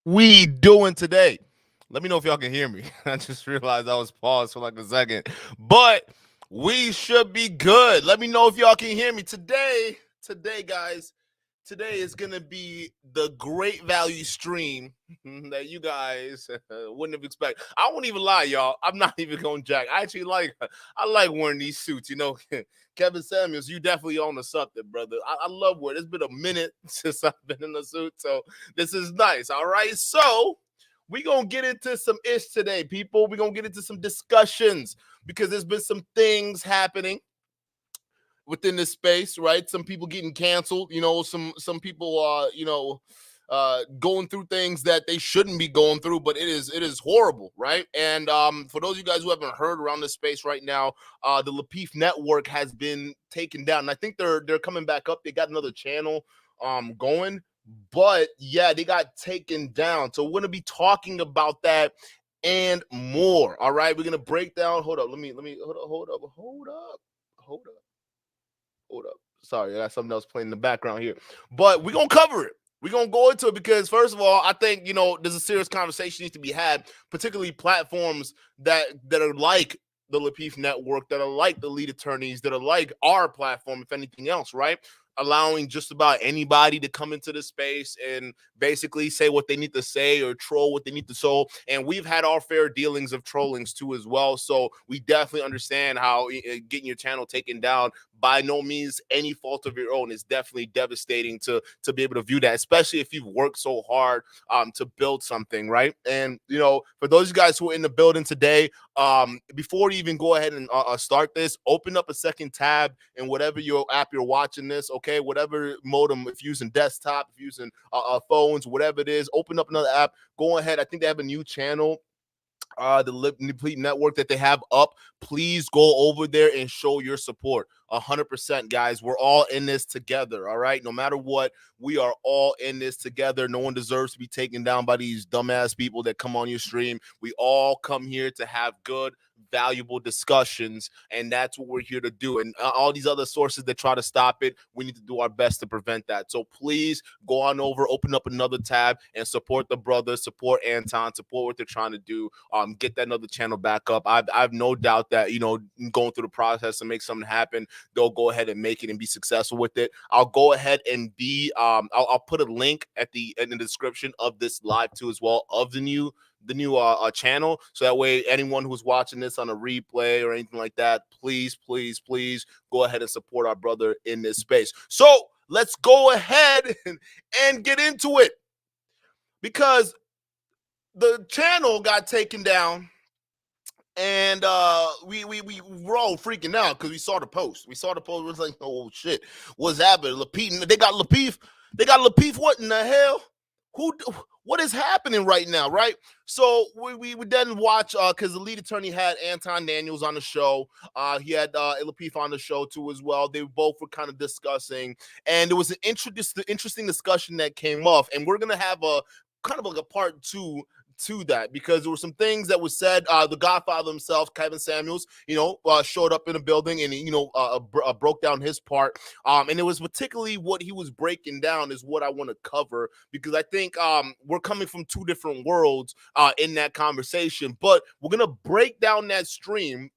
we doing today? Let me know if y'all can hear me. I just realized I was paused for like a second, but we should be good. Let me know if y'all can hear me today, guys. Today is gonna be the great value stream that you guys wouldn't have expected. I won't even lie, y'all. I'm not even going jack. I like wearing these suits. You know, Kevin Samuels, you definitely own to something, brother. I love wearing. It's been a minute since I've been in a suit, so this is nice. All right, so we gonna get into some ish today, people. We gonna get into some discussions because there's been some things happening within this space, right? Some people getting canceled, some people going through things that they shouldn't be going through, but it is horrible, right? And for those of you guys who haven't heard around this space right now, the Lapeef network has been taken down. And I think they're coming back up. They got another channel going, but yeah, they got taken down. So we're gonna be talking about that and more. All right, we're gonna break down. Hold up, let me hold up. Sorry, I got something else playing in the background here. But we're going to cover it. We're going to go into it because, first of all, I think, there's a serious conversation needs to be had, particularly platforms that are like the Lapeef Network, that are like the lead attorneys, that are like our platform, if anything else, right? Allowing just about anybody to come into the space and basically say what they need to say or troll what they need to troll. And we've had our fair dealings of trollings too as well. So we definitely understand how getting your channel taken down, by no means any fault of your own, is definitely devastating to be able to view that, especially if you've worked so hard to build something, right? And for those of you guys who are in the building today, before you even go ahead and start this, open up a second tab in whatever your app you're watching this, okay? Whatever modem, if you're using desktop, if you're using phones, whatever it is, open up another app. Go ahead. I think they have a new channel, the Complete Network, that they have up. Please go over there and show your support. 100%, guys. We're all in this together, all right? No matter what, we are all in this together. No one deserves to be taken down by these dumbass people that come on your stream. We all come here to have good, valuable discussions, and that's what we're here to do. And all these other sources that try to stop it, we need to do our best to prevent that. So please go on over, open up another tab, and support the brothers, support Anton, support what they're trying to do. Get that another channel back up. I've no doubt that going through the process to make something happen, they'll go ahead and make it and be successful with it. I'll go ahead and I'll put a link in the description of this live too as well, of the new channel, so that way anyone who's watching this on a replay or anything like that, please go ahead and support our brother in this space. So let's go ahead and get into it, because the channel got taken down, and we're all freaking out because we saw the post. It was like, oh shit, what's happening? Lapeef, they got Lapeef. What in the hell? What is happening right now, right? So we then watch, because the lead attorney had Anton Daniels on the show. He had Lapeef on the show too as well. They both were kind of discussing, and there was an interesting discussion that came off, and we're gonna have a kind of like a part two to that, because there were some things that was said. The Godfather himself, Kevin Samuels, showed up in the building and broke down his part. And it was particularly what he was breaking down is what I want to cover, because I think we're coming from two different worlds in that conversation. But we're gonna break down that stream,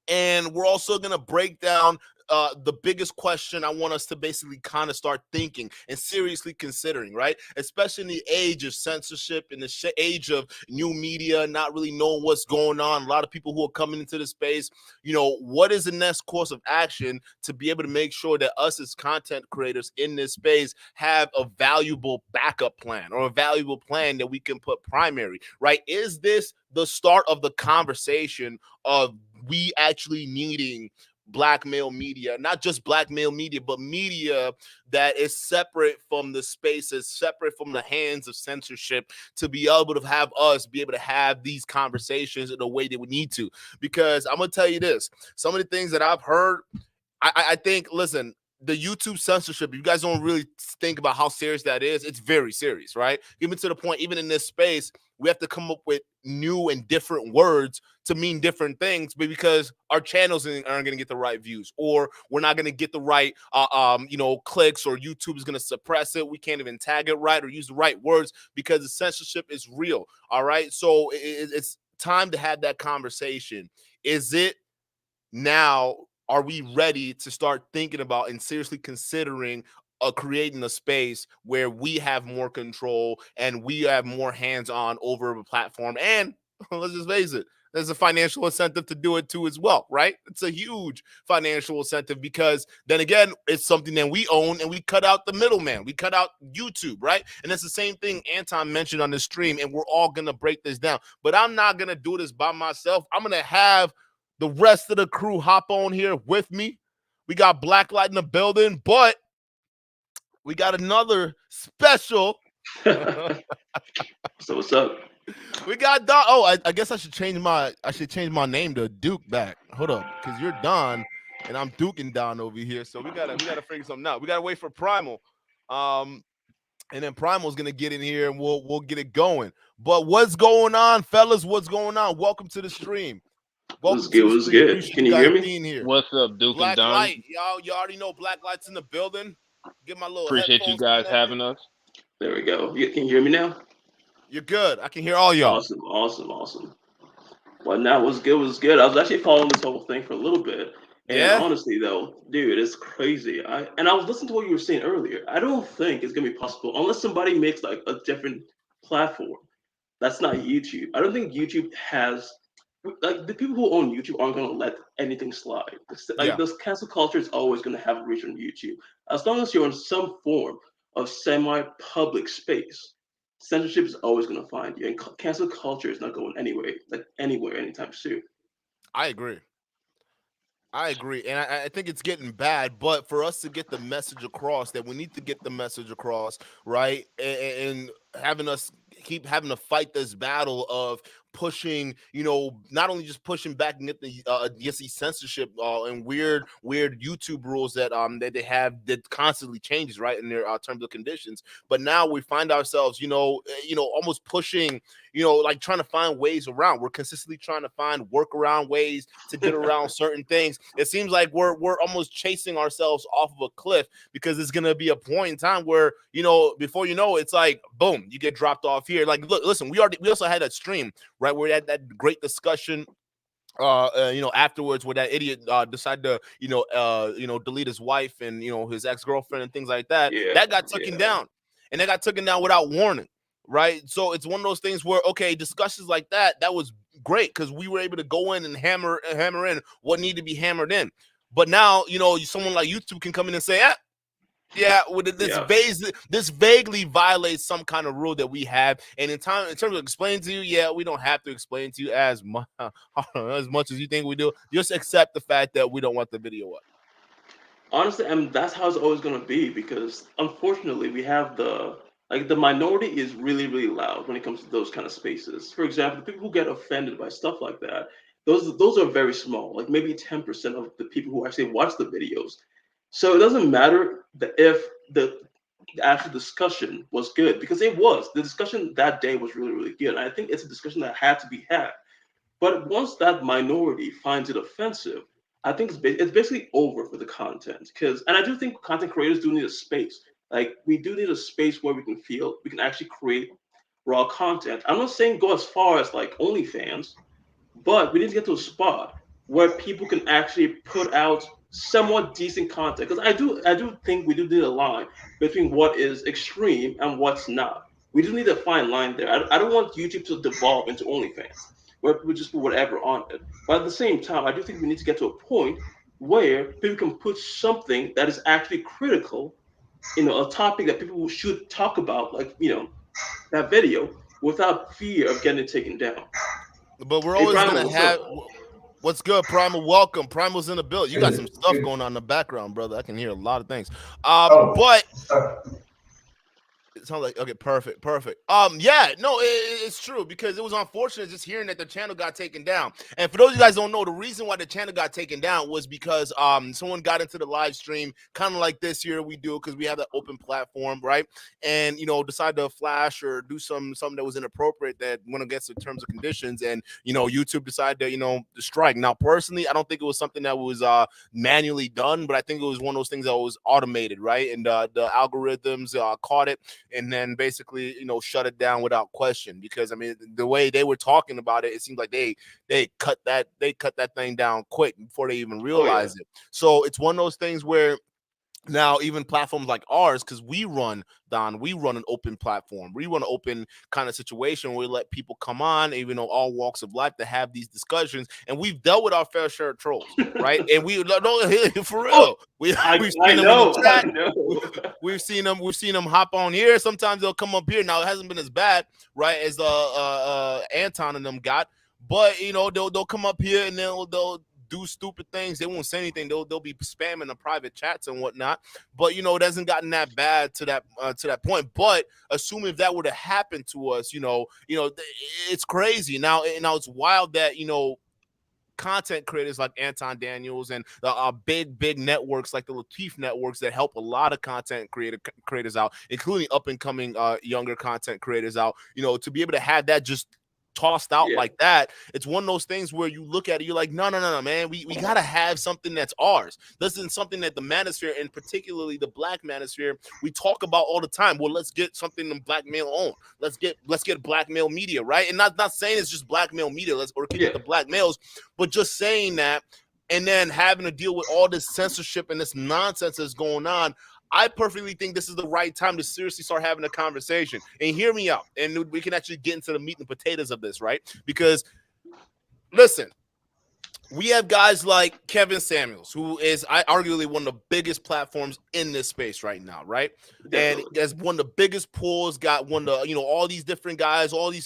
and we're also gonna break down the biggest question I want us to basically kind of start thinking and seriously considering, right? Especially in the age of censorship, in the age of new media, not really knowing what's going on. A lot of people who are coming into the space, what is the next course of action to be able to make sure that us as content creators in this space have a valuable backup plan, or a valuable plan that we can put primary, right? Is this the start of the conversation of we actually needing black male media, not just black male media, but media that is separate from the spaces, separate from the hands of censorship, to be able to have us be able to have these conversations in the way that we need to? Because I'm gonna tell you this, some of the things that I've heard, I think, listen, the YouTube censorship, you guys don't really think about how serious that is. It's very serious, right? Even to the point, even in this space, we have to come up with new and different words to mean different things, but because our channels aren't going to get the right views, or we're not going to get the right, clicks, or YouTube is going to suppress it. We can't even tag it right or use the right words because the censorship is real. All right. So it's time to have that conversation. Is it now? Are we ready to start thinking about and seriously considering creating a space where we have more control and we have more hands-on over a platform? And let's just face it, there's a financial incentive to do it too as well, right? It's a huge financial incentive because then again, it's something that we own and we cut out the middleman. We cut out YouTube, right? And it's the same thing Anton mentioned on the stream, and we're all going to break this down. But I'm not going to do this by myself. I'm going to have the rest of the crew hop on here with me. We got Blacklight in the building, but we got another special. So what's up? We got Don. Oh, I guess I should change my name to Duke back. Hold up, because you're Don and I'm Duke and Don over here. So we gotta figure something out. We gotta wait for Primal. And then Primal's gonna get in here and we'll get it going. But what's going on, fellas? What's going on? Welcome to the stream. What's good? What's good? Can you hear me? Here. What's up, Duke and Don? Blacklight, y'all. You already know Blacklight's in the building. Get my little. Appreciate you guys having us. There we go. Can you hear me now? You're good. I can hear all y'all. Awesome. Well, now what's good? I was actually following this whole thing for a little bit, and honestly, though, dude, it's crazy. I was listening to what you were saying earlier. I don't think it's gonna be possible unless somebody makes like a different platform. That's not YouTube. I don't think YouTube has. Like the people who own YouTube aren't going to let anything slide. This cancel culture is always going to have a reach on YouTube. As long as you're in some form of semi-public space, censorship is always going to find you, and cancel culture is not going anywhere anytime soon. I agree, and I think it's getting bad. But for us to get the message across, that we need to get the message across, right, and having us keep having to fight this battle of pushing, not only just pushing back and get the censorship and weird YouTube rules that they have that constantly changes, right, in their terms of conditions. But now we find ourselves, almost pushing, like trying to find ways around. We're consistently trying to find workaround ways to get around certain things. It seems like we're almost chasing ourselves off of a cliff, because it's gonna be a point in time where, before you know, it's like boom, you get dropped off here. Like, look, listen, we also had a stream, right, where we had that great discussion afterwards, where that idiot decided to delete his wife and his ex-girlfriend and things like that. That got taken down, and they got taken down without warning, right? So it's one of those things where, okay, discussions like that was great because we were able to go in and hammer in what needed to be hammered in. But now, someone like YouTube can come in and say, this vaguely violates some kind of rule that we have, and in terms of explaining to you, we don't have to explain to you as much as you think we do. Just accept the fact that we don't want the video up. Honestly, and that's how it's always going to be, because unfortunately we have the minority is really, really loud when it comes to those kind of spaces. For example, the people who get offended by stuff like that, those are very small, like maybe 10% of the people who actually watch the videos. So it doesn't matter if the actual discussion was good, because it was. The discussion that day was really, really good. And I think it's a discussion that had to be had. But once that minority finds it offensive, I think it's basically over for the content. And I do think content creators do need a space. Like, we do need a space where we can actually create raw content. I'm not saying go as far as like OnlyFans, but we need to get to a spot where people can actually put out somewhat decent content. Because I do think we do need a line between what is extreme and what's not. We do need a fine line there. I don't want YouTube to devolve into OnlyFans, where people just put whatever on it. But at the same time, I do think we need to get to a point where people can put something that is actually critical, a topic that people should talk about, like, that video, without fear of getting it taken down. But we're always going to have... What's good, Primal? Welcome. Primal's in the build. You got some stuff going on in the background, brother. I can hear a lot of things. But It sounds like okay, perfect. Yeah, no, it's true because it was unfortunate just hearing that the channel got taken down. And for those of you guys don't know, the reason why the channel got taken down was because someone got into the live stream, kind of like this here we do because we have that open platform, right? And decided to flash or do something that was inappropriate that went against the terms and conditions, and YouTube decided to to strike. Now, personally, I don't think it was something that was manually done, but I think it was one of those things that was automated, right? And the algorithms caught it and then basically shut it down without question, because I mean the way they were talking about it, it seemed like they cut that thing down quick before they even realized it. So it's one of those things where now even platforms like ours, because we run an open platform, we run an open kind of situation where we let people come on, even though all walks of life, to have these discussions, and we've dealt with our fair share of trolls, right? And we no, for real, we've seen them in the chat. We've seen them hop on here. Sometimes they'll come up here. Now it hasn't been as bad, right, as Anton and them got, but they'll come up here and they'll do stupid things. They won't say anything. They'll be spamming the private chats and whatnot. But it hasn't gotten that bad to that point. But assuming if that were to happen to us, it's crazy. Now it's wild that content creators like Anton Daniels and big networks like the Lapeef networks that help a lot of content creators out, including up and coming younger content creators out. To be able to have that just tossed out like that, it's one of those things where you look at it, you're like, no, man, we gotta have something that's ours. This isn't something that the manosphere, and particularly the black manosphere, we talk about all the time. Well, let's get something the black male own. Let's get black male media, right? And not saying it's just black male media, or keep the black males, but just saying that, and then having to deal with all this censorship and this nonsense that's going on. I perfectly think this is the right time to seriously start having a conversation. And hear me out, and we can actually get into the meat and potatoes of this, right? Because, listen, we have guys like Kevin Samuels, who is arguably one of the biggest platforms in this space right now, right? Definitely. And as one of the biggest pools, got one of the, all these different guys, all these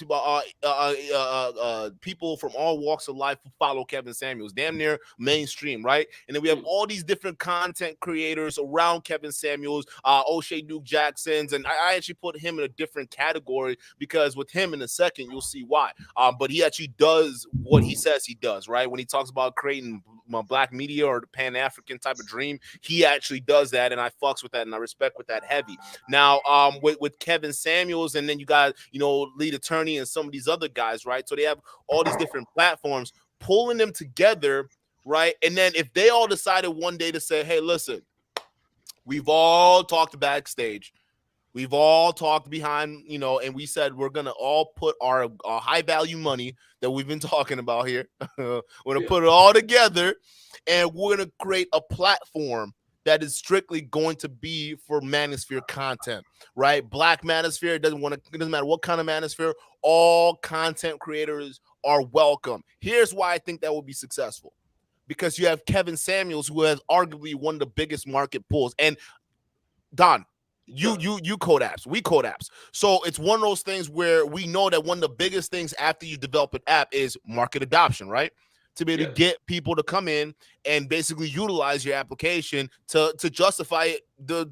people from all walks of life who follow Kevin Samuels, damn near mainstream, right? And then we have all these different content creators around Kevin Samuels, O'Shea Duke Jackson's, and I actually put him in a different category because with him in a second, you'll see why. But he actually does what he says he does, right? When he talks about creating black media or the Pan-African type of dream, he actually does that, and I fucks with that, and I respect with that heavy. Now, with Kevin Samuels, and then you got lead attorney and some of these other guys, right? So they have all these different platforms, pulling them together, right? And then if they all decided one day to say, hey, listen, we've all talked backstage, we've all talked behind, and we said we're going to all put our high value money that we've been talking about here. We're going to put it all together, and we're going to create a platform that is strictly going to be for manosphere content, right? Black manosphere, it doesn't matter what kind of manosphere, all content creators are welcome. Here's why I think that will be successful. Because you have Kevin Samuels, who has arguably one of the biggest market pools. And Don, you code apps, we code apps. So it's one of those things where we know that one of the biggest things after you develop an app is market adoption, right? To be able to get people to come in and basically utilize your application to justify the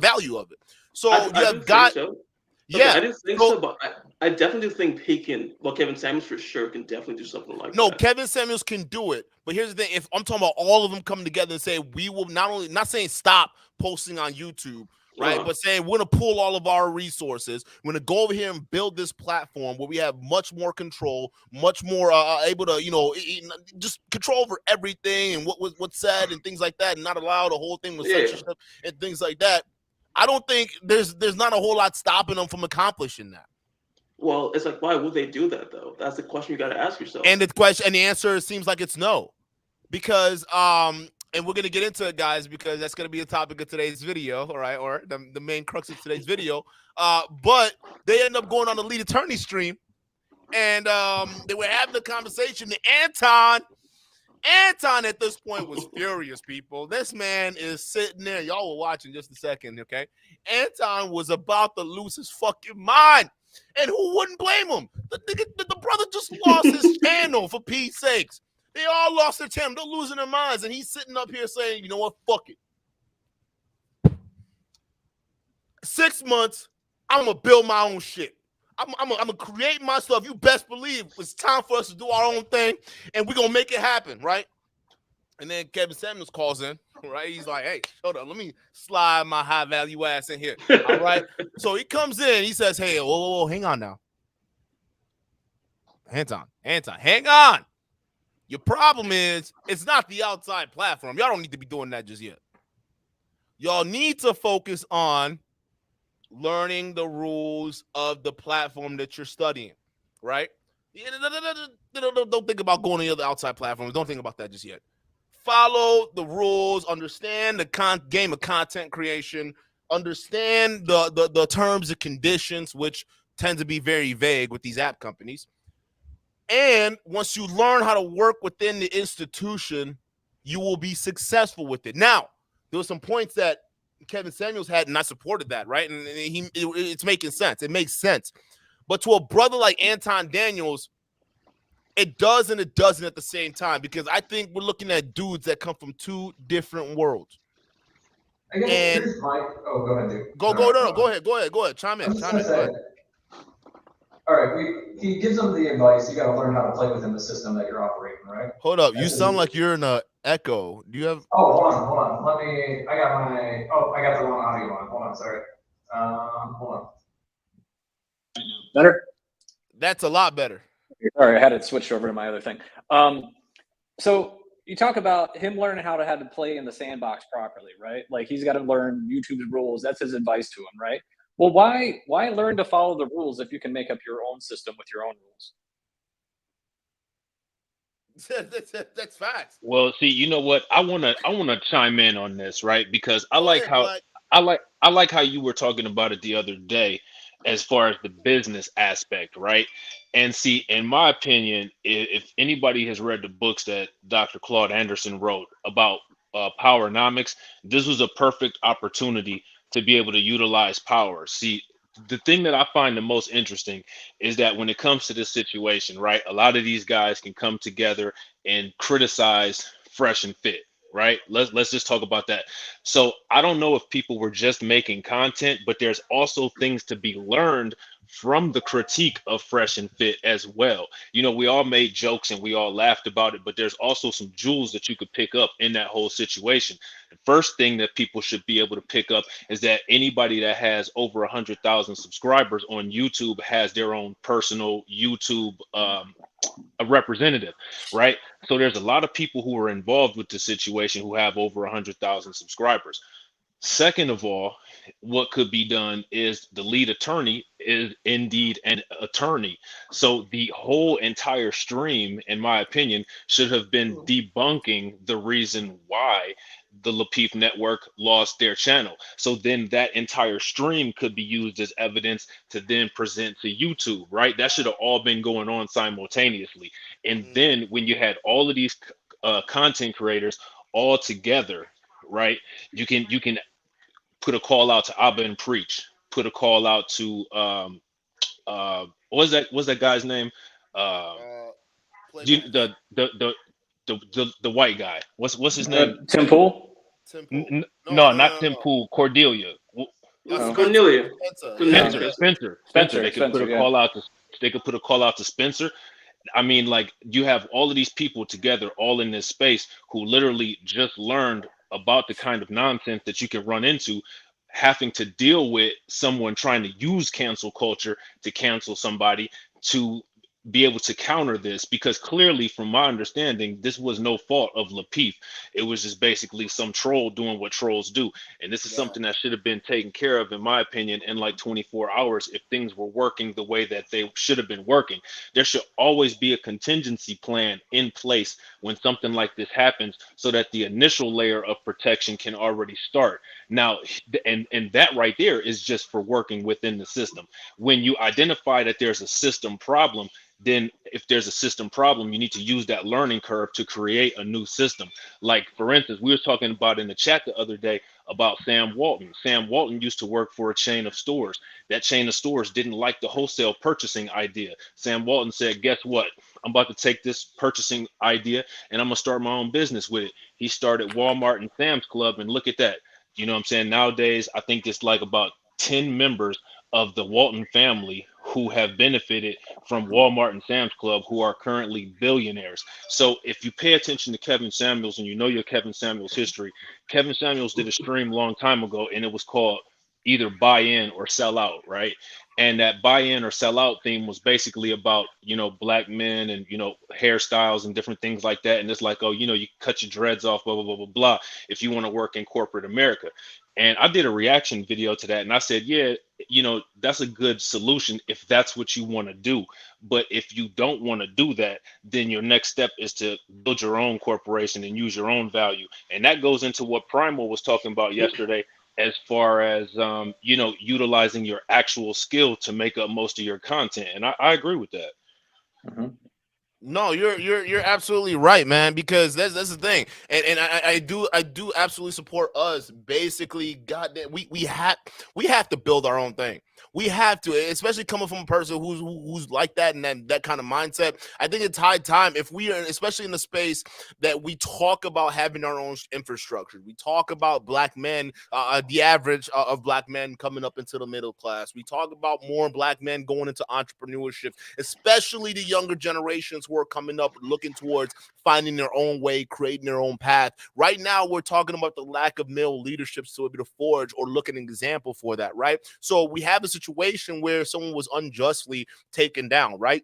value of it. So I didn't think so, but I definitely think Kevin Samuels for sure can definitely do something like that. No, Kevin Samuels can do it. But here's the thing. If I'm talking about all of them coming together and say, we will not saying stop posting on YouTube, right? But saying we're going to pull all of our resources. We're going to go over here and build this platform where we have much more control, much more able to, just control over everything and what's said and things like that, and not allow the whole thing with censorship and things like that. I don't think there's not a whole lot stopping them from accomplishing that. Well, it's like, why would they do that though? That's the question you got to ask yourself. And the answer seems like it's no, because and we're gonna get into it, guys, because that's gonna be the topic of today's video, all right, or the main crux of today's video. But they end up going on the lead attorney stream, and they were having a conversation. Anton at this point was furious, people. This man is sitting there. Y'all will watch in just a second, okay? Anton was about to lose his fucking mind. And who wouldn't blame him? The brother just lost his channel, for Pete's sakes. They all lost their channel. They're losing their minds. And he's sitting up here saying, you know what? Fuck it. 6 months. I'm gonna build my own shit. I'm gonna create my stuff. You best believe it's time for us to do our own thing, and we're gonna make it happen, right? And then Kevin Samuels calls in, right? He's like, hey, hold on, let me slide my high value ass in here. All right. So he comes in, he says, hey, whoa, hang on now. Anton, hang on. Your problem is it's not the outside platform. Y'all don't need to be doing that just yet. Y'all need to focus on learning the rules of the platform that you're studying, right? Don't think about going to the other outside platforms. Don't think about that just yet. Follow the rules, understand the game of content creation, understand the terms and conditions, which tend to be very vague with these app companies. And once you learn how to work within the institution, you will be successful with it. Now, there were some points that Kevin Samuels had, and I supported that, right? And it's making sense. It makes sense. But to a brother like Anton Daniels, it does and it doesn't at the same time, because I think we're looking at dudes that come from two different worlds. I guess and here's my. Oh, go ahead, dude. Go ahead. Chime in. All right, he gives them the advice. You got to learn how to play within the system that you're operating, right? Hold up, you sound like you're in a echo. Do you have? Oh, hold on. I got the wrong audio on. Hold on, sorry. Hold on. Better? That's a lot better. Sorry, I had it switched over to my other thing. So you talk about him learning how to play in the sandbox properly, right? Like he's got to learn YouTube's rules. That's his advice to him, right? Well, why learn to follow the rules if you can make up your own system with your own rules? That's facts. Well, see, you know what? I wanna chime in on this, right? Because I like how you were talking about it the other day, as far as the business aspect, right? And see, in my opinion, if anybody has read the books that Dr. Claude Anderson wrote about powernomics, this was a perfect opportunity to be able to utilize power. See, the thing that I find the most interesting is that when it comes to this situation, right, a lot of these guys can come together and criticize Fresh and Fit, right? Let's just talk about that. So I don't know if people were just making content, but there's also things to be learned from the critique of Fresh and Fit as well. You know, we all made jokes and we all laughed about it, but there's also some jewels that you could pick up in that whole situation. The first thing that people should be able to pick up is that anybody that has over 100,000 subscribers on YouTube has their own personal YouTube a representative, right? So there's a lot of people who are involved with the situation who have over 100,000 subscribers. Second of all, what could be done is the lead attorney is indeed an attorney. So the whole entire stream, in my opinion, should have been debunking the reason why the Lapeef network lost their channel. So then that entire stream could be used as evidence to then present to YouTube, right? That should have all been going on simultaneously. And then when you had all of these content creators all together, right? You can put a call out to Abba and Preach, put a call out to what's that guy's name? The white guy. What's his name? Tim Pool? No, not Tim Pool. Cordelia. Cornelia. Spencer. They could put a call out to. They could put a call out to Spencer. I mean, like, you have all of these people together, all in this space, who literally just learned about the kind of nonsense that you can run into, having to deal with someone trying to use cancel culture to cancel somebody, to be able to counter this, because clearly, from my understanding, this was no fault of Lapeef. It was just basically some troll doing what trolls do. And this is something that should have been taken care of, in my opinion, in like 24 hours if things were working the way that they should have been working. There should always be a contingency plan in place when something like this happens, so that the initial layer of protection can already start. Now, and that right there is just for working within the system. When you identify that there's a system problem, then if there's a system problem, you need to use that learning curve to create a new system. Like, for instance, we were talking about in the chat the other day about Sam Walton. Sam Walton used to work for a chain of stores. That chain of stores didn't like the wholesale purchasing idea. Sam Walton said, guess what? I'm about to take this purchasing idea and I'm gonna start my own business with it. He started Walmart and Sam's Club, and look at that. You know what I'm saying? Nowadays, I think it's like about 10 members of the Walton family who have benefited from Walmart and Sam's Club who are currently billionaires. So if you pay attention to Kevin Samuels and you know your Kevin Samuels history, Kevin Samuels did a stream a long time ago and it was called either buy in or sell out, right? And that buy in or sell out theme was basically about, black men and, hairstyles and different things like that. And it's like, oh, you cut your dreads off, blah, blah, blah, blah, blah, if you want to work in corporate America. And I did a reaction video to that. And I said, yeah, that's a good solution if that's what you want to do. But if you don't want to do that, then your next step is to build your own corporation and use your own value. And that goes into what Primal was talking about yesterday, as far as utilizing your actual skill to make up most of your content. And I agree with that. Mm-hmm. No, you're absolutely right, man. Because that's the thing, and I do absolutely support us. Basically, goddamn, we have to build our own thing. We have to, especially coming from a person who's like that and that kind of mindset. I think it's high time, if we are, especially in the space that we talk about having our own infrastructure. We talk about black men, the average of black men coming up into the middle class. We talk about more black men going into entrepreneurship, especially the younger generations who are coming up looking towards finding their own way, creating their own path. Right now, we're talking about the lack of male leadership to be able to forge or look at an example for that, right? So we have a situation where someone was unjustly taken down, right?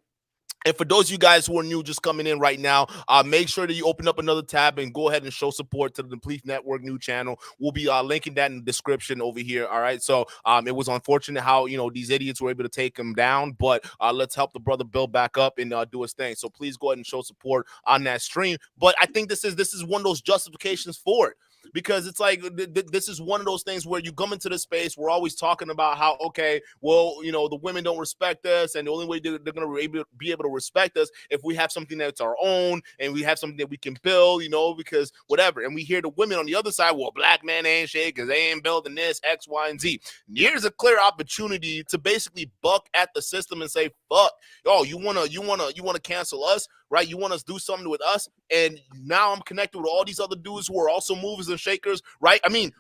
And for those of you guys who are new, just coming in right now, make sure that you open up another tab and go ahead and show support to the Lapeef Network new channel. We'll be linking that in the description over here. All right. So it was unfortunate how these idiots were able to take him down, but let's help the brother build back up and do his thing. So please go ahead and show support on that stream. But I think this is one of those justifications for it. Because it's like this is one of those things where you come into the space, we're always talking about how, okay, well, the women don't respect us, and the only way they're going to be able to respect us if we have something that's our own and we have something that we can build, because whatever. And we hear the women on the other side, well, black men ain't shit because they ain't building this, X, Y, and Z. Here's a clear opportunity to basically buck at the system and say, fuck, oh, you wanna cancel us, right? You want us to do something with us, and now I'm connected with all these other dudes who are also movers and shakers, right? I mean,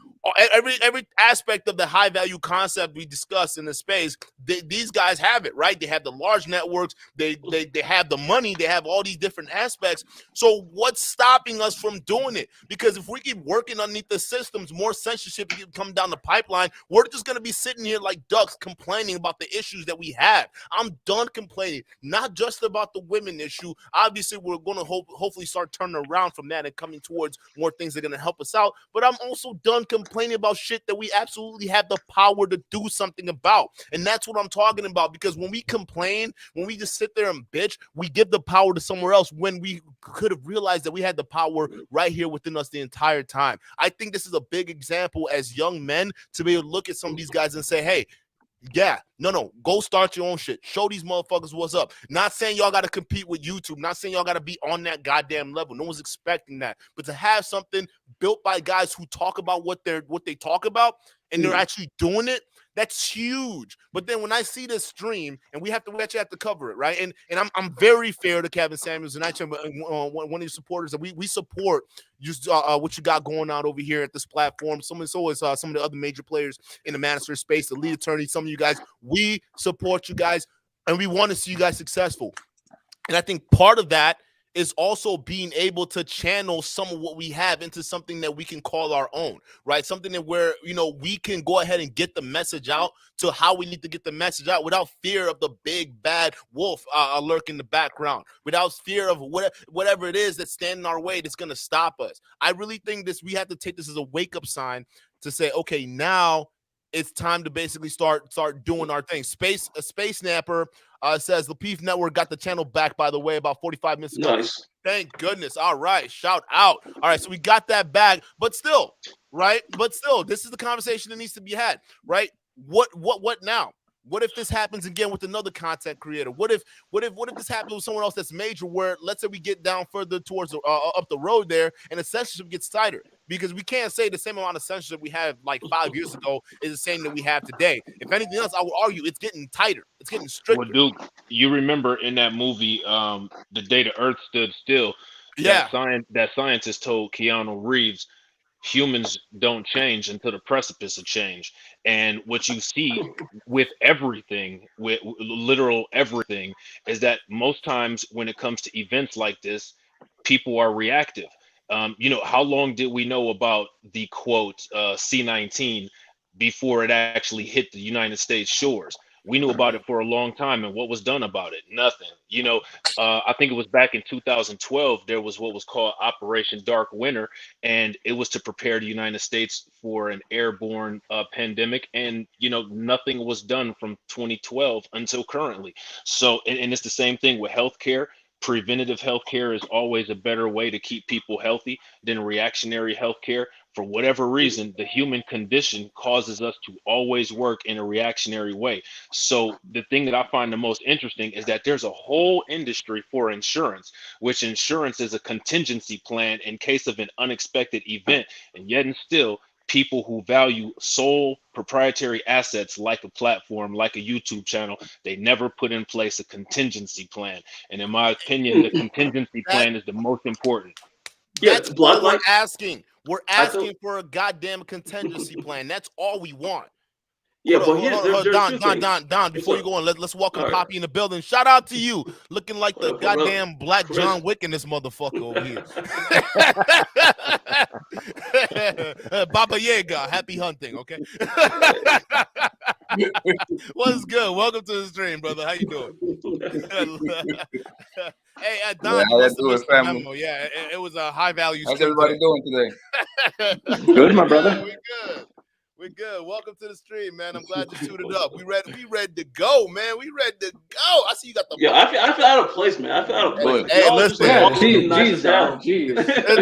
every aspect of the high value concept we discuss in the space, these guys have it, right? They have the large networks, they have the money, they have all these different aspects. So what's stopping us from doing it? Because if we keep working underneath the systems, more censorship keep coming down the pipeline, we're just going to be sitting here like ducks complaining about the issues that we have. I'm done complaining, not just about the women issue. Obviously, we're going to hopefully start turning around from that and coming towards more things that are going to help us out. But I'm also done complaining about shit that we absolutely have the power to do something about. And that's what I'm talking about. Because when we complain, when we just sit there and bitch, we give the power to somewhere else when we could have realized that we had the power right here within us the entire time. I think this is a big example as young men to be able to look at some of these guys and say, hey, yeah, no, go start your own shit. Show these motherfuckers what's up. Not saying y'all got to compete with YouTube. Not saying y'all got to be on that goddamn level. No one's expecting that. But to have something built by guys who talk about what they talk about and they're actually doing it, that's huge. But then when I see this stream, and we actually have to cover it, right? And I'm very fair to Kevin Samuels, and actually one of your supporters that we support just what you got going on over here at this platform. So is some of the other major players in the manager space, the lead attorney, some of you guys. We support you guys, and we want to see you guys successful. And I think part of that is also being able to channel some of what we have into something that we can call our own, right? Something that where, we can go ahead and get the message out to how we need to get the message out without fear of the big bad wolf lurking in the background, without fear of whatever it is that's standing in our way that's going to stop us. I really think we have to take this as a wake-up sign to say, okay, now it's time to basically start doing our thing. Space Snapper says Lapeef Network got the channel back, by the way, about 45 minutes ago. Nice. Thank goodness. All right. Shout out. All right. So we got that back, but still, right? But still, this is the conversation that needs to be had, right? What now? What if this happens again with another content creator? What if this happens with someone else that's major, where let's say we get down further towards up the road there and the censorship gets tighter? Because we can't say the same amount of censorship we had like 5 years ago is the same that we have today. If anything else, I would argue it's getting tighter. It's getting stricter. Well, Duke, you remember in that movie, The Day the Earth Stood Still, yeah, that scientist told Keanu Reeves, humans don't change until the precipice of change. And what you see with everything, with literal everything, is that most times when it comes to events like this, people are reactive. How long did we know about the quote C-19 before it actually hit the United States shores? We knew about it for a long time, and what was done about it? Nothing. I think it was back in 2012. There was what was called Operation Dark Winter, and it was to prepare the United States for an airborne pandemic. And nothing was done from 2012 until currently. So, and it's the same thing with healthcare. Preventative healthcare is always a better way to keep people healthy than reactionary healthcare. For whatever reason, the human condition causes us to always work in a reactionary way. So the thing that I find the most interesting is that there's a whole industry for insurance, which insurance is a contingency plan in case of an unexpected event. And yet and still, people who value sole proprietary assets like a platform, like a YouTube channel, they never put in place a contingency plan. And in my opinion, the contingency plan is the most important. That's what we're asking. We're asking for a goddamn contingency plan. That's all we want. Yeah, but Don, before you go on, let's welcome Poppy in the building. Shout out to you, looking like the goddamn Black John Wick in this motherfucker over here. Baba Yaga, happy hunting, okay? What's good? Welcome to the stream, brother. How you doing? Hey, Don, you must have missed the memo. Yeah, it was a high value. How's everybody doing today? Good, my brother. We good. We're good. Welcome to the stream, man. I'm glad you suited up. We ready to go, man. We ready to go. I see you got the. Yeah, I feel out of place, man. I feel out of place. Hey, listen. Jeez, Don.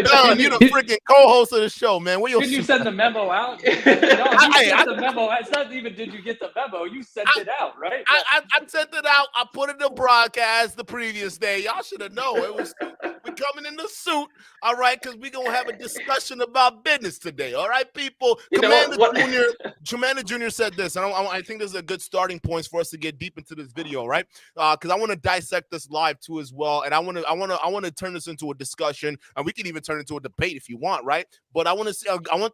Don, you the freaking co-host of the show, man. Did you send the memo out? No, you sent the memo. It's not even did you get the memo. You sent it out, right? I sent it out. I put it in the broadcast the previous day. Y'all should have known. We coming in the suit, all right, because we're going to have a discussion about business today, all right, people? Commander Jr. said this, and I think this is a good starting point for us to get deep into this video, right? Because I want to dissect this live too as well, and I want to turn this into a discussion, and we can even turn it into a debate if you want, right? But I want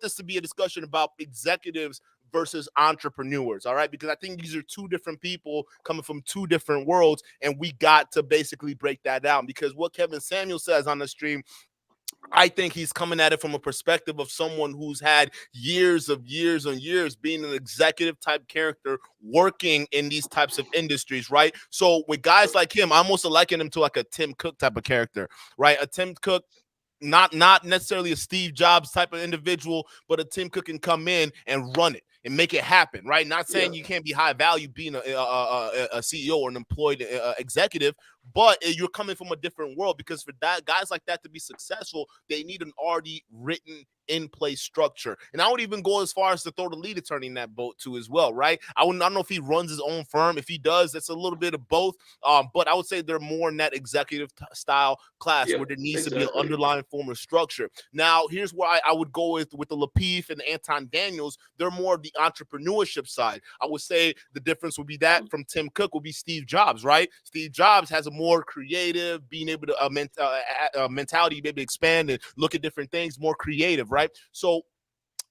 this to be a discussion about executives versus entrepreneurs, all right? Because I think these are two different people coming from two different worlds, and we got to basically break that down. Because what Kevin Samuel says on the stream, I think he's coming at it from a perspective of someone who's had years and years being an executive type character working in these types of industries, right? So with guys like him, I'm also liking him to like a Tim Cook type of character, right? A Tim Cook, not necessarily a Steve Jobs type of individual, but a Tim Cook can come in and run it and make it happen, right? Not saying you can't be high value being a CEO or an employed executive, but you're coming from a different world, because for that guys like that to be successful, they need an already written in place structure. And I would even go as far as to throw the lead attorney in that boat too as well, right? I don't know if he runs his own firm. If he does, that's a little bit of both. But I would say they're more in that executive style class where there needs to be an underlying form of structure. Now, here's why I would go with the Lapeef and the Anton Daniels. They're more of the entrepreneurship side. I would say the difference would be that from Tim Cook will be Steve Jobs, right? Steve Jobs has a more creative, being able to mentality, maybe expand and look at different things, more creative, right? So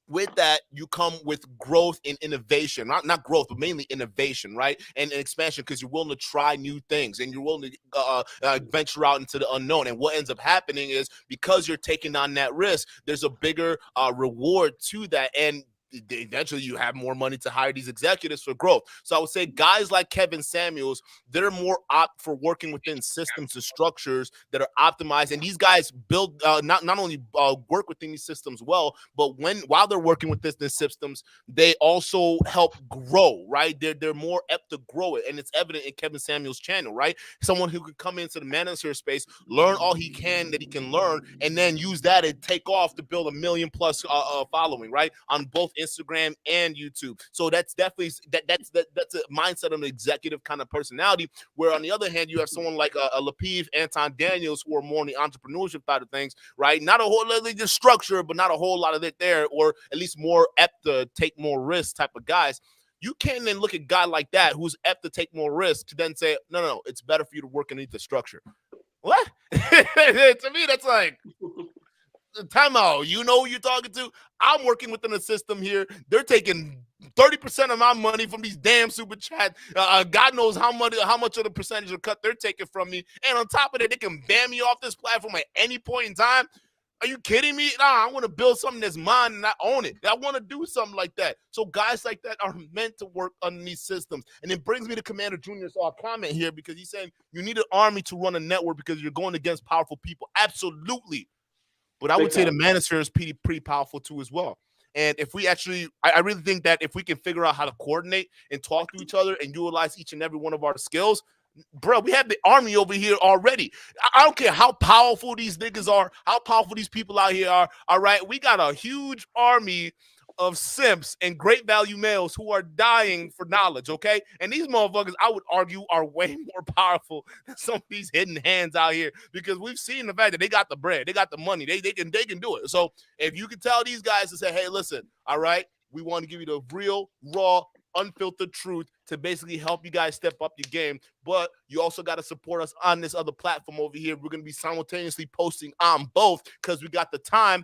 with that, you come with growth and innovation, not growth, but mainly innovation, right? And expansion, because you're willing to try new things and you're willing to venture out into the unknown. And what ends up happening is, because you're taking on that risk, there's a bigger reward to that. And eventually you have more money to hire these executives for growth. So I would say guys like Kevin Samuels, they're more opt for working within systems and structures that are optimized. And these guys build not only work within these systems well, but while they're working with these systems, they also help grow, right? They're more apt to grow it. And it's evident in Kevin Samuels' channel, right? Someone who can come into the manager space, learn all he can that he can learn, and then use that and take off to build a million plus following, right? On both Instagram and YouTube. So that's definitely that's a mindset of an executive kind of personality. Where on the other hand, you have someone like a Lapeef, Anton Daniels, who are more on the entrepreneurship side of things, right? Not a whole lot of just structure, but not a whole lot of it there, or at least more apt to take more risks type of guys. You can't then look at a guy like that who's apt to take more risks to then say, no, it's better for you to work underneath the structure. What? To me, that's like, time out. You know who you're talking to? I'm working within a system here. They're taking 30% of my money from these damn super chat. God knows how much of the percentage of cut they're taking from me. And on top of that, they can ban me off this platform at any point in time. Are you kidding me? Nah, I want to build something that's mine and I own it. I want to do something like that. So guys like that are meant to work underneath systems. And it brings me to Commander Junior's comment here, because he's saying you need an army to run a network because you're going against powerful people. Absolutely. But I would say the manosphere is pretty powerful too as well. And if we actually, I really think that if we can figure out how to coordinate and talk to each other and utilize each and every one of our skills, bro, we have the army over here already. I don't care how powerful these niggas are, how powerful these people out here are. All right, we got a huge army of simps and great value males who are dying for knowledge, okay? And these motherfuckers, I would argue, are way more powerful than some of these hidden hands out here, because we've seen the fact that they got the bread, they got the money, they can do it. So if you can tell these guys to say, hey, listen, all right, we want to give you the real, raw, unfiltered truth to basically help you guys step up your game, but you also got to support us on this other platform over here. We're going to be simultaneously posting on both because we got the time.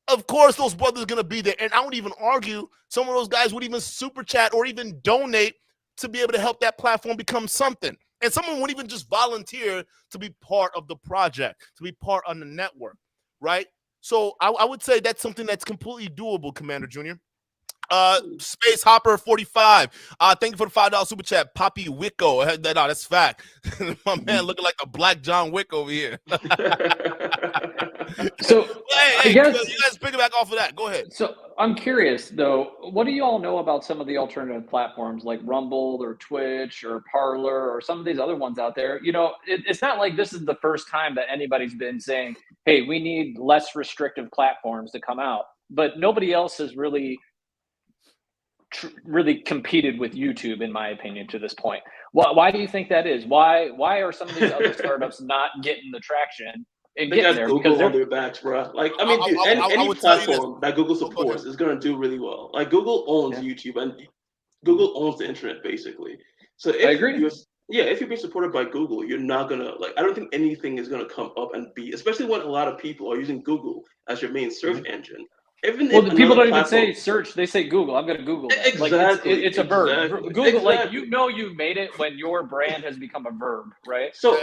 Of course, those brothers are going to be there. And I would even argue some of those guys would even super chat or even donate to be able to help that platform become something. And someone would even just volunteer to be part of the project, to be part of the network, right? So I would say that's something that's completely doable, Commander Junior. Space Hopper 45. Thank you for the $5 super chat. Poppy Wicko. No, that's fact. My man looking like a black John Wick over here. So hey, I guess you guys pick it back off of that. Go ahead. So I'm curious though, what do you all know about some of the alternative platforms like Rumble or Twitch or Parler or some of these other ones out there? You know, it's not like this is the first time that anybody's been saying, hey, we need less restrictive platforms to come out, but nobody else has really competed with YouTube, in my opinion, to this point. Why do you think that is? Why are some of these other startups not getting the traction? They got Google on their backs, bro. Like, I mean, dude, any platform that Google supports is going to do really well. Like, Google owns YouTube, and Google owns the internet, basically. So if I agree. If you're being supported by Google, you're not gonna I don't think anything is gonna come up and be, especially when a lot of people are using Google as your main search engine. Well, the people don't even say search; they say Google. I'm going to Google that. Exactly. Like it's a verb. Google, like you made it when your brand has become a verb, right? So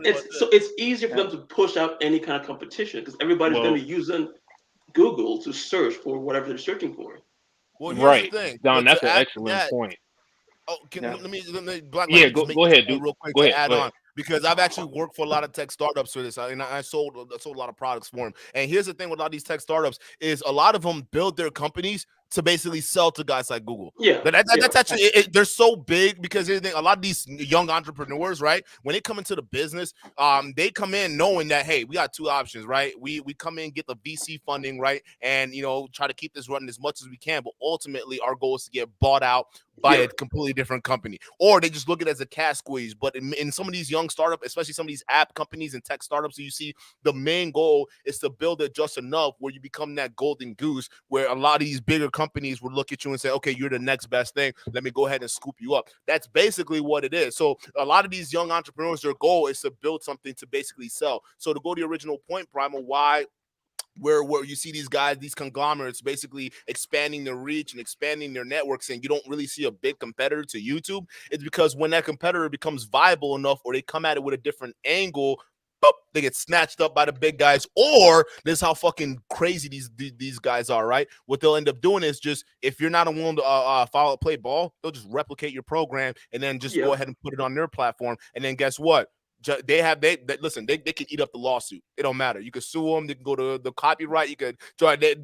it's easier for them to push out any kind of competition because everybody's going to be using Google to search for whatever they're searching for. Well, here's the thing, Don. That's an excellent point. Oh, let me Blacklight. Yeah, go ahead, dude. Real quick go to ahead, add on. Because I've actually worked for a lot of tech startups for this, and I sold a lot of products for them. And here's the thing with a lot of these tech startups is a lot of them build their companies to basically sell to guys like Google. That's actually they're so big because a lot of these young entrepreneurs, right? When they come into the business, they come in knowing that hey, we got two options, right? We come in, get the VC funding, right, and try to keep this running as much as we can. But ultimately, our goal is to get bought out by a completely different company, or they just look at it as a cash squeeze. But in some of these young startups, especially some of these app companies and tech startups, you see the main goal is to build it just enough where you become that golden goose, where a lot of these bigger companies would look at you and say, okay, you're the next best thing. Let me go ahead and scoop you up. That's basically what it is. So a lot of these young entrepreneurs, their goal is to build something to basically sell. So to go to the original point, Primal, why where you see these guys, these conglomerates basically expanding their reach and expanding their networks, and you don't really see a big competitor to YouTube, it's because when that competitor becomes viable enough or they come at it with a different angle, boop, they get snatched up by the big guys. Or this is how fucking crazy these guys are, right? What they'll end up doing is just, if you're not willing to play ball, they'll just replicate your program and then just go ahead and put it on their platform. And then guess what? They can eat up the lawsuit. It don't matter. You can sue them. They can go to the copyright. You could try. They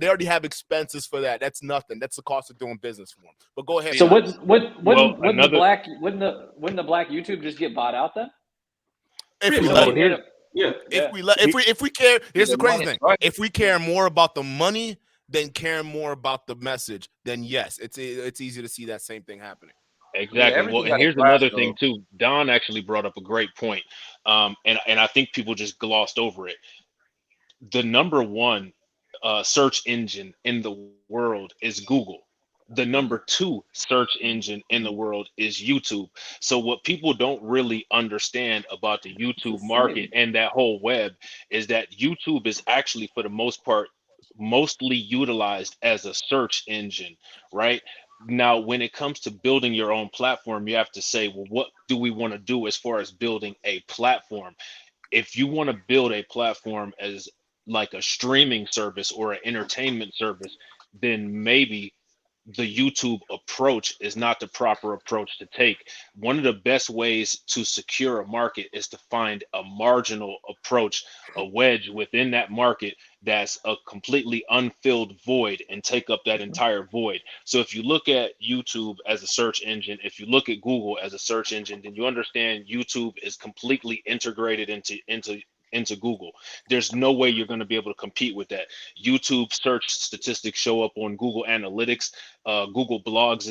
already have expenses for that. That's nothing. That's the cost of doing business for them. But go ahead. So wouldn't the black YouTube just get bought out then? If we care, here's the crazy thing. If we care more about the money than care more about the message, then yes, it's easy to see that same thing happening. Exactly. Well, and here's another thing too. Don actually brought up a great point, and I think people just glossed over it. The number one search engine in the world is Google. the number 2 search engine in the world is YouTube. So what people don't really understand about the It's YouTube market insane. and that whole web is that YouTube is actually, for the most part, mostly utilized as a search engine, right? Now, when it comes to building your own platform, you have to say, well, what do we want to do as far as building a platform? If you want to build a platform as like a streaming service or an entertainment service, then maybe the YouTube approach is not the proper approach to take. One of the best ways to secure a market is to find a marginal approach, a wedge within that market that's a completely unfilled void and take up that entire void. So if you look at YouTube as a search engine, if you look at Google as a search engine, then you understand YouTube is completely integrated into Google. There's no way you're going to be able to compete with that. YouTube search statistics show up on Google Analytics. Google Blogs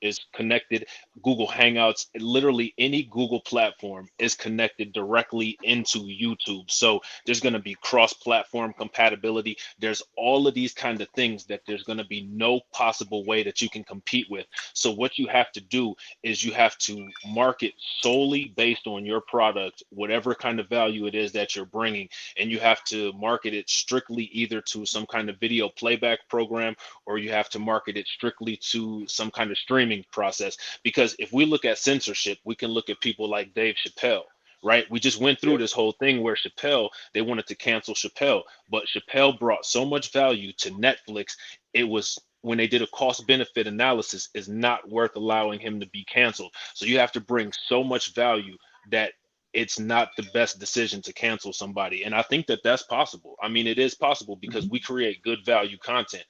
is connected. Google Hangouts, literally any Google platform is connected directly into YouTube. So there's going to be cross-platform compatibility. There's all of these kind of things that there's going to be no possible way that you can compete with. So what you have to do is you have to market solely based on your product, whatever kind of value it is that you're bringing, and you have to market it strictly either to some kind of video playback program, or you have to market it strictly to some kind of streaming process. Because if we look at censorship, we can look at people like Dave Chappelle, right? We just went through Yep. this whole thing where Chappelle, they wanted to cancel Chappelle, but Chappelle brought so much value to Netflix. It was, when they did a cost benefit analysis, is not worth allowing him to be canceled. So you have to bring so much value that it's not the best decision to cancel somebody. And I think that that's possible. I mean, it is possible because we create good value content.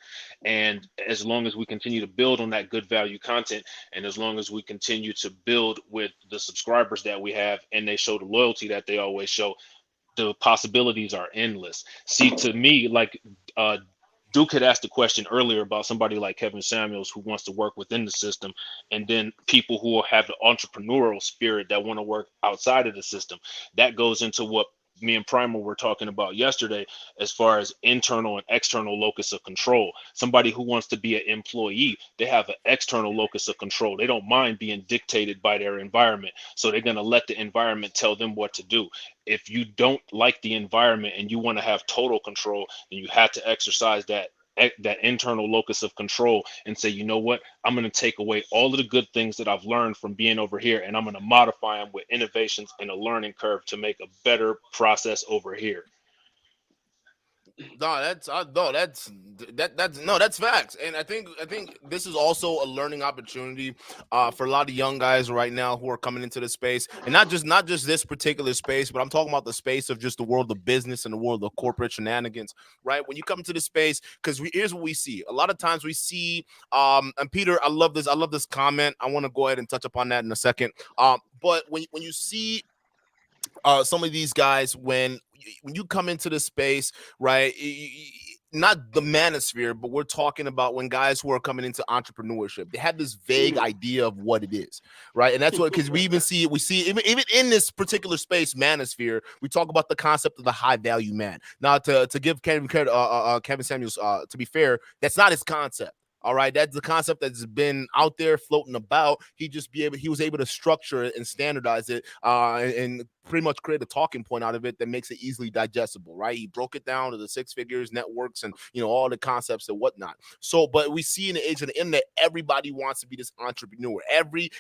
And as long as we continue to build on that good value content, and as long as we continue to build with the subscribers that we have, and they show the loyalty that they always show, the possibilities are endless. See, to me, like Duke had asked a question earlier about somebody like Kevin Samuels who wants to work within the system, and then people who have the entrepreneurial spirit that want to work outside of the system. That goes into what me and Primal were talking about yesterday, as far as internal and external locus of control. Somebody who wants to be an employee, they have an external locus of control. They don't mind being dictated by their environment. So they're going to let the environment tell them what to do. If you don't like the environment and you want to have total control, then you have to exercise that internal locus of control and say, you know what, I'm going to take away all of the good things that I've learned from being over here, and I'm going to modify them with innovations and a learning curve to make a better process over here. No, that's facts, and I think this is also a learning opportunity for a lot of young guys right now who are coming into the space, and not just this particular space, but I'm talking about the space of just the world of business and the world of corporate shenanigans, right? When you come into the space, because here's what we see. A lot of times we see, and Peter, I love this comment. I want to go ahead and touch upon that in a second. But when you see some of these guys, when you come into the space, right? Not the manosphere, but we're talking about when guys who are coming into entrepreneurship, they have this vague idea of what it is, right? And that's what, because we even see it, we see even in this particular space, manosphere, we talk about the concept of the high value man. Now, to give Kevin Samuels, to be fair, that's not his concept. All right, that's the concept that's been out there floating about. He was able to structure it and standardize it, and pretty much create a talking point out of it that makes it easily digestible. Right, he broke it down to the six figures, networks, and all the concepts and whatnot. So, but we see in the age of the internet, everybody wants to be this entrepreneur.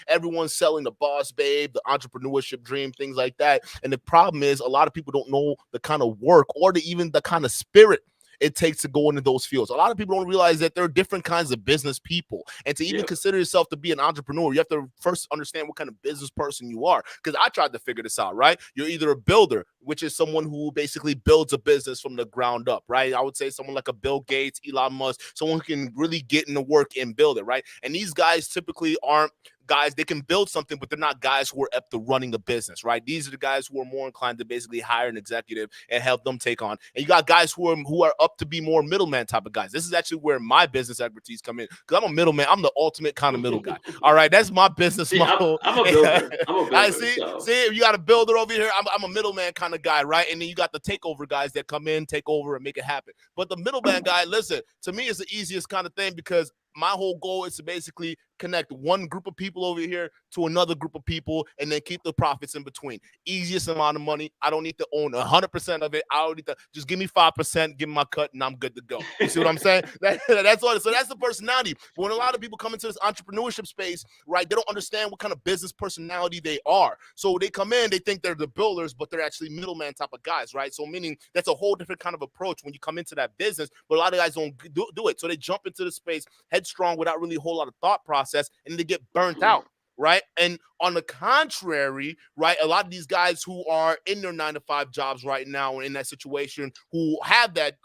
Everyone's selling the boss babe, the entrepreneurship dream, things like that. And the problem is, a lot of people don't know the kind of work or even the kind of spirit it takes to go into those fields. A lot of people don't realize that there are different kinds of business people. And to even consider yourself to be an entrepreneur, you have to first understand what kind of business person you are. Because I tried to figure this out, right? You're either a builder, which is someone who basically builds a business from the ground up, right? I would say someone like a Bill Gates, Elon Musk, someone who can really get into work and build it, right? And these guys typically aren't guys, they can build something, but they're not guys who are up to running a business, right? These are the guys who are more inclined to basically hire an executive and help them take on. And you got guys who are up to be more middleman type of guys. This is actually where my business expertise come in, because I'm a middleman. I'm the ultimate kind of middle guy. All right, that's my business model. I'm a builder. I see. You got a builder over here. I'm a middleman kind of guy, right? And then you got the takeover guys that come in, take over, and make it happen. But the middleman guy, listen, to me, is the easiest kind of thing, because my whole goal is to basically connect one group of people over here to another group of people and then keep the profits in between. Easiest amount of money. I don't need to own 100% of it. I don't need to just give me 5%, give me my cut, and I'm good to go. You see what I'm saying? That's all. So that's the personality. But when a lot of people come into this entrepreneurship space, right, they don't understand what kind of business personality they are. So they come in, they think they're the builders, but they're actually middleman type of guys, right? So meaning that's a whole different kind of approach when you come into that business, but a lot of guys don't do it. So they jump into the space headstrong without really a whole lot of thought process, and they get burnt out. Right. And on the contrary, right, a lot of these guys who are in their 9-to-5 jobs right now in that situation, who have that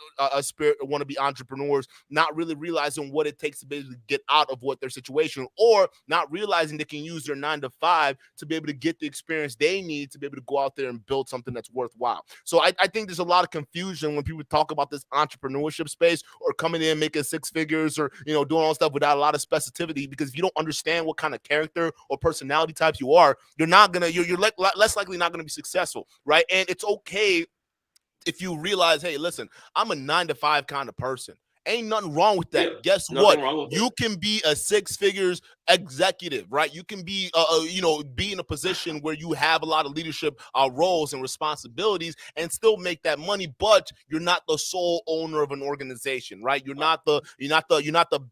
spirit want to be entrepreneurs, not really realizing what it takes to basically get out of what their situation, or not realizing they can use their 9-to-5 to be able to get the experience they need to be able to go out there and build something that's worthwhile. So I think there's a lot of confusion when people talk about this entrepreneurship space or coming in making six figures or, you know, doing all stuff without a lot of specificity, because if you don't understand what kind of character or personality types you are, you're less likely not gonna be successful, right? And it's okay if you realize, hey, listen, I'm a 9-to-5 kind of person. Ain't nothing wrong with that. Yeah, Guess what? You can be a 6 figures executive, right? You can be, be in a position where you have a lot of leadership roles and responsibilities and still make that money, but you're not the sole owner of an organization, right? You're not the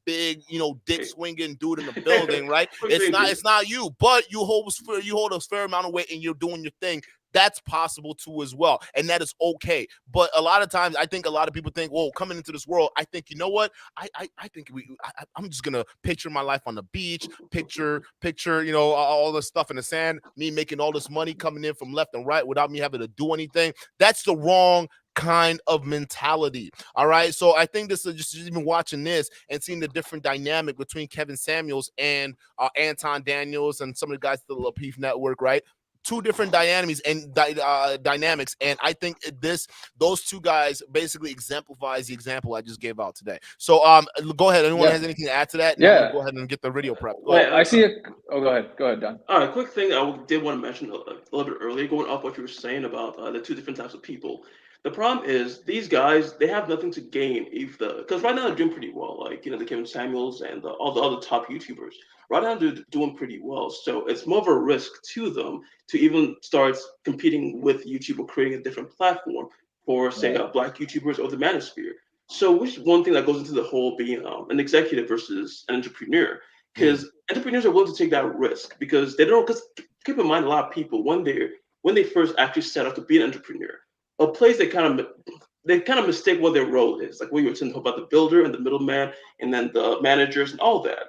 big, dick swinging dude in the building, right? It's not you, but you hold a fair amount of weight and you're doing your thing. That's possible too as well, and that is okay. But a lot of times, I think a lot of people think, well, coming into this world, I think, you know what? I think I'm just gonna picture my life on the beach, picture, all this stuff in the sand, me making all this money coming in from left and right without me having to do anything. That's the wrong kind of mentality. All right. So I think this is just even watching this and seeing the different dynamic between Kevin Samuels and Anton Daniels and some of the guys at the Lapeef network, right? Two different dynamics, and I think those two guys basically exemplifies the example I just gave out today. So go ahead. Anyone has anything to add to that? Yeah. Go ahead and get the video prep. I see it. Oh, go ahead, Don. All right, quick thing I did want to mention a little bit earlier, going off what you were saying about the two different types of people. The problem is these guys, they have nothing to gain because right now they're doing pretty well. Like, the Kevin Samuels and all the other top YouTubers. Right now they're doing pretty well. So it's more of a risk to them to even start competing with YouTube or creating a different platform for, say, Black YouTubers or the manosphere. So which one thing that goes into the whole being an executive versus an entrepreneur? Because entrepreneurs are willing to take that risk because they don't. Because keep in mind, a lot of people when they first actually set out to be an entrepreneur, a place they kind of mistake what their role is. Like we were talking about the builder and the middleman, and then the managers and all that.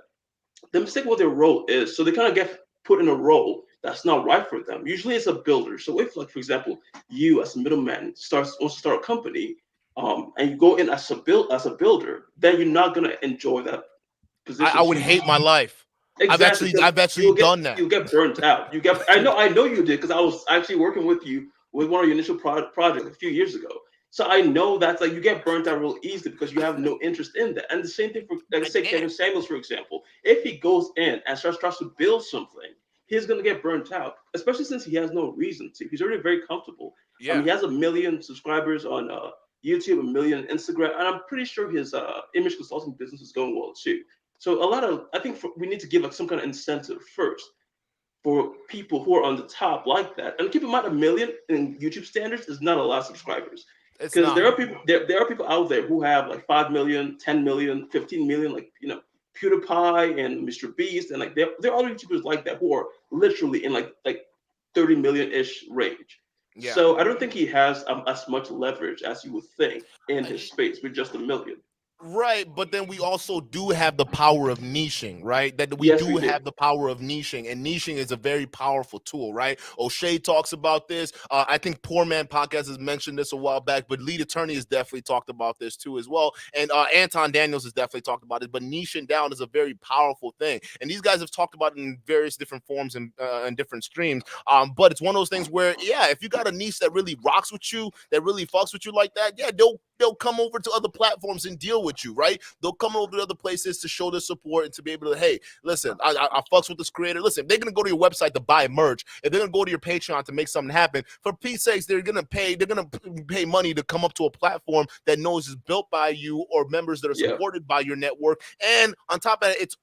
They mistake what their role is, so they kind of get put in a role that's not right for them. Usually, it's a builder. So if, like for example, you as a middleman wants to start a company, and you go in as a builder, then you're not gonna enjoy that position. I would hate my life. Exactly. I've actually done that. You get burnt out. I know you did, because I was actually working with you with one of your initial projects a few years ago. So I know that's like you get burnt out real easily because you have no interest in that. And the same thing for, like I say, Kevin Samuels, for example. If he goes in and starts to build something, he's going to get burnt out, especially since he has no reason to. He's already very comfortable. Yeah. He has 1 million subscribers on YouTube, 1 million on Instagram, and I'm pretty sure his image consulting business is going well too. So I think we need to give some kind of incentive first for people who are on the top like that. And keep in mind, 1 million in YouTube standards is not a lot of subscribers. Because there are people out there who have like 5 million, 10 million, 15 million, like PewDiePie and Mr. Beast, and like there are other YouTubers like that who are literally in like 30 million-ish range. Yeah. So I don't think he has as much leverage as you would think in his space with just 1 million. Right, but then we also do have the power of niching, right? That we do have the power of niching, and niching is a very powerful tool, right? O'Shea talks about this. I think Poor Man Podcast has mentioned this a while back, but Lead Attorney has definitely talked about this too as well, and Anton Daniels has definitely talked about it. But niching down is a very powerful thing, and these guys have talked about it in various different forms and different streams. But it's one of those things where, if you got a niche that really rocks with you, that really fucks with you like that, they'll come over to other platforms and deal with with you, right? They'll come over to other places to show their support and to be able to, hey, listen, I fucks with this creator. Listen, if they're gonna go to your website to buy merch, if they're gonna go to your Patreon to make something happen, for Pete's sakes, they're gonna pay money to come up to a platform that knows is built by you or members that are supported by your network. And on top of that, it's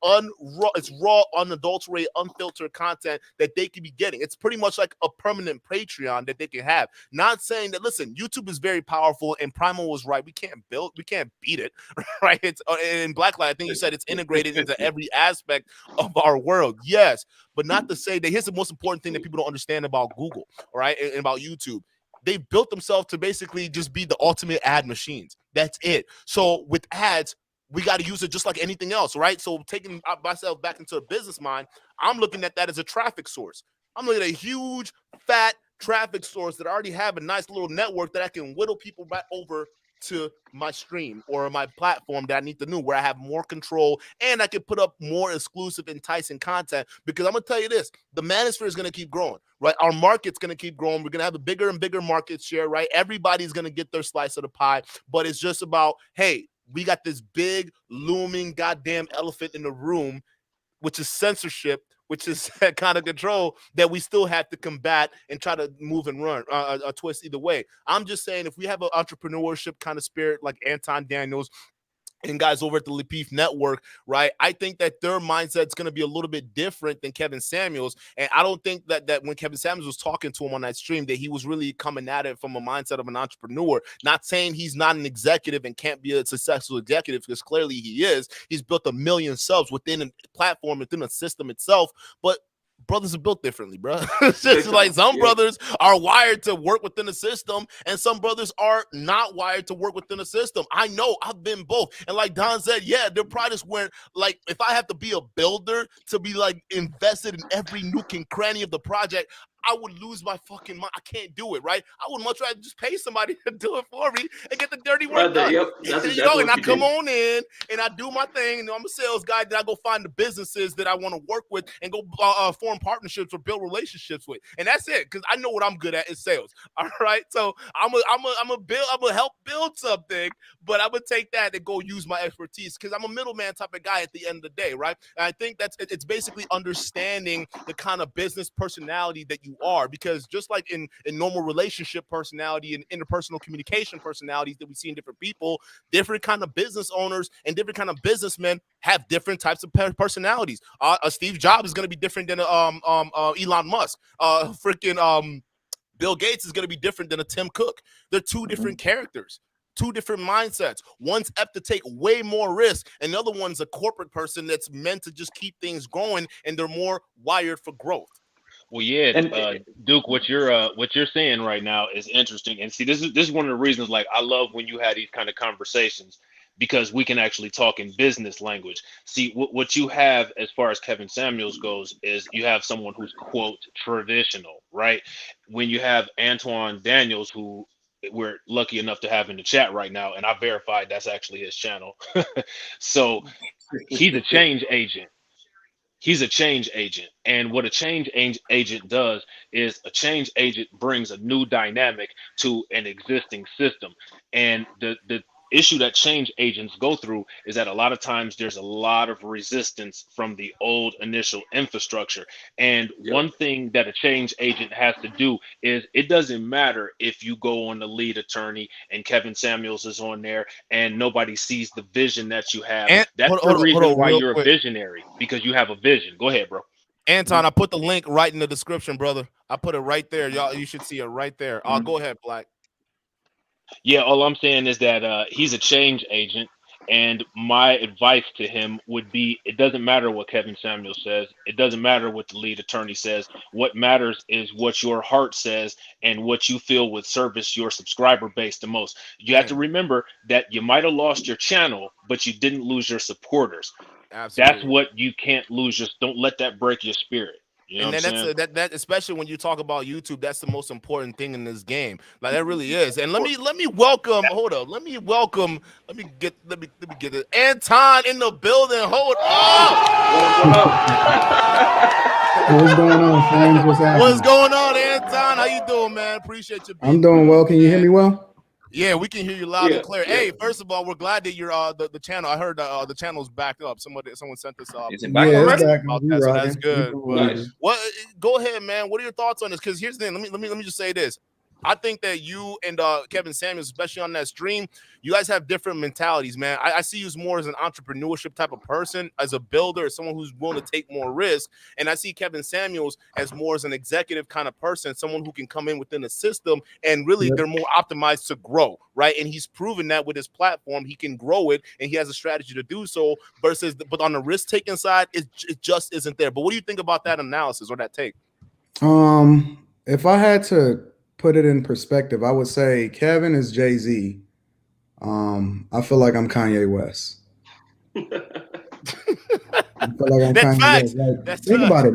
raw, unadulterated, unfiltered content that they can be getting. It's pretty much like a permanent Patreon that they can have. Not saying that, listen, YouTube is very powerful and Primal was right. We can't beat it, right? It's in Blacklight, I think you said it's integrated into every aspect of our world. Yes, but not to say that here's the most important thing that people don't understand about Google, all right, and about YouTube. They built themselves to basically just be the ultimate ad machines. That's it. So with ads, we got to use it just like anything else, right? So taking myself back into a business mind, I'm looking at that as a traffic source. I'm looking at a huge, fat traffic source that I already have a nice little network that I can whittle people right over to my stream or my platform that I need to know, where I have more control and I can put up more exclusive, enticing content. Because I'm going to tell you this, the manosphere is going to keep growing, right? Our market's going to keep growing. We're going to have a bigger and bigger market share, right? Everybody's going to get their slice of the pie, but it's just about, hey, we got this big looming goddamn elephant in the room, which is censorship, which is that kind of control that we still have to combat and try to move and run a twist either way. I'm just saying, if we have an entrepreneurship kind of spirit like Anton Daniels and guys over at the Lapeef network, right? I think that their mindset's going to be a little bit different than Kevin Samuels. And I don't think that when Kevin Samuels was talking to him on that stream, that he was really coming at it from a mindset of an entrepreneur. Not saying he's not an executive and can't be a successful executive, because clearly he is. He's built 1 million subs within a platform, within a system itself. But brothers are built differently, bro. It's just like some brothers are wired to work within the system and some brothers are not wired to work within the system. I know, I've been both. And like Don said, yeah, their pride is where, like, if I have to be a builder to be like invested in every nook and cranny of the project, I would lose my fucking mind. I can't do it, right? I would much rather just pay somebody to do it for me and get the dirty work done. Yep, that's exactly and I come on in and I do my thing. And I'm a sales guy. Then I go find the businesses that I want to work with and go form partnerships or build relationships with. And that's it, because I know what I'm good at is sales. All right, so I'm gonna help build something, but I'm gonna take that and go use my expertise, because I'm a middleman type of guy at the end of the day, right? And I think it's basically understanding the kind of business personality that you are, because just like in normal relationship personality and interpersonal communication personalities that we see in different people, different kind of business owners and different kind of businessmen have different types of personalities. Steve Jobs is going to be different than Elon Musk. Bill Gates is going to be different than a Tim Cook. They're two different characters, two different mindsets. One's apt to take way more risk, and the other one's a corporate person that's meant to just keep things going, and they're more wired for growth. Well, yeah, Duke, what you're saying right now is interesting. And see, this is one of the reasons, like, I love when you had these kind of conversations, because we can actually talk in business language. See, what you have as far as Kevin Samuels goes is you have someone who's, quote, traditional, right? When you have Anton Daniels, who we're lucky enough to have in the chat right now, and I verified that's actually his channel. So he's a change agent. He's a change agent. And what a change agent does is a change agent brings a new dynamic to an existing system. And the issue that change agents go through is that a lot of times there's a lot of resistance from the old initial infrastructure. And one thing that a change agent has to do is, it doesn't matter if you go on the lead attorney and Kevin Samuels is on there and nobody sees the vision that you have. And that's the reason why you're a visionary, because you have a vision. Go ahead, bro. Anton, I put the link right in the description, brother. I put it right there. Y'all, you should see it right there. Go ahead, Black. Yeah, all I'm saying is that he's a change agent, and my advice to him would be, it doesn't matter what Kevin Samuel says. It doesn't matter what the lead attorney says. What matters is what your heart says and what you feel would service your subscriber base the most. You have to remember that you might have lost your channel, but you didn't lose your supporters. Absolutely. That's what you can't lose. Just don't let that break your spirit. You know, and then that especially when you talk about YouTube, that's the most important thing in this game. Like, that really is. And let me welcome. Hold up. Let me get it. Anton in the building. Hold on. What's going on, friends? What's happening? What's going on, Anton? How you doing, man? Appreciate you. I'm doing well. Can you hear me well? Yeah, we can hear you loud Yeah, and clear. yeah. Hey, first of all, we're glad that you're the channel. I heard the channel's back up. Someone sent us Is it back Yeah, it's already? back. about We that, so that's rocking. We good. doing But what we Nice. do. what? Go ahead, man. What are your thoughts on this? Because here's the thing. Let me just say this. I think that you and Kevin Samuels, especially on that stream, you guys have different mentalities, man. I see you as more as an entrepreneurship type of person, as a builder, as someone who's willing to take more risk. And I see Kevin Samuels as more as an executive kind of person, someone who can come in within the system and really Yep. they're more optimized to grow, right? And he's proven that with his platform, he can grow it and he has a strategy to do so versus, but on the risk taking side, it just isn't there. But what do you think about that analysis or that take? If I had to put it in perspective, I would say Kevin is Jay-Z. I feel like I'm Kanye West. I feel like I'm That's Kanye facts. West. Like, That's think facts. about it.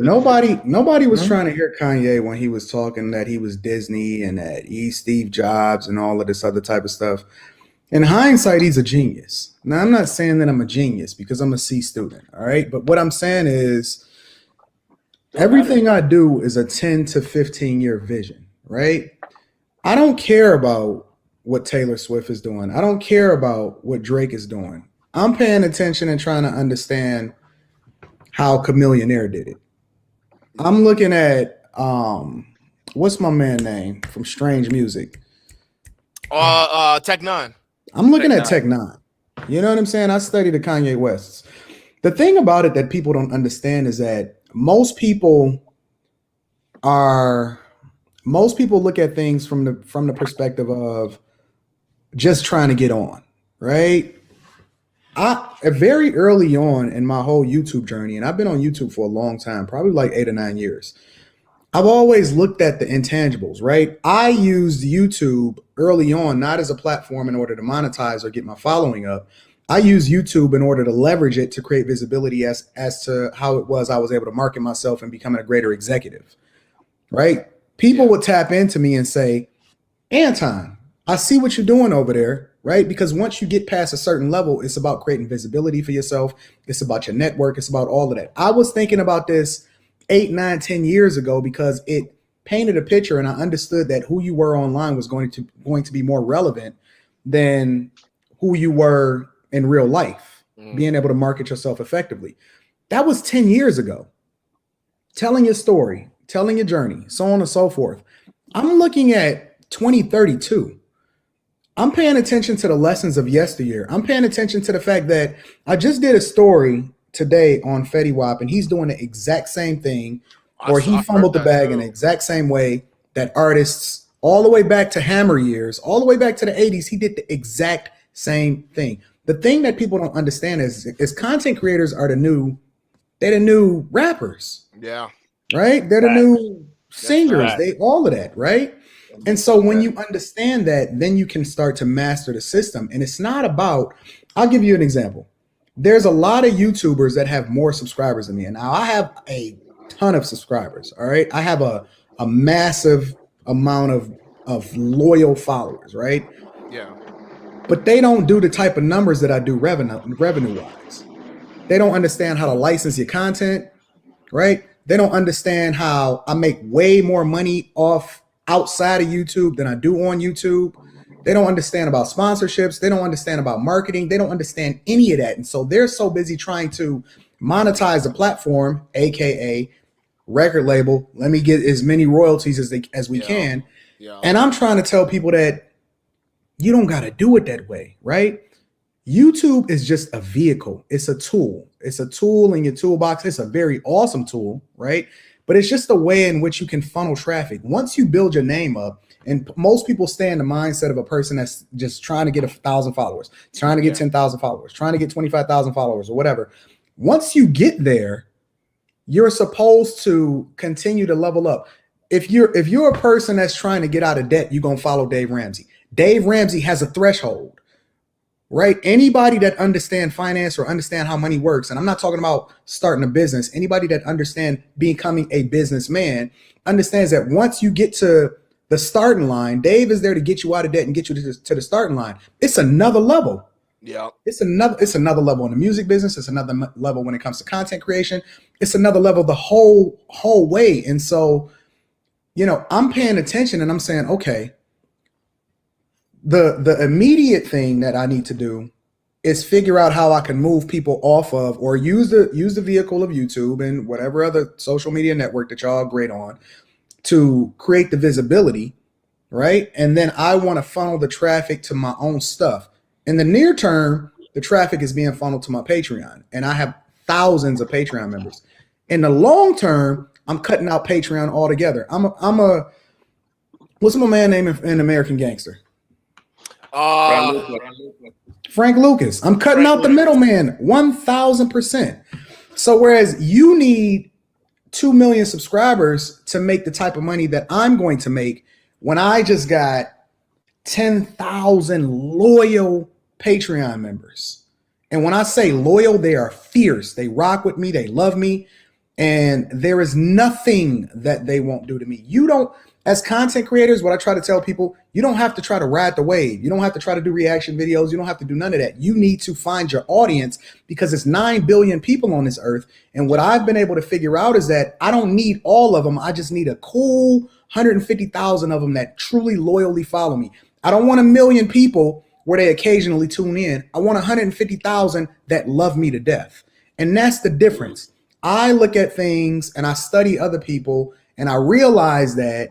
Nobody was Mhm. trying to hear Kanye when he was talking that he was Disney and that he's Steve Jobs and all of this other type of stuff. In hindsight, he's a genius. Now, I'm not saying that I'm a genius because I'm a C student, all right? But what I'm saying is everything I do is a 10 to 15 year vision, right? I don't care about what Taylor Swift is doing. I don't care about what Drake is doing. I'm paying attention and trying to understand how Chameleonaire did it. I'm looking at what's my man name from Strange Music? Tech Nine. I'm looking Tech at Tech Nine. You know what I'm saying? I studied the Kanye Wests. The thing about it that people don't understand is that most people look at things from the perspective of just trying to get on, right? Very early on in my whole YouTube journey, and I've been on YouTube for a long time, probably like 8 or 9 years. I've always looked at the intangibles, right? I used YouTube early on, not as a platform in order to monetize or get my following up. I used YouTube in order to leverage it to create visibility as to how it was I was able to market myself and becoming a greater executive, right? People would tap into me and say, Anton, I see what you're doing over there, right? Because once you get past a certain level, it's about creating visibility for yourself. It's about your network. It's about all of that. I was thinking about this 8, 9, 10 years ago because it painted a picture and I understood that who you were online was going to be more relevant than who you were in real life, being able to market yourself effectively. That was 10 years ago. Telling your story, telling your journey, so on and so forth. I'm looking at 2032. I'm paying attention to the lessons of yesteryear. I'm paying attention to the fact that I just did a story today on Fetty Wap, and he's doing the exact same thing, or he fumbled the bag in the exact same way that artists all the way back to Hammer years, all the way back to the 80s, he did the exact same thing. The thing that people don't understand is content creators are the new rappers. Yeah. Right? They're the new singers. right. They all of that, right? And so when you understand that, then you can start to master the system. And it's not about, I'll give you an example. There's a lot of YouTubers that have more subscribers than me. And now I have a ton of subscribers. All right. I have a massive amount of loyal followers, right? Yeah. But they don't do the type of numbers that I do revenue wise. They don't understand how to license your content, right? They don't understand how I make way more money off outside of YouTube than I do on YouTube. They don't understand about sponsorships. They don't understand about marketing. They don't understand any of that. And so they're so busy trying to monetize the platform, AKA record label. Let me get as many royalties as we can. Yeah. And I'm trying to tell people that you don't got to do it that way, right? YouTube is just a vehicle. It's a tool. It's a tool in your toolbox. It's a very awesome tool, right? But it's just a way in which you can funnel traffic. Once you build your name up, and most people stay in the mindset of a person that's just trying to get 1,000 followers, trying to get 10,000 followers, trying to get 25,000 followers or whatever. Once you get there, you're supposed to continue to level up. If you're a person that's trying to get out of debt, you're going to follow Dave Ramsey. Dave Ramsey has a threshold. Right? Anybody that understand finance or understand how money works, and I'm not talking about starting a business, anybody that understand becoming a businessman understands that once you get to the starting line, Dave is there to get you out of debt and get you to the starting line. It's another level. Yeah. It's another level in the music business. It's another level when it comes to content creation. It's another level the whole way. And so, I'm paying attention and I'm saying, okay, the immediate thing that I need to do is figure out how I can move people off of or use the vehicle of YouTube and whatever other social media network that y'all are great on to create the visibility, right? And then I want to funnel the traffic to my own stuff. In the near term, the traffic is being funneled to my Patreon, and I have thousands of Patreon members. In the long term, I'm cutting out Patreon altogether. What's my man name in American Gangster? Frank Lucas. I'm cutting out the middleman 1,000%. So whereas you need 2 million subscribers to make the type of money that I'm going to make, when I just got 10,000 loyal Patreon members. And when I say loyal, they are fierce. They rock with me. They love me. And there is nothing that they won't do to me. You don't, as content creators, what I try to tell people, you don't have to try to ride the wave. You don't have to try to do reaction videos. You don't have to do none of that. You need to find your audience because it's 9 billion people on this earth. And what I've been able to figure out is that I don't need all of them. I just need a cool 150,000 of them that truly loyally follow me. I don't want 1 million people where they occasionally tune in. I want 150,000 that love me to death. And that's the difference. I look at things and I study other people and I realize that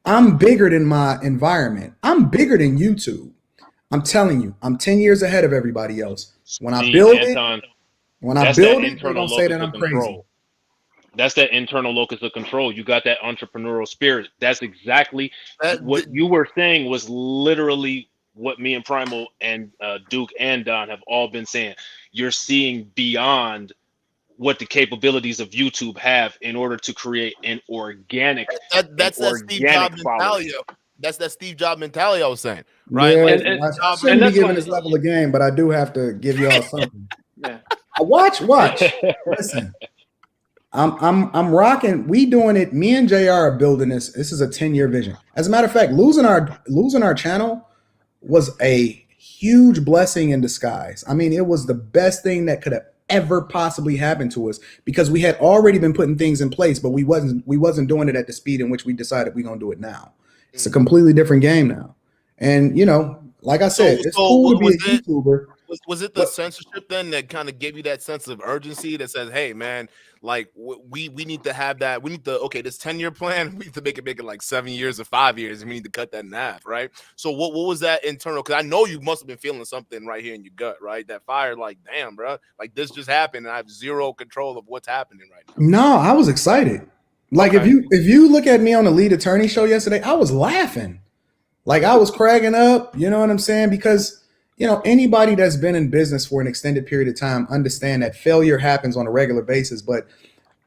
I'm bigger than my environment. I'm bigger than YouTube. I'm telling you, I'm 10 years ahead of everybody else. When I build Anton, it, they're gonna say that I'm crazy. That's that internal locus of control. You got that entrepreneurial spirit. That's exactly what you were saying was literally what me and Primal and Duke and Don have all been saying. You're seeing beyond what the capabilities of YouTube have in order to create an organic. That's that Steve Jobs mentality. That's that Steve Jobs mentality I was saying, right? Yeah, like, I shouldn't be giving this level of game, but I do have to give y'all something. Yeah. Watch. Listen, I'm rocking. We doing it. Me and JR are building this. This is a 10-year vision. As a matter of fact, losing our channel was a huge blessing in disguise. I mean, it was the best thing that could have ever possibly happened to us because we had already been putting things in place, but we wasn't doing it at the speed in which we decided we're gonna do it now. It's a completely different game now. And like I said, it's cool to be a YouTuber. Was it the censorship then that kind of gave you that sense of urgency that says, hey man, like we need to have that, we need to, okay, this 10-year plan, we need to make it like 7 years or 5 years, and we need to cut that in half, right? So what was that internal? Because I know you must have been feeling something right here in your gut, right? That fire, like, damn, bro, like this just happened, and I have zero control of what's happening right now. No, I was excited. Like if you look at me on the Lead Attorney show yesterday, I was laughing, like I was cracking up. You know what I'm saying? Because anybody that's been in business for an extended period of time understand that failure happens on a regular basis. But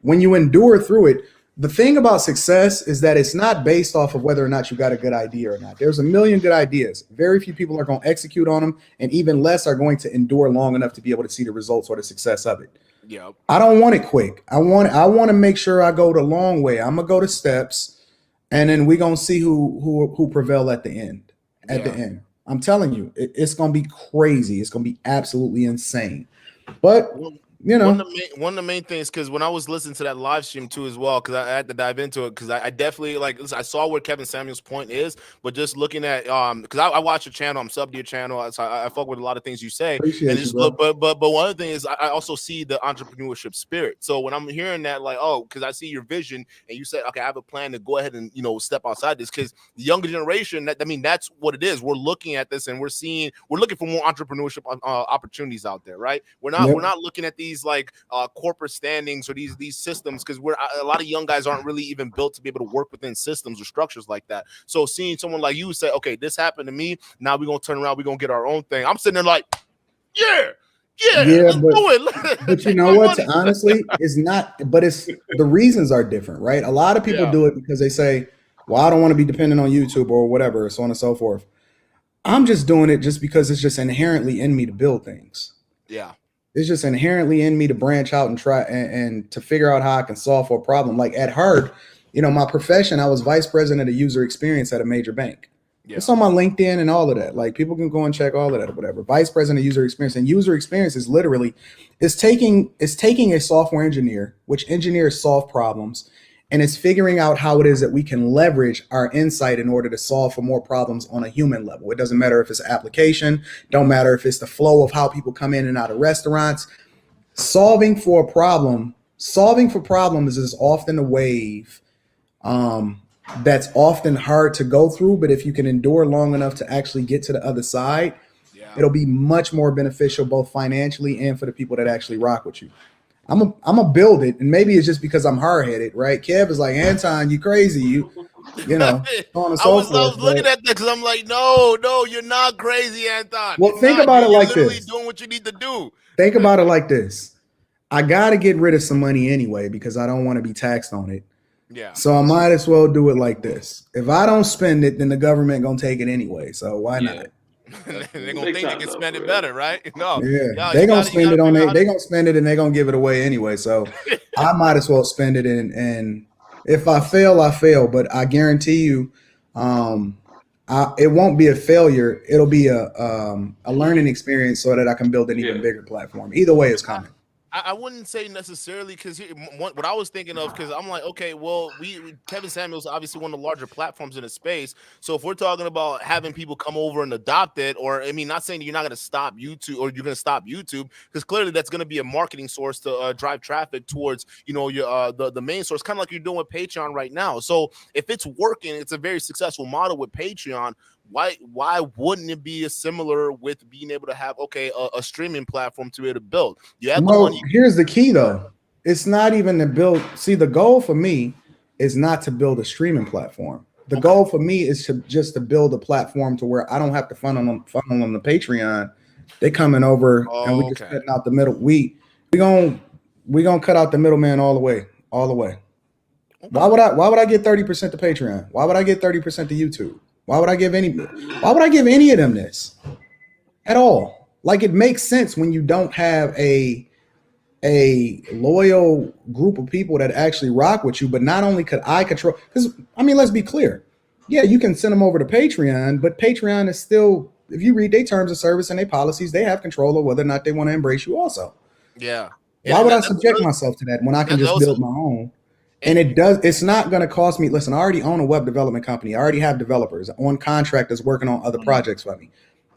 when you endure through it, the thing about success is that it's not based off of whether or not you got a good idea or not. There's a million good ideas. Very few people are going to execute on them, and even less are going to endure long enough to be able to see the results or the success of it. Yeah. I don't want it quick. I want to make sure I go the long way. I'm gonna go the steps, and then we're gonna see who prevail at the end. At the end. I'm telling you, it's going to be crazy. It's going to be absolutely insane. But, one of the main things, because when I was listening to that live stream too as well, because I had to dive into it, because I definitely, I saw where Kevin Samuel's point is, but just looking at, because I watch your channel, I'm subbed to your channel, so I fuck with a lot of things you say. Appreciate you, bro. But one of the things is I also see the entrepreneurship spirit. So when I'm hearing that, because I see your vision, and you said, okay, I have a plan to go ahead and, step outside this, because the younger generation, that's what it is. We're looking at this, and we're looking for more entrepreneurship opportunities out there, right? We're not looking at these corporate standings or these systems, because a lot of young guys aren't really even built to be able to work within systems or structures like that. So seeing someone like you say, okay, this happened to me, now we're gonna turn around, we're gonna get our own thing. I'm sitting there like, let's do it. But you know what? Honestly, it's not. But it's the reasons are different, right? A lot of people do it because they say, well, I don't want to be dependent on YouTube or whatever, so on and so forth. I'm just doing it just because it's just inherently in me to build things. Yeah. It's just inherently in me to branch out and try and to figure out how I can solve for a problem. Like at heart, my profession, I was vice president of user experience at a major bank. Yeah. It's on my LinkedIn and all of that. Like people can go and check all of that or whatever. Vice president of user experience, and user experience is literally taking a software engineer, which engineers solve problems, And it's figuring out how it is that we can leverage our insight in order to solve for more problems on a human level. It doesn't matter if it's an application, don't matter if it's the flow of how people come in and out of restaurants. Solving for problems is often a wave that's often hard to go through, but if you can endure long enough to actually get to the other side, it'll be much more beneficial both financially and for the people that actually rock with you. I'm a build it, and maybe it's just because I'm hard-headed, right? Kev is like, Anton, you crazy, you know, on and so forth. I was looking at that because I'm like, no, you're not crazy, Anton. Well, think about it like literally this. Doing what you need to do. Think about it like this. I got to get rid of some money anyway because I don't want to be taxed on it. Yeah. So I might as well do it like this. If I don't spend it, then the government gonna take it anyway. So why not? They're gonna think they can spend it better, right? No. Yeah, they're gonna spend it on they. They're gonna spend it and they're gonna give it away anyway. So I might as well spend it and if I fail, I fail. But I guarantee you, it won't be a failure. It'll be a learning experience so that I can build an even bigger platform. Either way, it's coming. I wouldn't say necessarily because what I was thinking of, because I'm like, okay, well, Kevin Samuels obviously one of the larger platforms in the space. So if we're talking about having people come over and adopt it, or I mean, not saying that you're not going to stop YouTube or you're going to stop YouTube, because clearly that's going to be a marketing source to drive traffic towards, you know, your the main source, kind of like you're doing with Patreon right now. So if it's working, it's a very successful model with Patreon. Why wouldn't it be similar with being able to have a streaming platform to be able to build? You have the money. Here's the key though. It's not even to build. See, the goal for me is not to build a streaming platform. The goal for me is to build a platform to where I don't have to funnel them the Patreon. They coming over and we just cutting out the middle. We gonna cut out the middleman all the way. Okay. Why would I get 30% to Patreon? Why would I get 30% to YouTube? Why would I give any of them this at all? Like, it makes sense when you don't have a loyal group of people that actually rock with you. But not only could I control, because I mean, let's be clear. Yeah, you can send them over to Patreon, but Patreon is still, if you read their terms of service and their policies, they have control of whether or not they want to embrace you also. Yeah. Why would I subject myself to that when I can just build my own? And it's not going to cost me. Listen, I already own a web development company. I already have developers on contract that's working on other projects for me.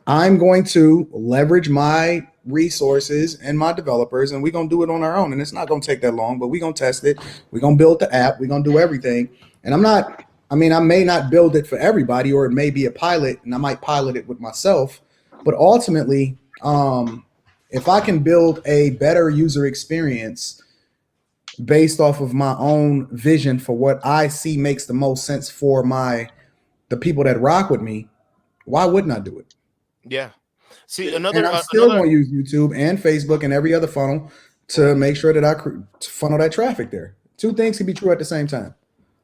I'm going to leverage my resources and my developers, and we're going to do it on our own. And it's not going to take that long, but we're going to test it. We're going to build the app. We're going to do everything. And I may not build it for everybody, or it may be a pilot, and I might pilot it with myself. But ultimately, if I can build a better user experience based off of my own vision for what I see makes the most sense for the people that rock with me, why wouldn't I do it? Yeah. See, I'm still going to use YouTube and Facebook and every other funnel to make sure that I funnel that traffic there. Two things can be true at the same time.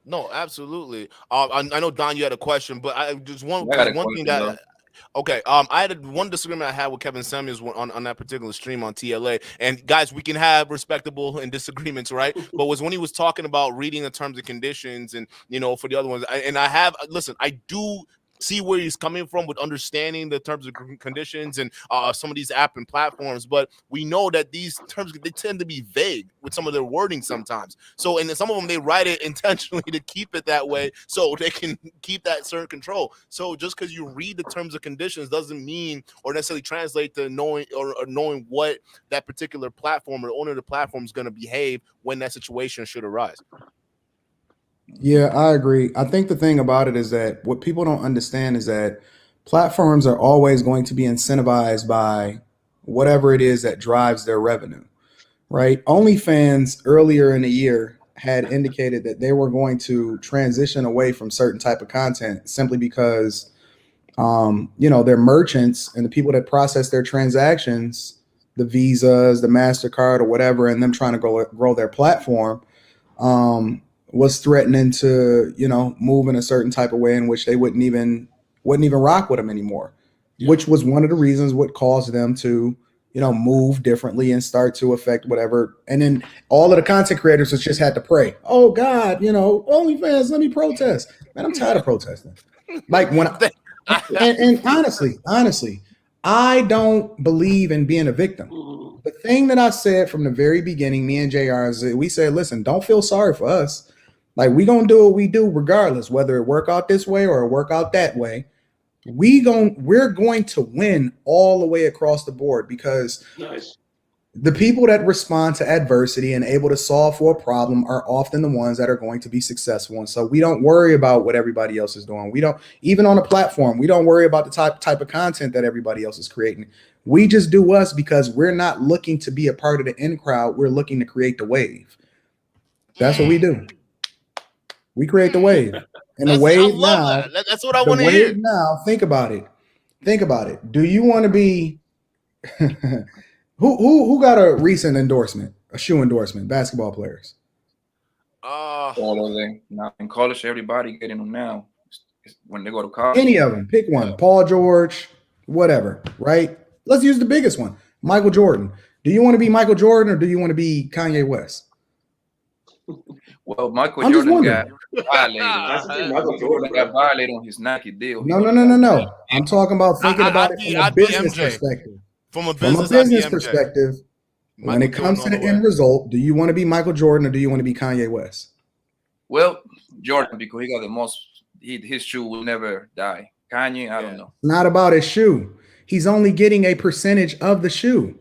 No, absolutely. I know, Don, you had a question, but I just one thing that. Though. Okay, I had one disagreement I had with Kevin Samuels on that particular stream on TLA. And guys, we can have respectable and disagreements, right? But was when he was talking about reading the terms and conditions, and for the other ones. I do see where he's coming from with understanding the terms and conditions and some of these app and platforms, but we know that these terms, they tend to be vague with some of their wording sometimes. So, and some of them, they write it intentionally to keep it that way so they can keep that certain control. So just because you read the terms and conditions doesn't mean or necessarily translate to knowing or knowing what that particular platform or owner of the platform is going to behave when that situation should arise. Yeah, I agree. I think the thing about it is that what people don't understand is that platforms are always going to be incentivized by whatever it is that drives their revenue, right? OnlyFans earlier in the year had indicated that they were going to transition away from certain type of content simply because, their merchants and the people that process their transactions, the Visas, the MasterCard or whatever, and them trying to grow their platform, was threatening to, move in a certain type of way in which they wouldn't even rock with them anymore, which was one of the reasons what caused them to, move differently and start to affect whatever. And then all of the content creators just had to pray. Oh God, OnlyFans, let me protest. Man, I'm tired of protesting. Like when and honestly, I don't believe in being a victim. The thing that I said from the very beginning, me and JR, is we said, listen, don't feel sorry for us. Like we gonna do what we do regardless, whether it work out this way or it work out that way. We're going to win all the way across the board because Nice. the people that respond to adversity and able to solve for a problem are often the ones that are going to be successful. And so we don't worry about what everybody else is doing. We don't, even on a platform, we don't worry about the type of content that everybody else is creating. We just do us because we're not looking to be a part of the in crowd. We're looking to create the wave. That's what we do. We create the wave. And the wave now, that's what I want to hear. Now, think about it. Think about it. Do you want to be who got a recent endorsement, a shoe endorsement? Basketball players. All of them. Now in college, everybody getting them now. When they go to college, Any of them, pick one. Paul George, whatever. Right? Let's use the biggest one. Michael Jordan. Do you want to be Michael Jordan or do you want to be Kanye West? Well, Michael Jordan got violated. Michael Jordan got violated on his Nike deal. No. I'm talking about thinking about it from a business perspective. From a business perspective, when it comes to the end result, do you want to be Michael Jordan or do you want to be Kanye West? Well, Jordan, because he got the most. His shoe will never die. Kanye, I don't know. It's not about his shoe. He's only getting a percentage of the shoe.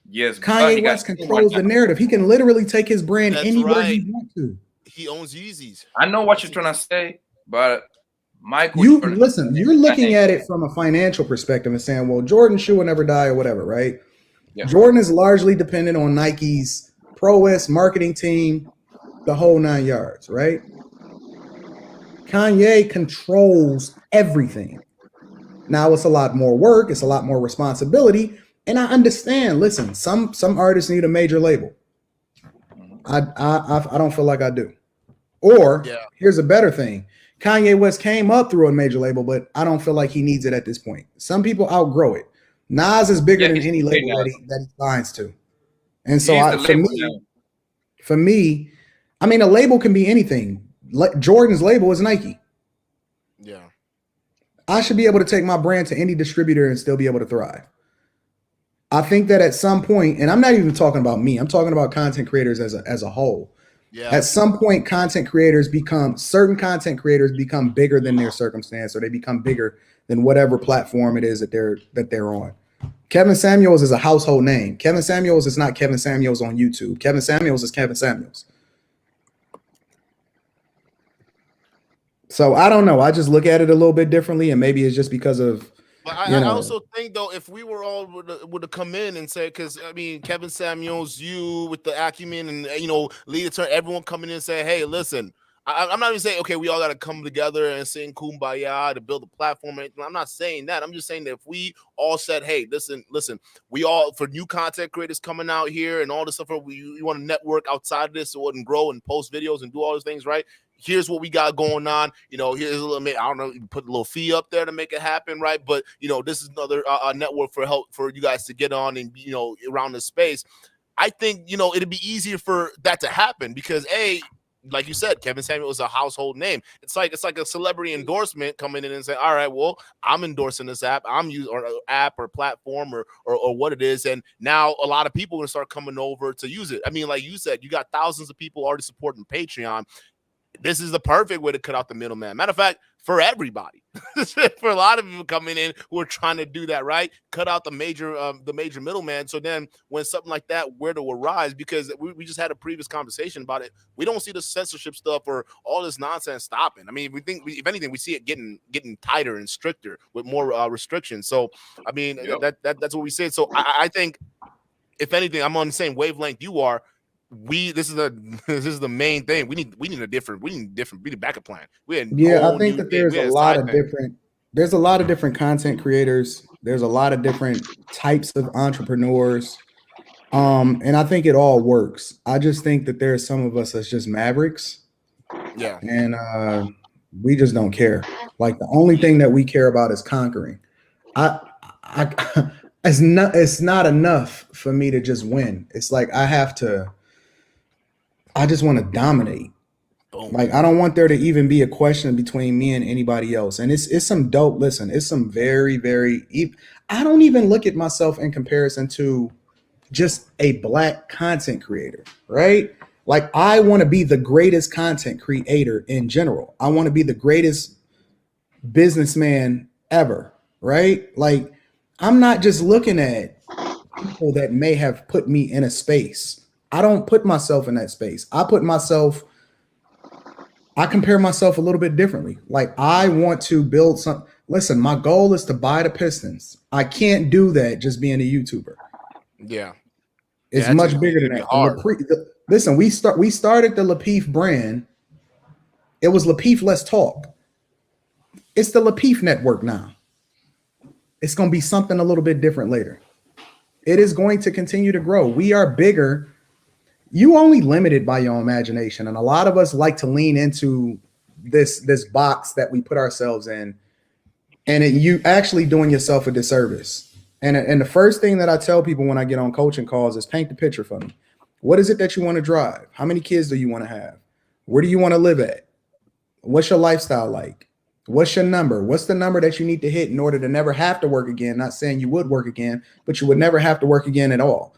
Yes, Kanye West controls the narrative. He can literally take his brand anywhere he wants to. He owns Yeezys. I know what you're trying to say, but Michael. Listen, you're looking at it from a financial perspective and saying, well, Jordan's shoe will never die or whatever, right? Yeah. Jordan is largely dependent on Nike's prowess, marketing team, the whole 9 yards, right? Kanye controls everything. Now it's a lot more work, it's a lot more responsibility, and I understand. Listen, some artists need a major label. I don't feel like I do. Or here's a better thing. Kanye West came up through a major label, but I don't feel like he needs it at this point. Some people outgrow it. Nas is bigger than any label that he signs to. And so for me, I mean, a label can be anything. Jordan's label is Nike. Yeah. I should be able to take my brand to any distributor and still be able to thrive. I think that at some point, and I'm not even talking about me, I'm talking about content creators as a whole. Yeah. At some point, certain content creators become bigger than their circumstance, or they become bigger than whatever platform it is that they're on. Kevin Samuels is a household name. Kevin Samuels is not Kevin Samuels on YouTube. Kevin Samuels is Kevin Samuels. So I don't know. I just look at it a little bit differently, and maybe it's just because of. But I also think, though, if we were all would have come in and said, because I mean, Kevin Samuels, you with the acumen, and lead turn, everyone coming in and say, hey, listen, I'm not even saying, okay, we all got to come together and sing Kumbaya to build a platform. I'm not saying that. I'm just saying that if we all said, hey, listen, we all, for new content creators coming out here and all this stuff, we want to network outside of this so it can grow and post videos and do all those things, right? Here's what we got going on. Here's a little bit, I don't know, you can put a little fee up there to make it happen, right? But, this is another network for help for you guys to get on and, around this space. I think, it'd be easier for that to happen because, like you said, Kevin Samuel is a household name. It's like a celebrity endorsement coming in and saying, all right, well, I'm endorsing this app. I'm using or app or platform or what it is. And now a lot of people are going to start coming over to use it. I mean, like you said, you got thousands of people already supporting Patreon. This is the perfect way to cut out the middleman. Matter of fact, for everybody, for a lot of people coming in who are trying to do that, right? Cut out the major middleman. So then when something like that were to arise, because we just had a previous conversation about it, we don't see the censorship stuff or all this nonsense stopping. I mean, we think, if anything, we see it getting tighter and stricter with more restrictions. So, I mean, that's what we said. So I think, if anything, I'm on the same wavelength you are. This is the main thing. We need a different backup plan. I think that there's a lot of different content creators. There's a lot of different types of entrepreneurs. And I think it all works. I just think that there's some of us that's just mavericks. Yeah. And we just don't care. Like the only thing that we care about is conquering. It's not enough for me to just win. It's like I just want to dominate. Boom. Like I don't want there to even be a question between me and anybody else. And it's some dope. Listen, it's some very, very. I don't even look at myself in comparison to just a black content creator, right? Like, I want to be the greatest content creator in general. I want to be the greatest businessman ever, right? Like, I'm not just looking at people that may have put me in a space. I don't put myself in that space. I compare myself a little bit differently. Like, I want to build some. Listen, my goal is to buy the Pistons. I can't do that just being a YouTuber. Yeah. It's much bigger than that. Listen, we started the Lapeef brand. It was Lapeef Let's Talk. It's the Lapeef Network now. It's going to be something a little bit different later. It is going to continue to grow. We are bigger. You only limited by your imagination, and a lot of us like to lean into this box that we put ourselves in, and you actually doing yourself a disservice. And the first thing that I tell people when I get on coaching calls is paint the picture for me. What is it that you want to drive? How many kids do you want to have? Where do you want to live at? What's your lifestyle like? What's your number? What's the number that you need to hit in order to never have to work again? Not saying you would work again, but you would never have to work again at all.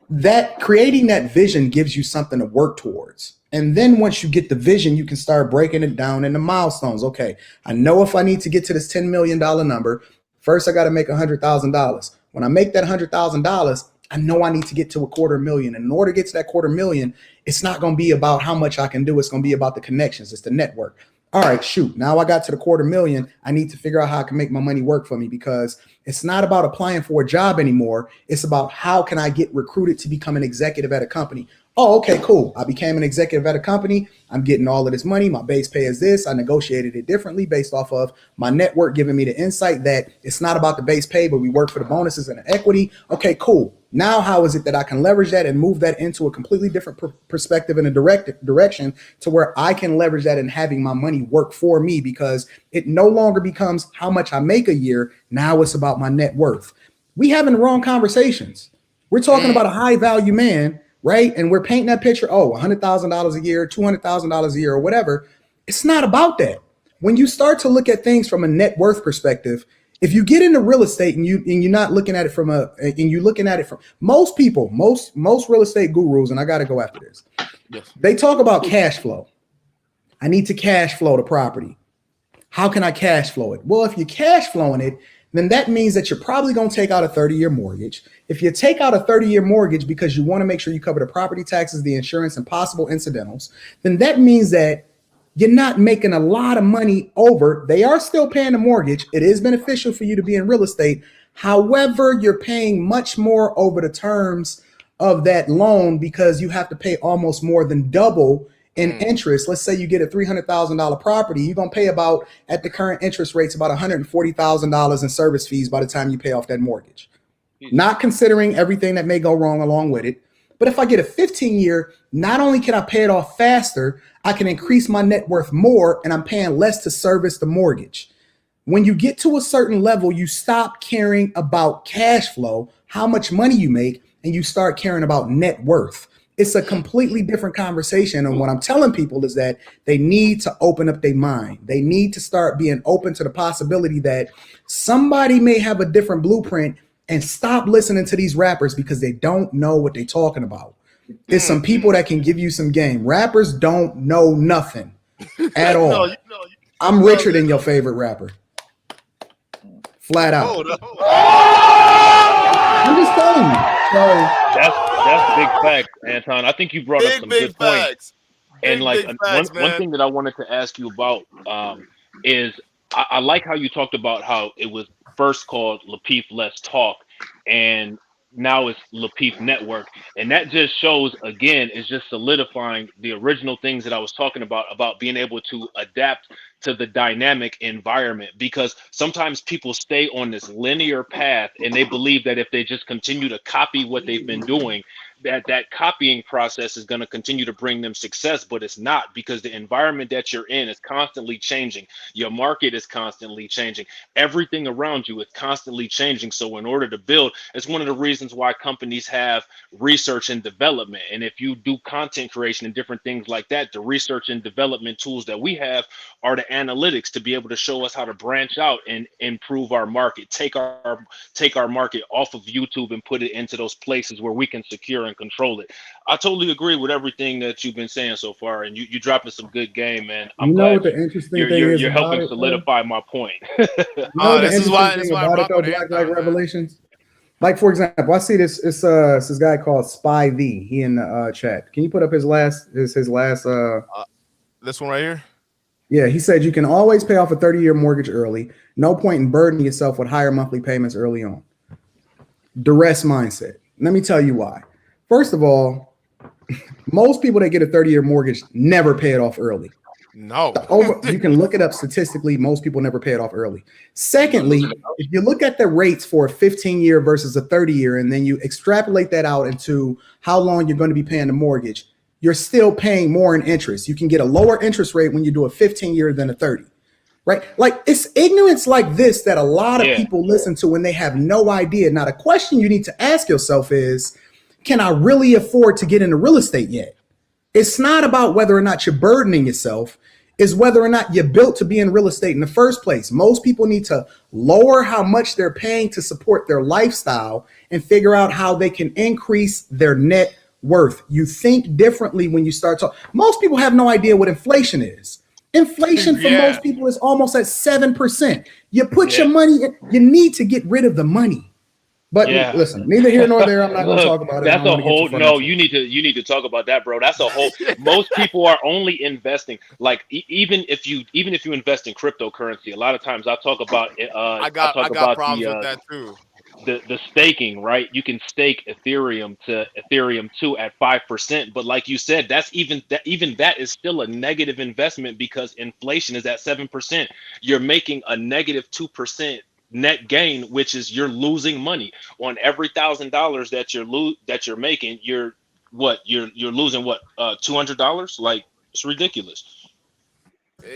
That creating that vision gives you something to work towards. And then once you get the vision, you can start breaking it down into milestones. Okay, I know if I need to get to this $10 million number, first I got to make $100,000. When I make that $100,000, I know I need to get to $250,000. And in order to get to that $250,000, it's not going to be about how much I can do. It's going to be about the connections. It's the network. All right, shoot. Now I got to the $250,000. I need to figure out how I can make my money work for me, because it's not about applying for a job anymore. It's about how can I get recruited to become an executive at a company. Oh, okay, cool. I became an executive at a company. I'm getting all of this money. My base pay is this. I negotiated it differently based off of my network giving me the insight that it's not about the base pay, but we work for the bonuses and the equity. Okay, cool. Now, how is it that I can leverage that and move that into a completely different perspective in a direction to where I can leverage that and having my money work for me, because it no longer becomes how much I make a year. Now it's about my net worth. We having the wrong conversations. We're talking about a high value man, right? And we're painting that picture, $100,000 a year, $200,000 a year, or whatever. It's not about that. When you start to look at things from a net worth perspective, if you get into real estate and you're not looking at it from most people, most real estate gurus, and I got to go after this. Yes. They talk about cash flow. I need to cash flow the property. How can I cash flow it? Well, if you're cash flowing it, then that means that you're probably going to take out a 30-year mortgage. If you take out a 30-year mortgage because you want to make sure you cover the property taxes, the insurance, and possible incidentals, then that means that you're not making a lot of money over. They are still paying the mortgage. It is beneficial for you to be in real estate. However, you're paying much more over the terms of that loan because you have to pay almost more than double in interest. Let's say you get a $300,000 property. You're going to pay about, at the current interest rates, about $140,000 in service fees by the time you pay off that mortgage. Not considering everything that may go wrong along with it. But if I get a 15-year, not only can I pay it off faster, I can increase my net worth more, and I'm paying less to service the mortgage. When you get to a certain level, you stop caring about cash flow, how much money you make, and you start caring about net worth. It's a completely different conversation. And what I'm telling people is that they need to open up their mind. They need to start being open to the possibility that somebody may have a different blueprint, and stop listening to these rappers because they don't know what they're talking about. There's some people that can give you some game. Rappers don't know nothing at all. I'm richer than your favorite rapper. Flat out. I'm just telling you. That's big facts, Anton. I think you brought up some good points. And like one thing that I wanted to ask you about is I like how you talked about how it was first called Lapeef Let's Talk, and now it's Lapeef Network. And that just shows, again, is just solidifying the original things that I was talking about being able to adapt to the dynamic environment, because sometimes people stay on this linear path and they believe that if they just continue to copy what they've been doing, that copying process is going to continue to bring them success, but it's not, because the environment that you're in is constantly changing. Your market is constantly changing. Everything around you is constantly changing. So in order to build, it's one of the reasons why companies have research and development. And if you do content creation and different things like that, the research and development tools that we have are the analytics to be able to show us how to branch out and improve our market, take our market off of YouTube and put it into those places where we can secure and to control it. I totally agree with everything that you've been saying so far, and you dropping some good game, man. I'm You know glad what the interesting thing is you're about helping it, solidify my point. You know the this is interesting why thing I about it rock though, with Blacklight Anton, man. Revelations. Like for example, I see this guy called Spy V. He in the chat. Can you put up his last? This one right here. Yeah, he said you can always pay off a 30-year mortgage early. No point in burdening yourself with higher monthly payments early on. Duress mindset. Let me tell you why. First of all, most people that get a 30-year mortgage never pay it off early. No. You can look it up statistically. Most people never pay it off early. Secondly, if you look at the rates for a 15-year versus a 30-year, and then you extrapolate that out into how long you're going to be paying the mortgage, you're still paying more in interest. You can get a lower interest rate when you do a 15-year than a 30, right? Like it's ignorance like this that a lot of people listen to when they have no idea. Now, the question you need to ask yourself is, can I really afford to get into real estate yet? It's not about whether or not you're burdening yourself. It's whether or not you're built to be in real estate in the first place. Most people need to lower how much they're paying to support their lifestyle and figure out how they can increase their net worth. You think differently when you start talking. Most people have no idea what inflation is. Inflation for most people is almost at 7%. You put your money in, you need to get rid of the money. But listen, neither here nor there. I'm not going to talk about it. That's a whole. No, you need to talk about that, bro. That's a whole. Most people are only investing. Like even if you invest in cryptocurrency, a lot of times I talk about. I got problems with that too. The staking, right? You can stake Ethereum to Ethereum 2 at 5%, but like you said, that's even that is still a negative investment because inflation is at 7%. You're making a negative 2% net gain, which is you're losing money on every $1,000 that you're making. You're losing what $200? Like it's ridiculous.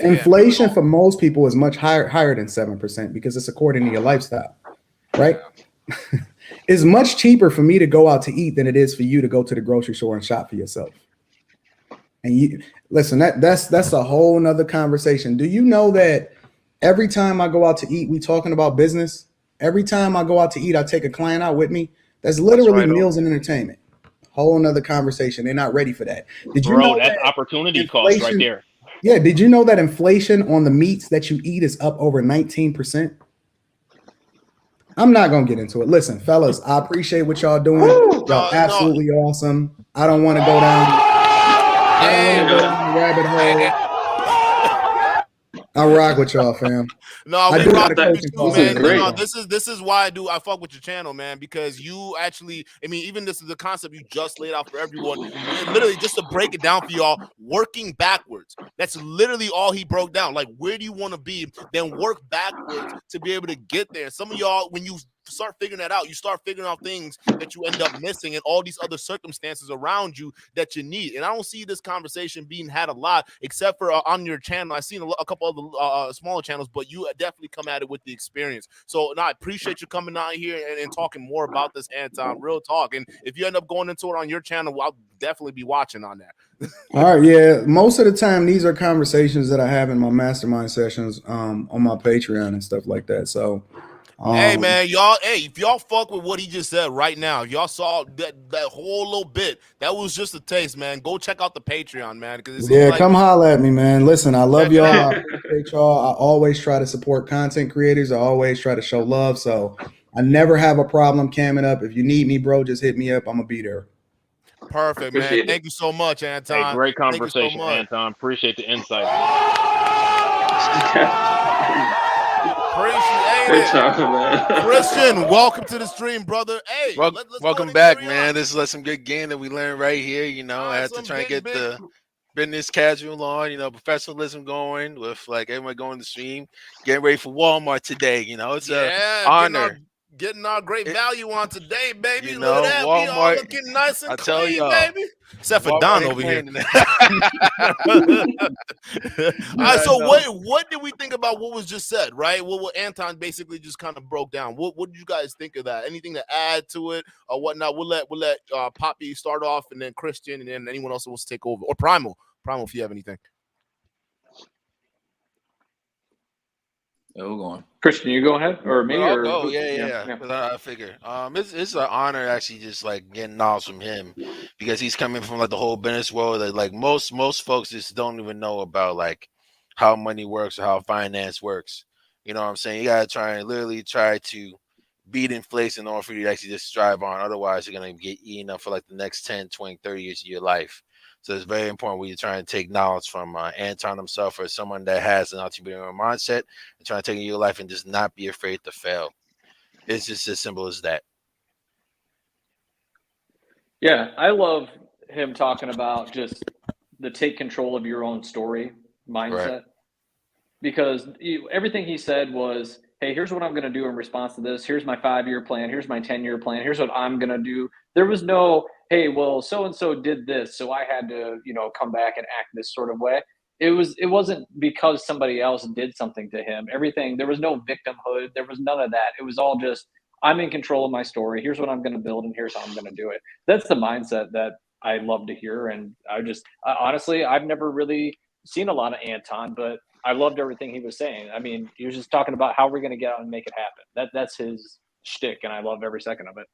Inflation for most people is much higher than 7% because it's according to your lifestyle, right? It's much cheaper for me to go out to eat than it is for you to go to the grocery store and shop for yourself. And you listen, that's a whole nother conversation. Do you know that every time I go out to eat, we talking about business? Every time I go out to eat, I take a client out with me. That's literally meals and entertainment. Whole nother conversation. They're not ready for that. Did you know that's opportunity cost right there? Yeah. Did you know that inflation on the meats that you eat is up over 19%? I'm not going to get into it. Listen, fellas, I appreciate what y'all doing. Y'all absolutely awesome. I don't want to go down the rabbit hole. I rock with y'all, fam. No, we rock that too, man. No, this is why I fuck with your channel, man, because you actually, I mean, even this is the concept you just laid out for everyone. Literally, just to break it down for y'all, working backwards. That's literally all he broke down. Like, where do you want to be? Then work backwards to be able to get there. Some of y'all, when you start figuring that out, you start figuring out things that you end up missing and all these other circumstances around you that you need. And I don't see this conversation being had a lot, except for on your channel. I've seen a couple of smaller channels, but you definitely come at it with the experience. So I appreciate you coming out here and talking more about this, Anton. Real talk. And if you end up going into it on your channel, I'll definitely be watching on there. All right, yeah. Most of the time, these are conversations that I have in my mastermind sessions on my Patreon and stuff like that. So hey man, y'all. Hey, if y'all fuck with what he just said right now, if y'all saw that whole little bit, that was just a taste, man. Go check out the Patreon, man. Because come holla at me, man. Listen, I love y'all. I appreciate y'all. I always try to support content creators. I always try to show love. So I never have a problem camming up. If you need me, bro, just hit me up. I'm gonna be there. Perfect, man. Thank you so much, Anton. Hey, great conversation, Anton. Appreciate the insight. Appreciate it. Man. Christian, welcome to the stream, brother. Hey, welcome back, man. This is some good game that we learned right here. You know, I had to try and get the business casual on, professionalism going with like everyone going to stream, getting ready for Walmart today. It's an honor. Getting our great value on today, baby. Look at that. Walmart, we all looking nice and clean, baby. Except for Don over here. All right, so what did we think about what was just said, right? What Anton basically just kind of broke down. What did you guys think of that? Anything to add to it or whatnot? We'll let Poppy start off, and then Christian, and then anyone else who wants to take over, or Primal, if you have anything. Who going? Christian, you go ahead, or me, I'll or go. who? Yeah. 'Cause I figure. It's an honor actually just like getting knowledge from him because he's coming from like the whole business world that like most folks just don't even know about like how money works or how finance works. You know what I'm saying? You gotta try to beat inflation in order for you to actually just strive on. Otherwise, you're gonna get eaten up for like the next 10, 20, 30 years of your life. So it's very important when you're trying to take knowledge from Anton himself or someone that has an entrepreneurial mindset and trying to take your life and just not be afraid to fail. It's just as simple as that. Yeah, I love him talking about just the take control of your own story mindset. Right. Because everything he said was, hey, here's what I'm going to do in response to this. Here's my 5-year plan. Here's my 10-year plan. Here's what I'm going to do. There was no, hey, well, so-and-so did this, so I had to, come back and act this sort of way. It wasn't because somebody else did something to him. There was no victimhood. There was none of that. It was all just, I'm in control of my story. Here's what I'm going to build, and here's how I'm going to do it. That's the mindset that I love to hear. And honestly, I've never really seen a lot of Anton, but I loved everything he was saying. I mean, he was just talking about how we're going to get out and make it happen. That's his shtick, and I love every second of it.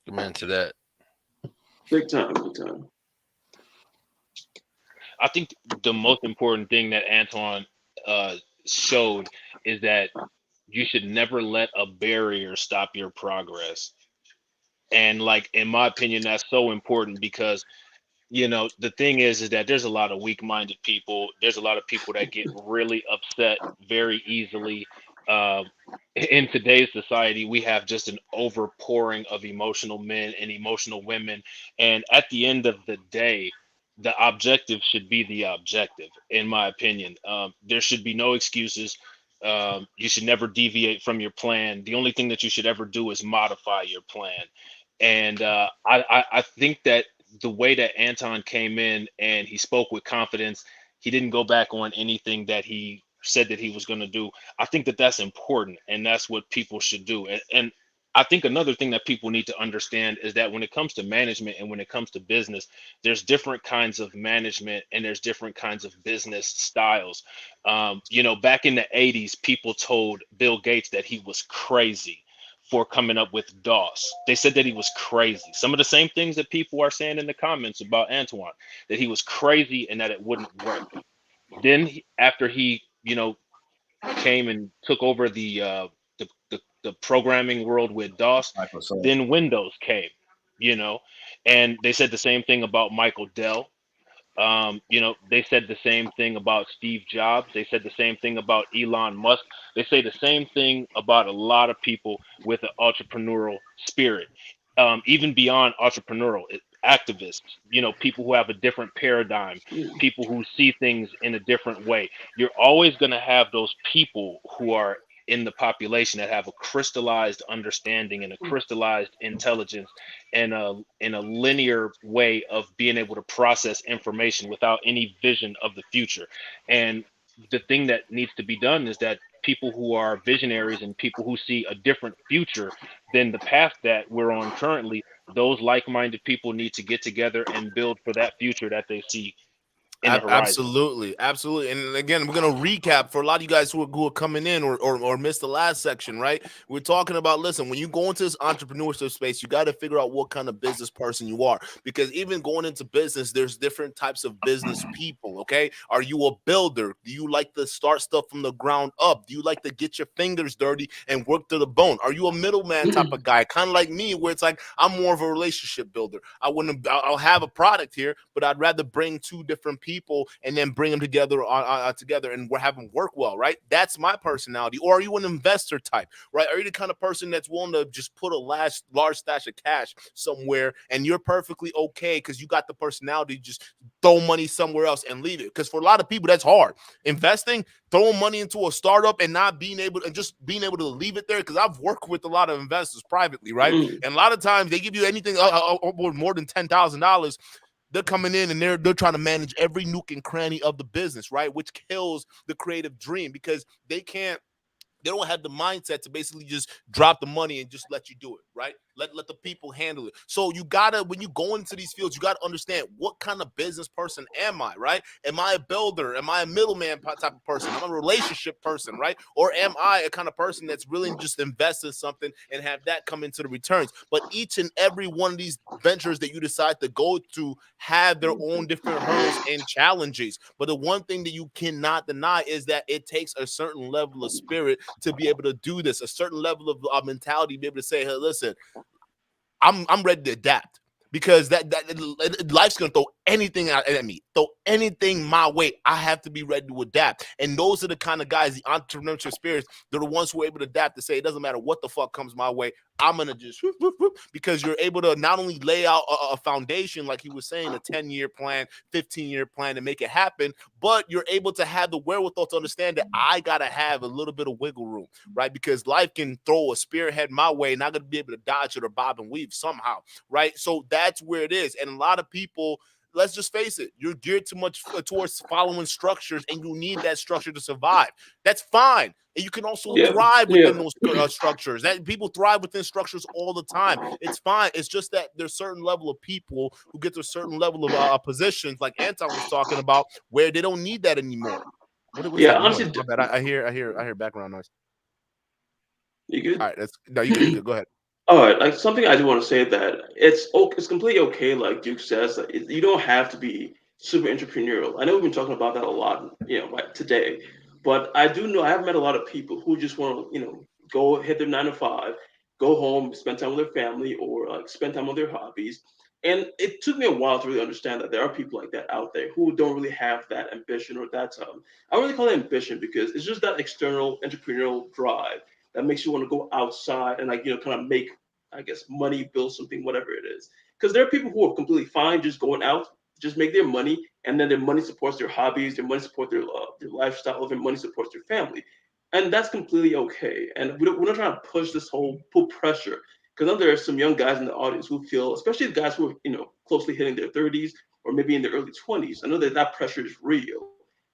Amen to that. Big time, big time. I think the most important thing that Anton showed is that you should never let a barrier stop your progress. And like, in my opinion, that's so important because the thing is that there's a lot of weak-minded people. There's a lot of people that get really upset very easily. In today's society, we have just an overpouring of emotional men and emotional women. And at the end of the day, the objective should be the objective, in my opinion. There should be no excuses. You should never deviate from your plan. The only thing that you should ever do is modify your plan. And I think that the way that Anton came in and he spoke with confidence, he didn't go back on anything that he said that he was going to do. I think that that's important, and that's what people should do. And I think another thing that people need to understand is that when it comes to management and when it comes to business, there's different kinds of management and there's different kinds of business styles. Back in the 80s, people told Bill Gates that he was crazy for coming up with DOS. They said that he was crazy. Some of the same things that people are saying in the comments about Antoine, that he was crazy and that it wouldn't work. Then after he, came and took over the programming world with DOS, then Windows came, and they said the same thing about Michael Dell. They said the same thing about Steve Jobs. They said the same thing about Elon Musk. They say the same thing about a lot of people with an entrepreneurial spirit, even beyond entrepreneurial activists, people who have a different paradigm, people who see things in a different way. You're always going to have those people who are in the population that have a crystallized understanding and a crystallized intelligence and in a linear way of being able to process information without any vision of the future. And the thing that needs to be done is that people who are visionaries and people who see a different future than the path that we're on currently, those like-minded people need to get together and build for that future that they see in the horizon. Absolutely. And again, we're gonna recap for a lot of you guys who are coming in or missed the last section, right? We're talking about, listen, when you go into this entrepreneurship space, you got to figure out what kind of business person you are, because even going into business, there's different types of business people. Okay, are you a builder? Do you like to start stuff from the ground up? Do you like to get your fingers dirty and work to the bone? Are you a middleman type of guy, kind of like me, where it's like I'm more of a relationship builder? I'll have a product here, but I'd rather bring two different people and then bring them together and we're having work well, right? That's my personality. Or are you an investor type, right? Are you the kind of person that's willing to just put a large stash of cash somewhere and you're perfectly okay because you got the personality to just throw money somewhere else and leave it? Because for a lot of people, that's hard. Investing, throwing money into a startup and not being able to leave it there, because I've worked with a lot of investors privately, right? And a lot of times they give you anything more than $10,000. They're coming in and they're trying to manage every nook and cranny of the business, right? Which kills the creative dream, because they don't have the mindset to basically just drop the money and just let you do it, right? Let the people handle it. So you gotta, when you go into these fields, you gotta understand what kind of business person am I, right? Am I a builder? Am I a middleman type of person? I'm a relationship person, right? Or am I a kind of person that's willing to just invest in something and have that come into the returns? But each and every one of these ventures that you decide to go to have their own different hurdles and challenges. But the one thing that you cannot deny is that it takes a certain level of spirit to be able to do this, a certain level of mentality to be able to say, hey, listen, I'm ready to adapt, because that life's gonna throw anything at me, throw anything my way. I have to be ready to adapt. And those are the kind of guys, the entrepreneurship spirits, they're the ones who are able to adapt, to say it doesn't matter what the fuck comes my way, I'm gonna just whoop, whoop, whoop, because you're able to not only lay out a foundation, like he was saying, a 10-year plan, 15-year plan to make it happen, but you're able to have the wherewithal to understand that I gotta have a little bit of wiggle room, right? Because life can throw a spearhead my way, and I'm gonna be able to dodge it or bob and weave somehow, right? So that's where it is. And a lot of people, let's just face it, you're geared too much towards following structures, and you need that structure to survive. That's fine. And you can also thrive within those structures. That people thrive within structures all the time. It's fine. It's just that there's a certain level of people who get to a certain level of positions, like Anton was talking about, where they don't need that anymore. What was that honestly, noise? My bad. I hear background noise. You good? All right, you good. Go ahead. All right, like something I do want to say that it's completely okay. Like Duke says, that you don't have to be super entrepreneurial. I know we've been talking about that a lot, like today. But I do know I have met a lot of people who just want to, go hit their 9 to 5, go home, spend time with their family, or like spend time on their hobbies. And it took me a while to really understand that there are people like that out there who don't really have that ambition or that I don't really call it ambition, because it's just that external entrepreneurial drive that makes you want to go outside and like kind of make, I guess, money, build something, whatever it is. Because there are people who are completely fine just going out, just make their money, and then their money supports their hobbies, their money supports their lifestyle, their money supports their family, and that's completely okay. And we're not trying to push this whole put pressure, because there are some young guys in the audience who feel, especially the guys who are closely hitting their 30s or maybe in their early 20s. I know that pressure is real.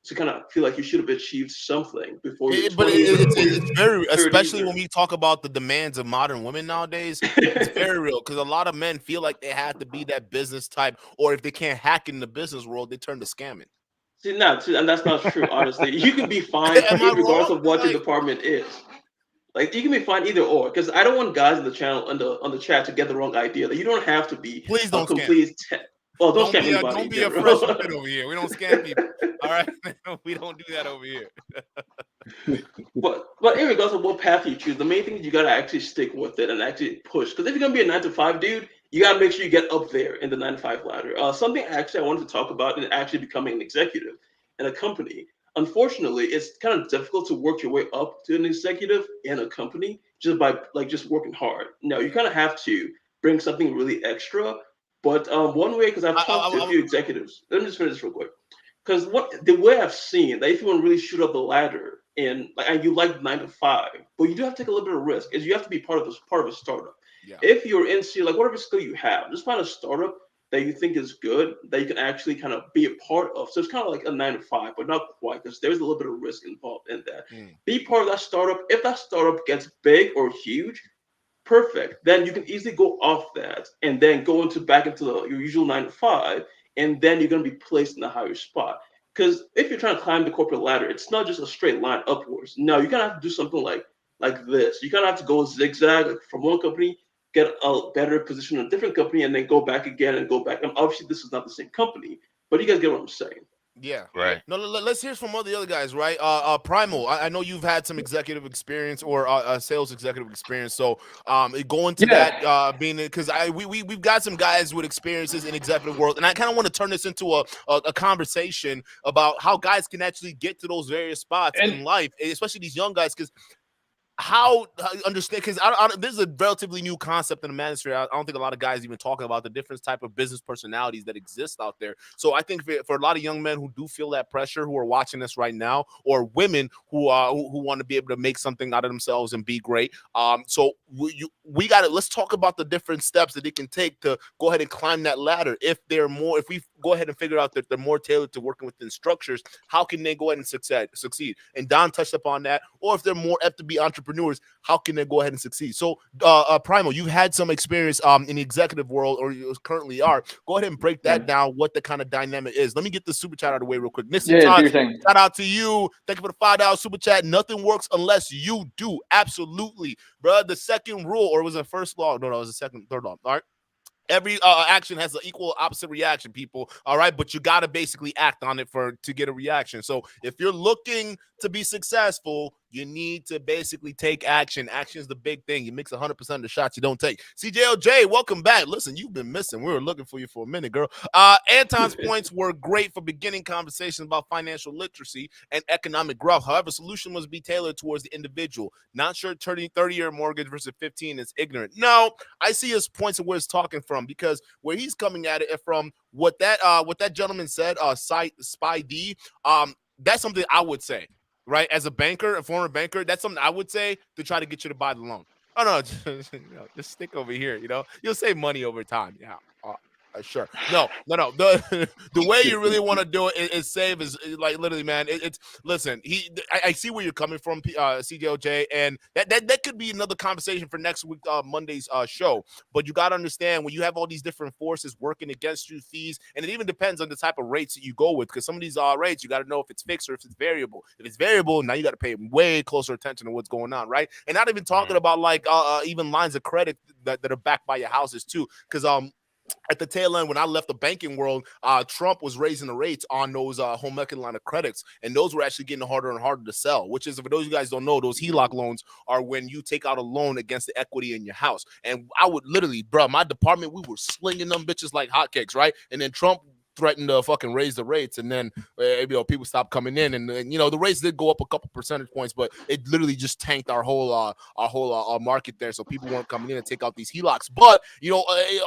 To kind of feel like you should have achieved something before you're 20s, but it's very, 30s, especially when we talk about the demands of modern women nowadays, it's very real, because a lot of men feel like they have to be that business type, or if they can't hack in the business world, they turn to scamming. See, and that's not true, honestly. You can be fine regardless of what your department is. Like, you can be fine either or, because I don't want guys in the channel on the chat to get the wrong idea that you don't have to be Please don't a complete well, don't scam anybody. Don't be a fresh fit over here. We don't scam people. All right, we don't do that over here. But regardless of what path you choose, the main thing is you gotta actually stick with it and actually push. Because if you're gonna be a 9 to 5 dude, you gotta make sure you get up there in the 9 to 5 ladder. Something actually I wanted to talk about is actually becoming an executive in a company. Unfortunately, it's kind of difficult to work your way up to an executive in a company just by just working hard. No, you kind of have to bring something really extra. But one way, because I've talked to a few executives. Let me just finish this real quick. Because the way I've seen that if you want to really shoot up the ladder and you like 9 to 5, but you do have to take a little bit of risk, is you have to be part of a startup. Yeah. If you're into whatever skill you have, just find a startup that you think is good, that you can actually kind of be a part of. So it's kind of like a 9 to 5, but not quite, because there's a little bit of risk involved in that. Be part of that startup. If that startup gets big or huge, perfect. Then you can easily go off that and then go back into your usual 9 to 5, and then you're going to be placed in a higher spot. Because if you're trying to climb the corporate ladder, it's not just a straight line upwards. No, you're going to have to do something like this. You're going to have to go zigzag from one company, get a better position in a different company, and then go back again and go back. And obviously, this is not the same company, but you guys get what I'm saying. Yeah. Right. No, let's hear from all the other guys, right? Primal, I know you've had some executive experience or sales executive experience. So going to that being, because we've got some guys with experiences in executive world, and I kind of want to turn this into a conversation about how guys can actually get to those various spots in life, especially these young guys, because how understand, because this is a relatively new concept in the manosphere. I don't think a lot of guys even talking about the different type of business personalities that exist out there. So I think for a lot of young men who do feel that pressure, who are watching this right now, or women who want to be able to make something out of themselves and be great, so we got to, let's talk about the different steps that they can take to go ahead and climb that ladder. If we go ahead and figure out that they're more tailored to working within structures, how can they go ahead and succeed? And Don touched upon that. Or if they're more apt to be entrepreneurs, entrepreneurs, how can they go ahead and succeed? So, Primal, you've had some experience in the executive world, or you currently are. Go ahead and break that down, what the kind of dynamic is. Let me get the super chat out of the way real quick. Mr. Todd, shout out to you. Thank you for the $5 super chat. Nothing works unless you do. Absolutely, bro. The second rule, or was it first law? No, it was the third law. All right. Every action has an equal opposite reaction, people. All right, but you got to basically act on it to get a reaction. So if you're looking to be successful, you need to basically take action. Action is the big thing. You mix 100% of the shots you don't take. CJLJ, welcome back. Listen, you've been missing. We were looking for you for a minute, girl. Anton's points were great for beginning conversations about financial literacy and economic growth. However, solution must be tailored towards the individual. Not sure 30-year mortgage versus 15 is ignorant. No, I see his points of where he's talking from, because where he's coming at it from, what that gentleman said, Spy D, that's something I would say. Right, as a banker, a former banker, that's something I would say to try to get you to buy the loan. Oh no, just stick over here. You'll save money over time. Yeah, sure. No. The way you really want to do it is save is like literally, man. It's listen. I see where you're coming from, CJOJ, and that could be another conversation for next week, Monday's show. But you got to understand, when you have all these different forces working against you, fees, and it even depends on the type of rates that you go with, because some of these rates you got to know if it's fixed or if it's variable. If it's variable, now you got to pay way closer attention to what's going on, right? And not even talking about like even lines of credit that are backed by your houses too, because at the tail end, when I left the banking world, Trump was raising the rates on those home equity line of credits, and those were actually getting harder and harder to sell. Which is, for those of you guys don't know, those HELOC loans are when you take out a loan against the equity in your house. And I would literally, bro, my department, we were slinging them bitches like hotcakes, right? And then Trump threatened to fucking raise the rates, and then people stopped coming in, and the rates did go up a couple percentage points, but it literally just tanked our whole market there, so people weren't coming in and take out these HELOCs. But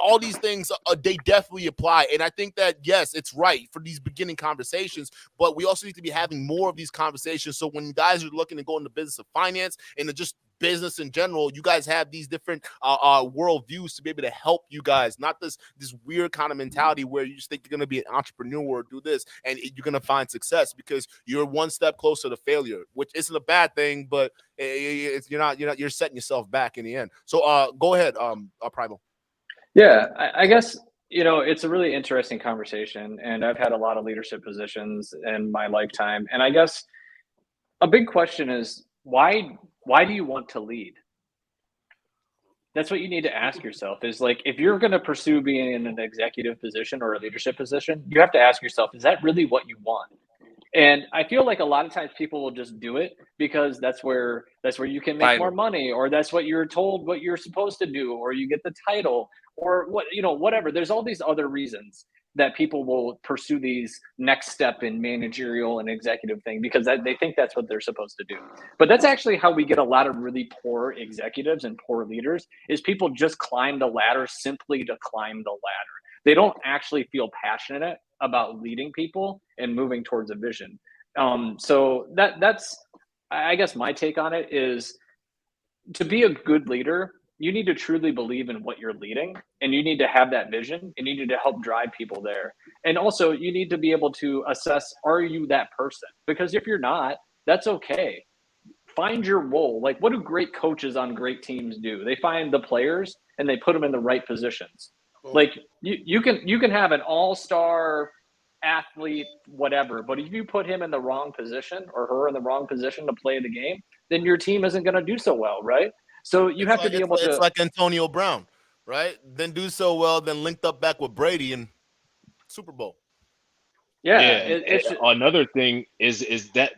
all these things they definitely apply, and I think that yes, it's right for these beginning conversations, but we also need to be having more of these conversations, so when guys are looking to go into business of finance and to just business in general, you guys have these different world views to be able to help you guys, not this weird kind of mentality where you just think you're going to be an entrepreneur or do this and you're going to find success, because you're one step closer to failure, which isn't a bad thing, but you're setting yourself back in the end. So go ahead, Primal. Yeah, I guess it's a really interesting conversation, and I've had a lot of leadership positions in my lifetime, and I guess a big question is why do you want to lead? That's what you need to ask yourself, is like, if you're going to pursue being in an executive position or a leadership position, you have to ask yourself, is that really what you want? And I feel like a lot of times people will just do it because that's where you can make more money, or that's what you're told what you're supposed to do, or you get the title, or whatever. There's all these other reasons that people will pursue these next step in managerial and executive thing, because they think that's what they're supposed to do. But that's actually how we get a lot of really poor executives and poor leaders, is people just climb the ladder simply to climb the ladder. They don't actually feel passionate about leading people and moving towards a vision. So that's, I guess my take on it is, to be a good leader, you need to truly believe in what you're leading, and you need to have that vision, and you need to help drive people there. And also you need to be able to assess, are you that person? Because if you're not, that's okay. Find your role. Like, what do great coaches on great teams do? They find the players and they put them in the right positions. Like you can have an all-star athlete, whatever, but if you put him in the wrong position or her in the wrong position to play the game, then your team isn't going to do so well, right? So you have to be able to. It's like Antonio Brown, right? Then do so well, then linked up back with Brady in Super Bowl. Yeah. Another thing is that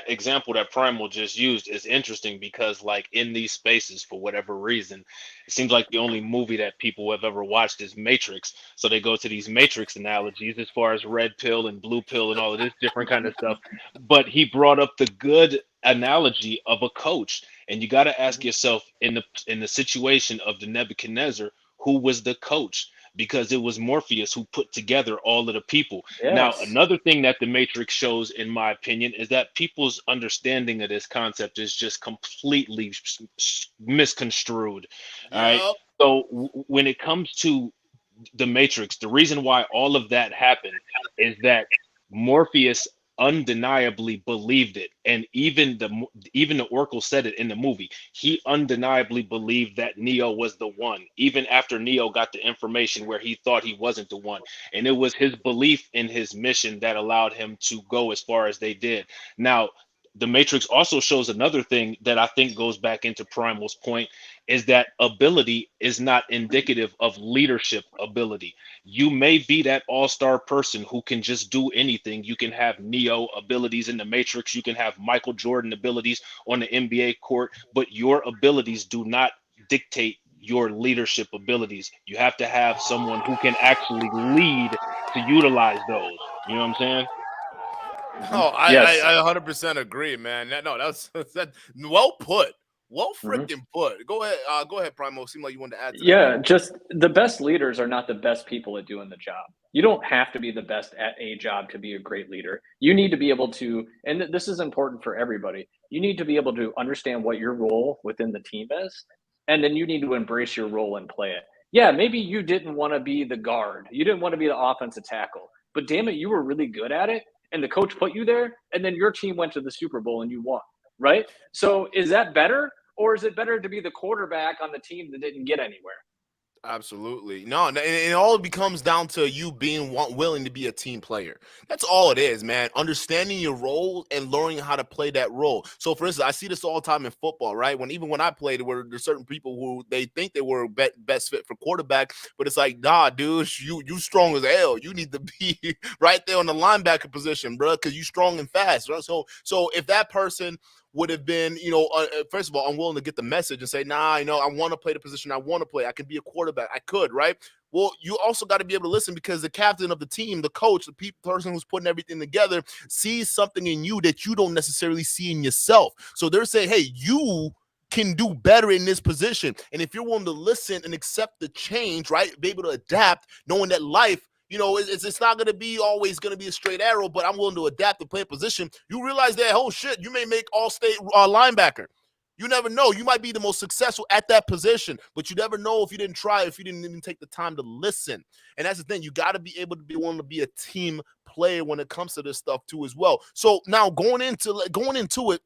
example that Primal just used is interesting, because like in these spaces, for whatever reason, it seems like the only movie that people have ever watched is Matrix. So they go to these Matrix analogies as far as red pill and blue pill and all of this different kind of stuff. But he brought up the good analogy of a coach, and you got to ask yourself, in the situation of the Nebuchadnezzar, who was the coach? Because it was Morpheus who put together all of the people. Yes. Now, another thing that the Matrix shows, in my opinion, is that people's understanding of this concept is just completely misconstrued. All right. So when it comes to the Matrix, the reason why all of that happened is that Morpheus undeniably believed it, and even the Oracle said it in the movie. He undeniably believed that Neo was the one, even after Neo got the information where he thought he wasn't the one. And it was his belief in his mission that allowed him to go as far as they did. Now, the Matrix also shows another thing that I think goes back into Primal's point, is that ability is not indicative of leadership ability. You may be that all-star person who can just do anything. You can have Neo abilities in the Matrix. You can have Michael Jordan abilities on the NBA court, but your abilities do not dictate your leadership abilities. You have to have someone who can actually lead to utilize those. You know what I'm saying? Oh, Yes. I 100% agree, man. That's well put. Well freaking put. Go ahead, Primo. Seemed like you wanted to add to that. Yeah, just the best leaders are not the best people at doing the job. You don't have to be the best at a job to be a great leader. You need to be able to, and this is important for everybody, you need to be able to understand what your role within the team is, and then you need to embrace your role and play it. Yeah, maybe you didn't want to be the guard, you didn't want to be the offensive tackle, but damn it, you were really good at it, and the coach put you there, and then your team went to the Super Bowl and you won, right? So is that better? Or is it better to be the quarterback on the team that didn't get anywhere? Absolutely. No, and it all becomes down to you being willing to be a team player. That's all it is, man. Understanding your role and learning how to play that role. So, for instance, I see this all the time in football, right? Even when I played, there's certain people who they think they were best fit for quarterback, but it's like, nah, dude, you strong as hell. You need to be right there on the linebacker position, bro, because you strong and fast. Right? So if that person would have been, first of all, unwilling to get the message and say, nah, I want to play the position I want to play. I can be a quarterback. I could, right? Well, you also got to be able to listen, because the captain of the team, the coach, the person who's putting everything together sees something in you that you don't necessarily see in yourself. So they're saying, hey, you can do better in this position. And if you're willing to listen and accept the change, right, be able to adapt, knowing that life, it's not going to be always going to be a straight arrow, but I'm willing to adapt to play a position. You realize that, oh shit, you may make all-state linebacker. You never know. You might be the most successful at that position, but you never know if you didn't try, if you didn't even take the time to listen. And that's the thing. You got to be able to be willing to be a team player when it comes to this stuff too as well. So now going into it,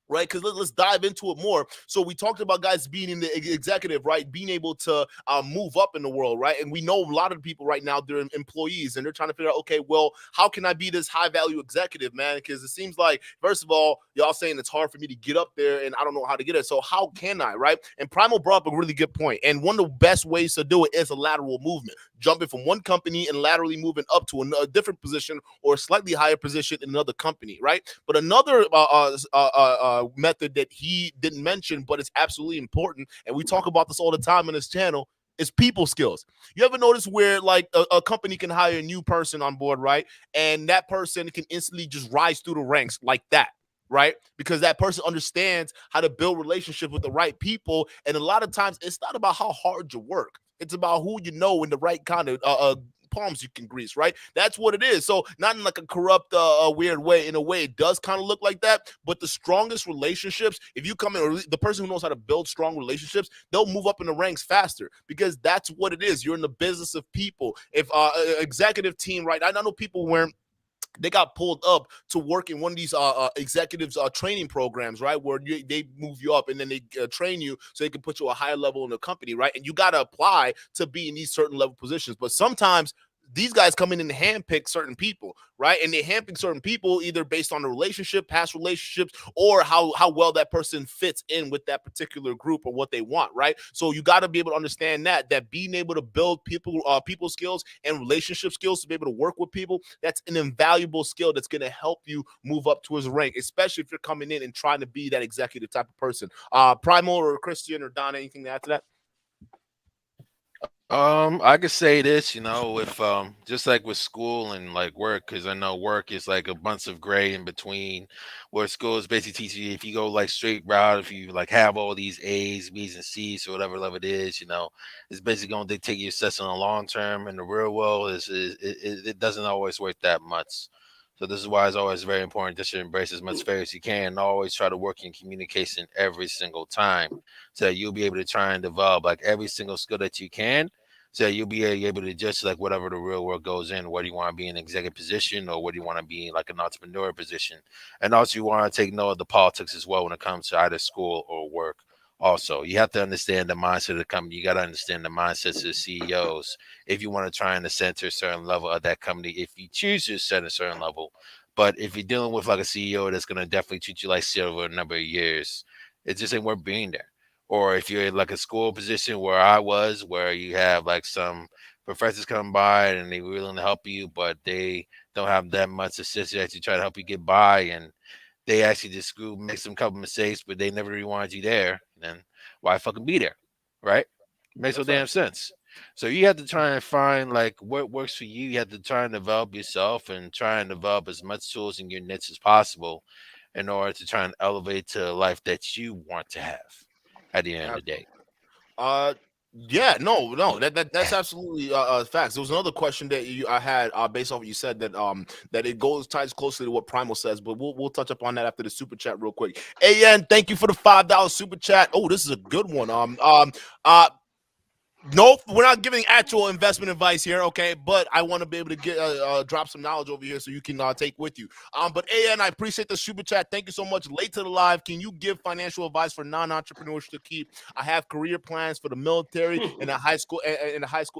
right? Because let's dive into it more. So we talked about guys being in the executive, right? Being able to move up in the world, right? And we know a lot of people right now, they're employees and they're trying to figure out, okay, well, how can I be this high value executive, man? Because it seems like, first of all, y'all saying it's hard for me to get up there and I don't know how to get it. So how can I, right? And Primal brought up a really good point. And one of the best ways to do it is a lateral movement, jumping from one company and laterally moving up to a different position or a slightly higher position in another company, right? But another method that he didn't mention, but it's absolutely important, and we talk about this all the time on this channel, is people skills. You ever notice where like a company can hire a new person on board, right? And that person can instantly just rise through the ranks like that, right? Because that person understands how to build relationships with the right people. And a lot of times it's not about how hard you work. It's about who you know and the right kind of palms you can grease, right? That's what it is. So not in like a corrupt, weird way. In a way, it does kind of look like that. But the strongest relationships, if you come in, or the person who knows how to build strong relationships, they'll move up in the ranks faster, because that's what it is. You're in the business of people. If executive team, right? I know people where they got pulled up to work in one of these executives training programs, right? Where they move you up and then they train you so they can put you a higher level in the company, right? And you got to apply to be in these certain level positions. But sometimes these guys come in and handpick certain people, right? And they handpick certain people either based on the relationship, past relationships, or how well that person fits in with that particular group or what they want, right? So you got to be able to understand that being able to build people skills and relationship skills to be able to work with people, that's an invaluable skill that's going to help you move up towards the rank, especially if you're coming in and trying to be that executive type of person. Primal or Christian or Don, anything to add to that? I could say this, with just like with school and like work, because I know work is like a bunch of gray in between, where school is basically teaching you if you go like straight route, if you like have all these A's, B's, and C's or whatever level it is, it's basically going to dictate your success in the long term. In the real world, it doesn't always work that much. So this is why it's always very important just to embrace as much failure as you can, and always try to work in communication every single time, so that you'll be able to try and develop like every single skill that you can, So you'll be able to adjust like whatever the real world goes in. Whether you want to be in an executive position or whether you want to be in like an entrepreneur position, and also you want to take note of the politics as well when it comes to either school or work. Also, you have to understand the mindset of the company. You got to understand the mindsets of the CEOs if you want to try and ascend to a certain level of that company. If you choose to ascend a certain level, but if you're dealing with like a CEO that's going to definitely treat you like shit over a number of years, it just ain't worth being there. Or if you're in like a school position where I was, where you have like some professors come by and they willing to help you, but they don't have that much assistance to actually try to help you get by, and they actually just make some couple mistakes, but they never really wanted you there, then why fucking be there, right? Makes no That's right. damn sense. So you have to try and find like what works for you. You have to try and develop yourself and try and develop as much tools in your niche as possible in order to try and elevate to a life that you want to have at the end of the day. Uh, yeah, no, that's absolutely facts. There was another question that I had based off what you said that it ties closely to what Primal says, but we'll touch up on that after the super chat real quick. AN, thank you for the $5 super chat. Oh, this is a good one. No, we're not giving actual investment advice here, okay? But I want to be able to get drop some knowledge over here so you can take with you. But AN, I appreciate the super chat. Thank you so much. Late to the live. Can you give financial advice for non-entrepreneurs to keep? I have career plans for the military and a high school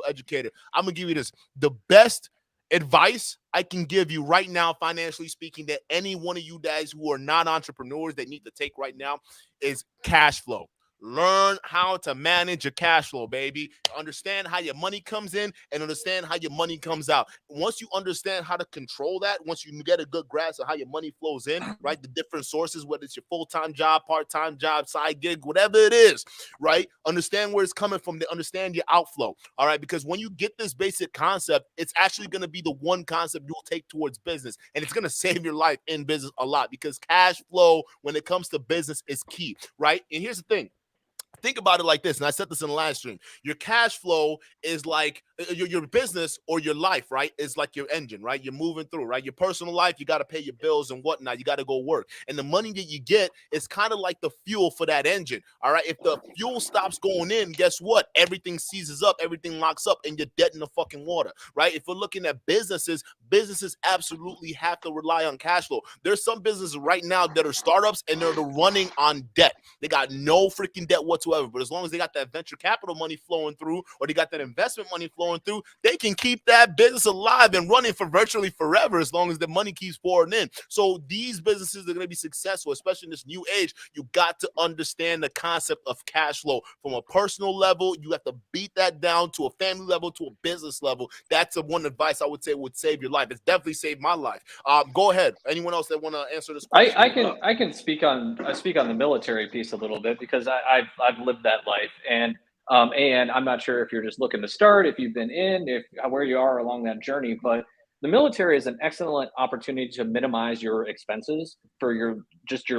educator. I'm gonna give you this. The best advice I can give you right now, financially speaking, that any one of you guys who are not entrepreneurs that need to take right now is cash flow. Learn how to manage your cash flow, baby. Understand how your money comes in and understand how your money comes out. Once you understand how to control that, once you get a good grasp of how your money flows in, right? The different sources, whether it's your full-time job, part-time job, side gig, whatever it is, right? Understand where it's coming from. To understand your outflow, all right? Because when you get this basic concept, it's actually going to be the one concept you'll take towards business, and it's going to save your life in business a lot because cash flow, when it comes to business, is key, right? And here's the thing. Think about it like this, and I said this in the live stream. Your cash flow is like your business or your life, right? Is like your engine, right? You're moving through, right? Your personal life, you got to pay your bills and whatnot. You got to go work. And the money that you get is kind of like the fuel for that engine, all right? If the fuel stops going in, guess what? Everything seizes up, everything locks up, and you're dead in the fucking water, right? If we're looking at businesses absolutely have to rely on cash flow. There's some businesses right now that are startups and they're running on debt. They got no freaking debt whatsoever. But as long as they got that venture capital money flowing through or they got that investment money flowing through, they can keep that business alive and running for virtually forever as long as the money keeps pouring in. So these businesses are going to be successful, especially in this new age. You got to understand the concept of cash flow from a personal level. You have to beat that down to a family level, to a business level. That's the one advice I would say would save your life. It's definitely saved my life. Go ahead. Anyone else that want to answer this question? I can speak on the military piece a little bit because I've lived that life, and I'm not sure if you're just looking to start, if you've been in, if where you are along that journey, but the military is an excellent opportunity to minimize your expenses for your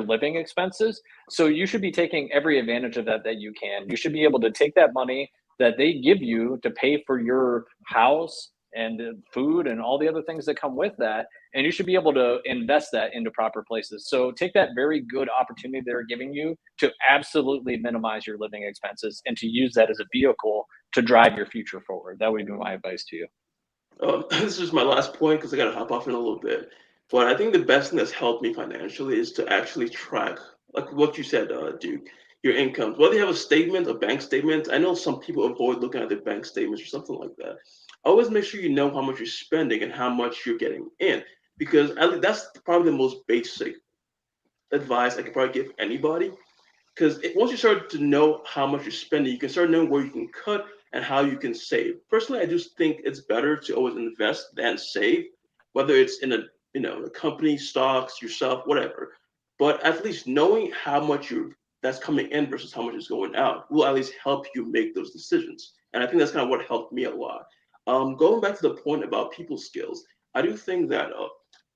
living expenses. So you should be taking every advantage of that you can. You should be able to take that money that they give you to pay for your house and food and all the other things that come with that, and you should be able to invest that into proper places. So take that very good opportunity they're giving you to absolutely minimize your living expenses and to use that as a vehicle to drive your future forward. That would be my advice to you. This is my last point because I got to hop off in a little bit. But I think the best thing that's helped me financially is to actually track, like what you said, Duke, your incomes. Whether you have a statement, a bank statement, I know some people avoid looking at their bank statements or something like that. Always make sure you know how much you're spending and how much you're getting in, because that's probably the most basic advice I could probably give anybody. Because once you start to know how much you're spending, you can start knowing where you can cut and how you can save. Personally, I just think it's better to always invest than save, whether it's in a company, stocks, yourself, whatever. But at least knowing how much that's coming in versus how much is going out will at least help you make those decisions. And I think that's kind of what helped me a lot. Going back to the point about people skills, I do think that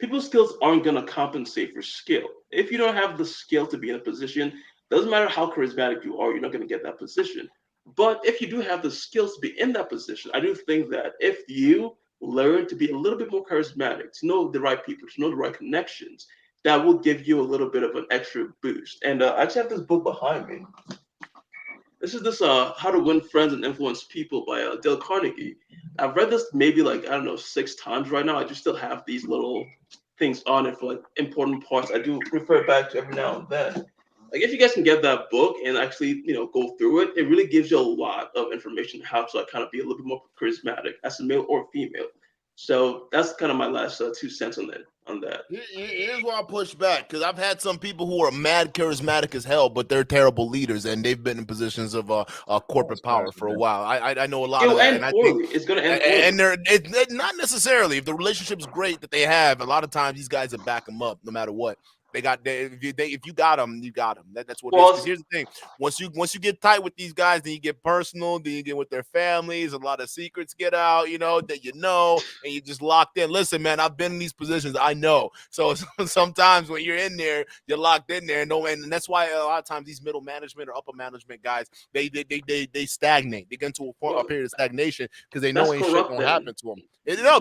people skills aren't going to compensate for skill. If you don't have the skill to be in a position, doesn't matter how charismatic you are, you're not going to get that position. But if you do have the skills to be in that position, I do think that if you learn to be a little bit more charismatic, to know the right people, to know the right connections, that will give you a little bit of an extra boost. And I actually have this book behind me. This is this How to Win Friends and Influence People by Dale Carnegie. I've read this maybe like, I don't know, 6 times right now. I just still have these little things on it for like important parts. I do refer back to every now and then. Like if you guys can get that book and actually, go through it, it really gives you a lot of information how to like kind of be a little bit more charismatic as a male or female. So that's kind of my last 2 cents on that. Here's where I push back, because I've had some people who are mad charismatic as hell, but they're terrible leaders, and they've been in positions of corporate power for a while. I know a lot of that, and I think it's going to end poorly. And they're not necessarily. If the relationship's great that they have, a lot of times these guys will back them up no matter what. If you got them, you got them. That's what it is. Here's the thing: once you get tight with these guys, then you get personal. Then you get with their families. A lot of secrets get out. And you just locked in. Listen, man, I've been in these positions. I know. So sometimes when you're in there, you're locked in there. And that's why a lot of times these middle management or upper management guys, they stagnate. They get into a period of stagnation because they know ain't shit gonna happen to them.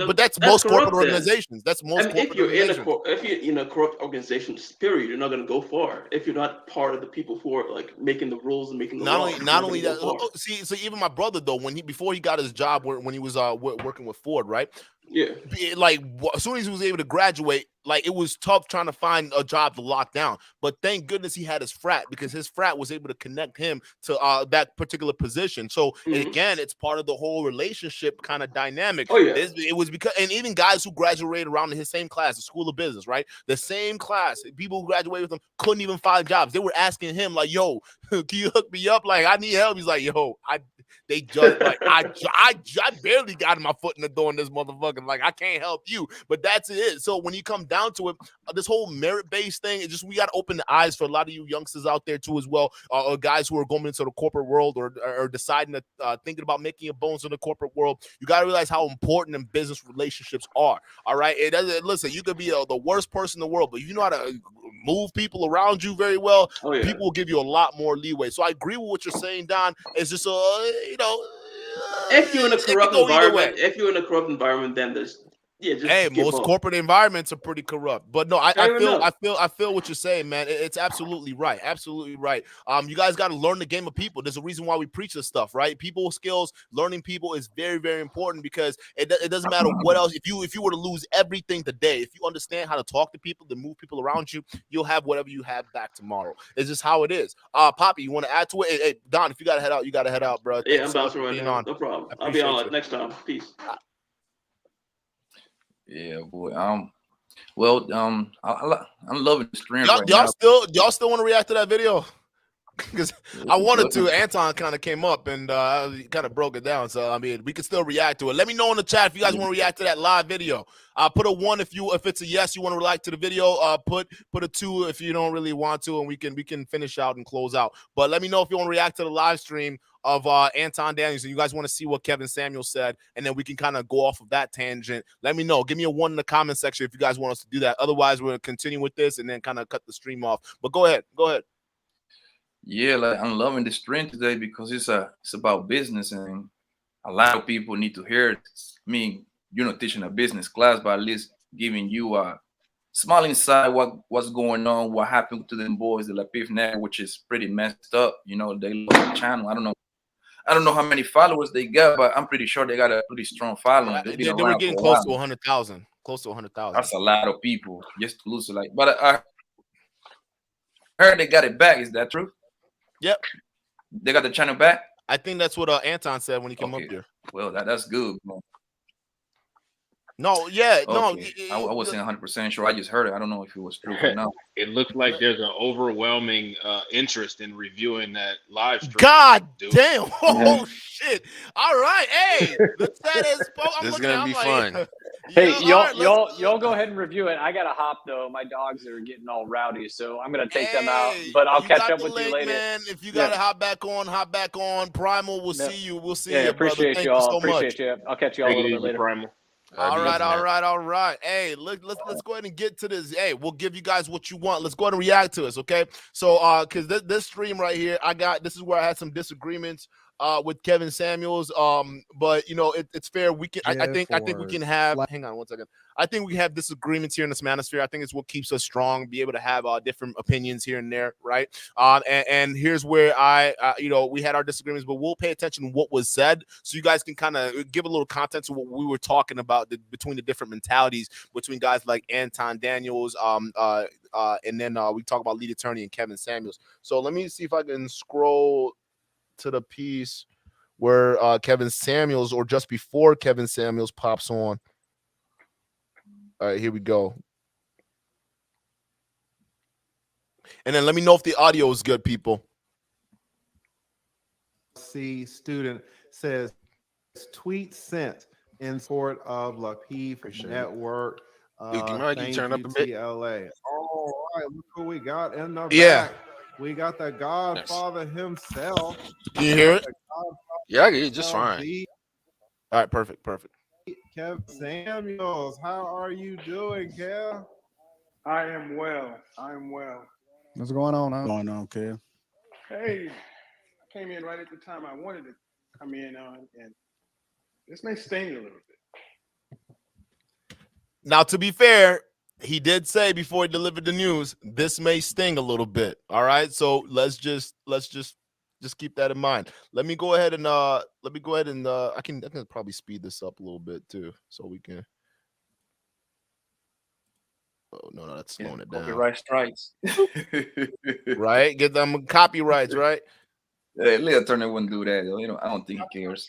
But that's most corporate organizations. That's most corporate organizations. If you're in a corrupt organization, period, you're not going to go far if you're not part of the people who are like making the rules and making the laws. Not only that. So even my brother though, before he got his job, when he was working with Ford, right? Yeah. Like as soon as he was able to graduate, like it was tough trying to find a job to lock down. But thank goodness he had his frat, because his frat was able to connect him to that particular position. So again, it's part of the whole relationship kind of dynamic. Oh yeah. It was because, and even guys who graduated around in his same class, the School of Business, right? The same class, people who graduated with him couldn't even find jobs. They were asking him like, "Yo, can you hook me up? Like I need help." He's like, "Yo, they just like I barely got my foot in the door in this motherfucker. Like I can't help you." But that's it. So when you come down to it, this whole merit-based thing, it's just we got to open the eyes for a lot of you youngsters out there too as well, or guys who are going into the corporate world or deciding to thinking about making a bones in the corporate world. You got to realize how important and business relationships are. All right, it doesn't. Listen, you could be the worst person in the world, but if you know how to move people around you very well, people will give you a lot more leeway. So I agree with what you're saying, Don. It's just if you're in a corrupt environment, then there's most corporate environments are pretty corrupt. But no, I feel what you're saying, man. It's absolutely right. Absolutely right. You guys got to learn the game of people. There's a reason why we preach this stuff, right? People skills, learning people is very, very important, because it doesn't matter what else. If you were to lose everything today, if you understand how to talk to people, to move people around you, you'll have whatever you have back tomorrow. It's just how it is. Poppy, you want to add to it? Hey, Don, if you got to head out, you got to head out, bro. Yeah, I'm bouncing right now. No problem. I'll be on next time. Peace. Yeah, boy. I'm loving the stream. Y'all still want to react to that video? Because I wanted to. Anton kind of came up and kind of broke it down. So I mean, we can still react to it. Let me know in the chat if you guys want to react to that live video. Put a 1 if it's a yes, you want to react to the video. Put a 2 if you don't really want to, and we can finish out and close out. But let me know if you want to react to the live stream of Anton Daniels, and you guys want to see what Kevin Samuel said, and then we can kind of go off of that tangent. Let me know. Give me a 1 in the comment section if you guys want us to do that. Otherwise, we're gonna continue with this and then kind of cut the stream off. But go ahead. Yeah, like I'm loving the stream today because it's about business, and a lot of people need to hear it. I mean, you're not teaching a business class, but at least giving you a small insight what's going on, what happened to them boys, the Lapeef network, which is pretty messed up. They love the channel. I don't know how many followers they got, but I'm pretty sure they got a pretty strong following. They were getting close to 100,000. Close to 100,000. That's a lot of people just to lose it. But I heard they got it back. Is that true? Yep. They got the channel back? I think that's what Anton said when he came up here. Well, that's good, man. No, yeah, okay. No. I wasn't 100% sure. I just heard it. I don't know if it was true or not. It looks like there's an overwhelming interest in reviewing that live stream. God damn! Oh shit! All right, hey, the status. This is gonna be fun. Hey, y'all go ahead and review it. I gotta hop though. My dogs are getting all rowdy, so I'm gonna take them out. But I'll catch up with you later. Man, if you gotta hop back on. Primal, we'll see you. We'll see you. Appreciate brother. y'all. Thank you so appreciate you. I'll catch you all a little bit later. Primal. All right. Hey, let's go ahead and get to this. Hey, we'll give you guys what you want. Let's go ahead and react to us, okay? So, because this stream right here, this is where I had some disagreements with Kevin Samuels. But you know, it's fair. We can. I think we can have. Hang on one second. I think we have disagreements here in this manosphere. I think it's what keeps us strong. Be able to have different opinions here and there, right? And here's where you know, we had our disagreements, but we'll pay attention to what was said, so you guys can kind of give a little context to what we were talking about between the different mentalities between guys like Anton Daniels, and then we talk about lead attorney and Kevin Samuels. So let me see if I can scroll to the piece where Kevin Samuels, or just before Kevin Samuels pops on. All right, here we go. And then let me know if the audio is good, people. C student says tweet sent in support of Lapeef Network. Duke, you mind you turn up a bit? TLA. All right, look who we got in the Yeah. back. We got the Godfather himself. Can you hear it? Yeah, I get it just fine. All right, perfect. Kevin Samuels, how are you doing, Kev? I am well. What's going on? Kev? Hey, I came in right at the time I wanted to come in on, and this may sting a little bit. Now, to be fair, he did say before he delivered the news, this may sting a little bit. All right, so let's just keep that in mind. Let me go ahead and I can probably speed this up a little bit too, so we can. Oh no, that's slowing it down. Copyright strikes. Right, get them copyrights, right? Hey, lead attorney wouldn't do that. You know, I don't think he cares.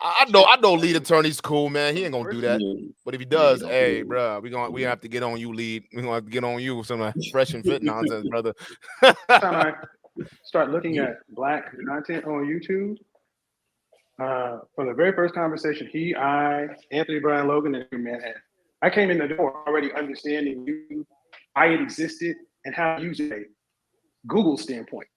I know lead attorney's cool, man. He ain't gonna do that. But if he does, hey, bro, we have to get on you, lead. We gonna have to get on you with some fresh and fit nonsense, brother. Time I start looking at Black content on YouTube, for the very first conversation Anthony Brian Logan, and man had, I came in the door already understanding YouTube, why it existed, and how to use it from a Google standpoint,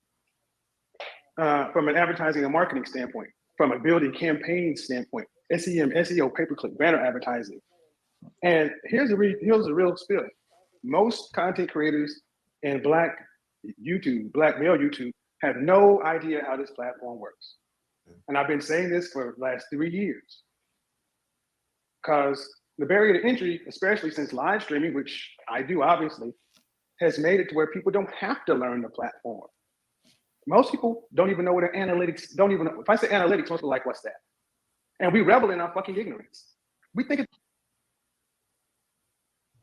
from an advertising and marketing standpoint, from a building campaign standpoint, SEM, SEO, pay-per-click, banner advertising. And here's a real spill. Most content creators in Black male YouTube, have no idea how this platform works. And I've been saying this for the last 3 years. Because the barrier to entry, especially since live streaming, which I do obviously, has made it to where people don't have to learn the platform. Most people don't even know what an analytics, don't even know. If I say analytics, most people are like, what's that? And we revel in our fucking ignorance. We think it's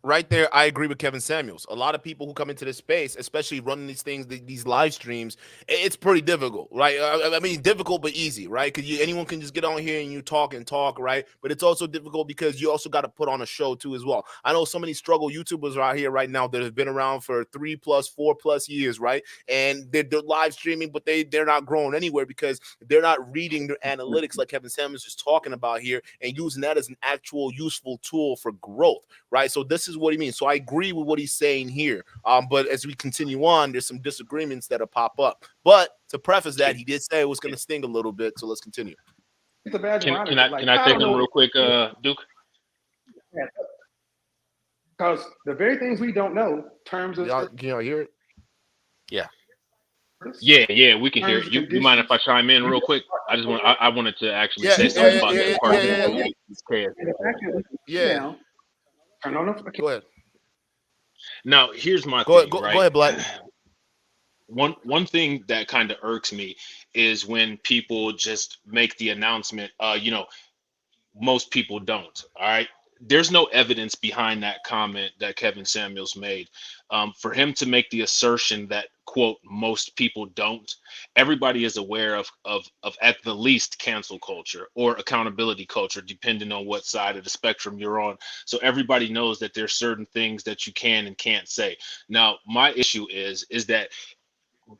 Right there, I agree with Kevin Samuels. A lot of people who come into this space, especially running these things, these live streams, it's pretty difficult, right? I mean, difficult but easy, right? Because anyone can just get on here and you talk, right? But it's also difficult because you also got to put on a show too as well. I know so many struggle YouTubers out here right now that have been around for 3+, 4+ years, right? And they're live streaming, but they're not growing anywhere because they're not reading their analytics like Kevin Samuels is talking about here and using that as an actual useful tool for growth, right? So this is what he means. So I agree with what he's saying here. But as we continue on, there's some disagreements that'll pop up. But to preface that, he did say it was going to sting a little bit. So let's continue. a badge of honor. Can I take him real quick, Duke? Because the very things we don't know, terms of Can y'all hear it? Yeah, we can hear it. You mind if I chime in real quick? I wanted to actually say something about that part. Yeah. Turn on the. Go ahead. Now, here's my thing. Right? Go ahead, Black. One thing that kind of irks me is when people just make the announcement. Most people don't. All right. There's no evidence behind that comment that Kevin Samuels made. For him to make the assertion that, quote, most people don't, everybody is aware of at the least cancel culture or accountability culture, depending on what side of the spectrum you're on. So everybody knows that there's certain things that you can and can't say. Now, my issue is that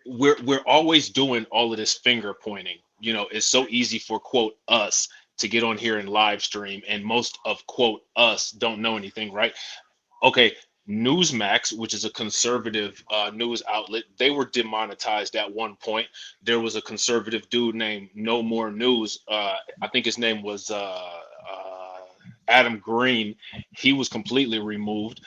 we're always doing all of this finger pointing. It's so easy for, quote, us to get on here and live stream, and most of, quote, us don't know anything, right? Okay, Newsmax, which is a conservative news outlet, they were demonetized at one point. There was a conservative dude named No More News. I think his name was Adam Green. He was completely removed.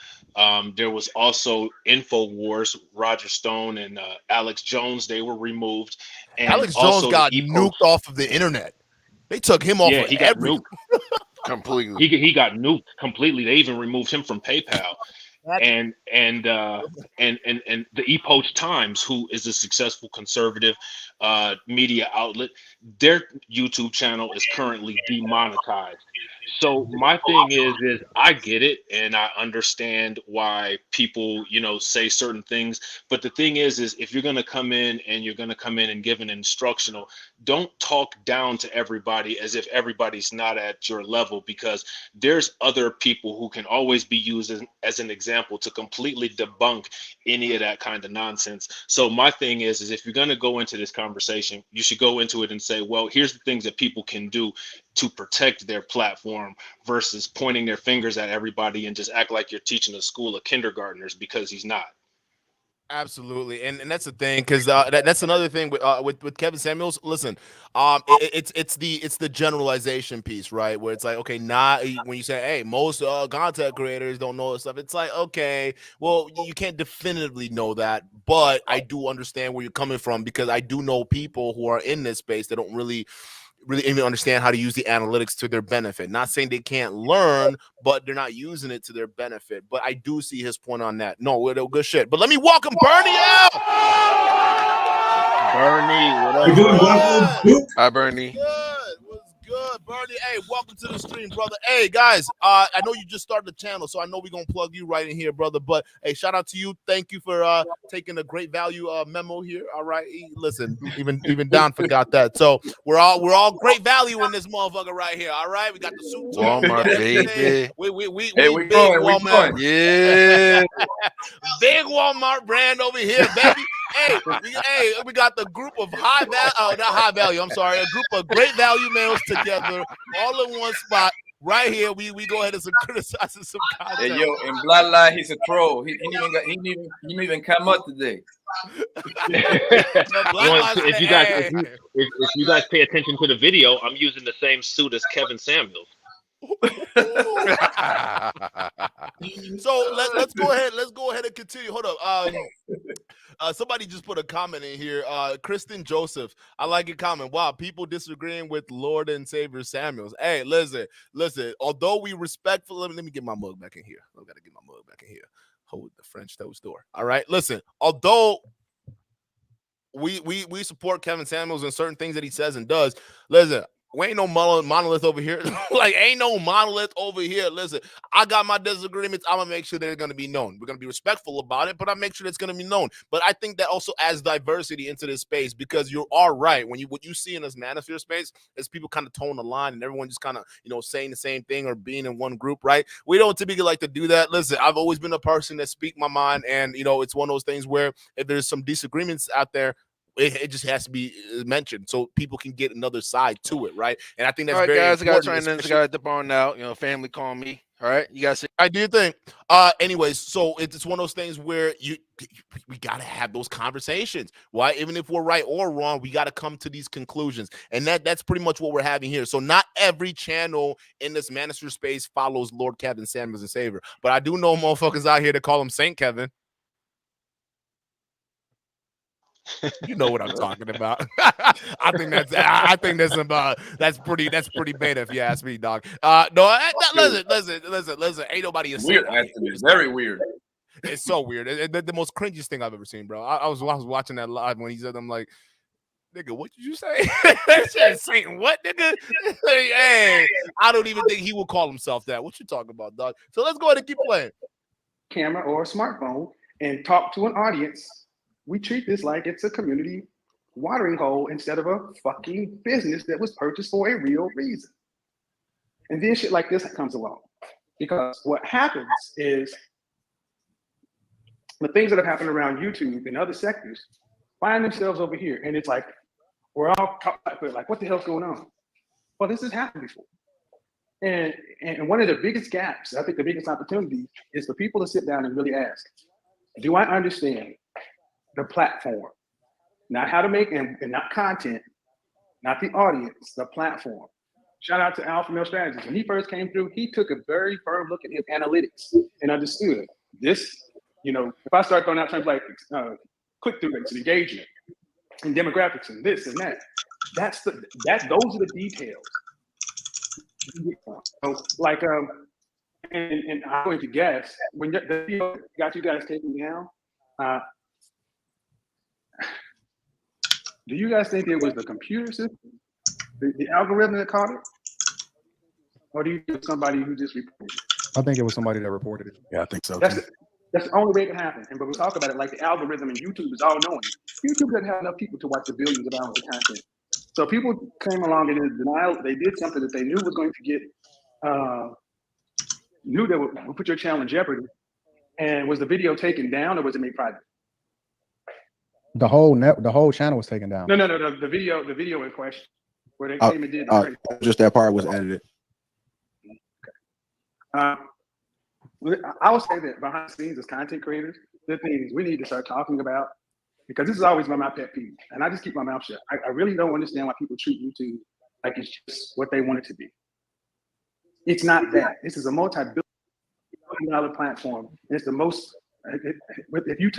There was also InfoWars, Roger Stone and Alex Jones. They were removed, and Alex Jones also got the nuked off of the internet. They took him off of he got everything. nuked completely. he got nuked completely. They even removed him from PayPal. And the Epoch Times, who is a successful conservative media outlet, their YouTube channel is currently demonetized. So my thing is I get it and I understand why people, say certain things. But the thing is if you're going to come in and give an instructional, don't talk down to everybody as if everybody's not at your level, because there's other people who can always be used as an example to completely debunk any of that kind of nonsense. So my thing is if you're going to go into this conversation, you should go into it and say, well, here's the things that people can do to protect their platform, versus pointing their fingers at everybody and just act like you're teaching a school of kindergartners, because he's not. Absolutely, and that's the thing, because that's another thing with Kevin Samuels. Listen, it's the generalization piece, right? Where it's like, okay, not when you say, hey, most content creators don't know this stuff. It's like, okay, well, you can't definitively know that, but I do understand where you're coming from, because I do know people who are in this space that don't really even understand how to use the analytics to their benefit. Not saying they can't learn, but they're not using it to their benefit. But I do see his point on that. No, good shit. But let me welcome Bernie out. Bernie, what up? Hi, Bernie. What's good, Bernie? Hey, welcome to the stream, brother. Hey, guys, I know you just started the channel, so I know we're going to plug you right in here, brother. But, hey, shout out to you. Thank you for taking a great value memo here. All right. Listen, even Don forgot that. So we're all great value in this motherfucker right here. All right. We got the suit. Walmart, baby. We we're big going, Walmart. Yeah. Big Walmart brand over here, baby. Hey, we got the group of not high value. I'm sorry, a group of great value males together, all in one spot. Right here, we go ahead and criticize some content. Hey, yo, in Blacklight, he's a troll. He didn't even come up today. If you guys pay attention to the video, I'm using the same suit as Kevin Samuels. So let's go ahead and continue. Hold up. Somebody just put a comment in here. Kristen Joseph, I like your comment. Wow, people disagreeing with Lord and Savior Samuels. Hey, listen. Although we respectfully, let me get my mug back in here. I gotta get my mug back in here. Hold the French toast door. All right. Listen, although we support Kevin Samuels and certain things that he says and does, listen, we ain't no monolith over here. Like, ain't no monolith over here. Listen, I got my disagreements. I'm going to make sure they're going to be known. We're going to be respectful about it, but I make sure it's going to be known. But I think that also adds diversity into this space, because you are right. What you see in this manosphere space is people kind of tone the line and everyone just kind of, saying the same thing or being in one group, right? We don't typically like to do that. Listen, I've always been a person that speak my mind, and, it's one of those things where if there's some disagreements out there, it just has to be mentioned so people can get another side to it, right? And I think that's very guys, important. I got to dip on out. Family call me. All right, you guys. I do think. Anyways, so it's one of those things where we gotta have those conversations. Why? Even if we're right or wrong, we gotta come to these conclusions, and that's pretty much what we're having here. So not every channel in this manosphere space follows Lord Kevin Samuels and Savior, but I do know motherfuckers out here that call him Saint Kevin. You know what I'm talking about. I think that's pretty beta if you ask me, dog. No, listen. Ain't nobody weird. Actually, very weird. It's so weird. The most cringiest thing I've ever seen, bro. I was watching that live when he said, "I'm like, nigga, what did you say?" Saying what, nigga? Hey, I don't even think he will call himself that. What you talking about, dog? So let's go ahead and keep playing. Camera or a smartphone and talk to an audience. We treat this like it's a community watering hole instead of a fucking business that was purchased for a real reason. And then shit like this comes along. Because what happens is the things that have happened around YouTube and other sectors find themselves over here. And it's like, we're all like, what the hell's going on? Well, this has happened before. And one of the biggest gaps, I think the biggest opportunity, is for people to sit down and really ask, do I understand the platform, not how to make and not content, not the audience, the platform. Shout out to Alpha Male Strategies. When he first came through, he took a very firm look at his analytics and understood this, if I start throwing out terms like click-through rates and engagement and demographics and this and that, those are the details. So, like, and I'm going to guess when the video got you guys taken down. Do you guys think it was the computer system, the algorithm that caught it, or do you think somebody who just reported it? I think it was somebody that reported it. Yeah, I think so. That's the only way it can happen. And but we talk about it like the algorithm and YouTube is all knowing. YouTube doesn't have enough people to watch the billions of hours of content. So people came along and in denial. They did something that they knew was going to get, knew that would put your channel in jeopardy. And was the video taken down or was it made private? The whole channel was taken down. No. The video in question, where they came and did. Just that part was edited. I would say that behind the scenes as content creators, the things we need to start talking about, because this is always my pet peeve, and I just keep my mouth shut. I really don't understand why people treat YouTube like it's just what they want it to be. It's not that. This is a multi-billion-dollar platform. And it's the most. If you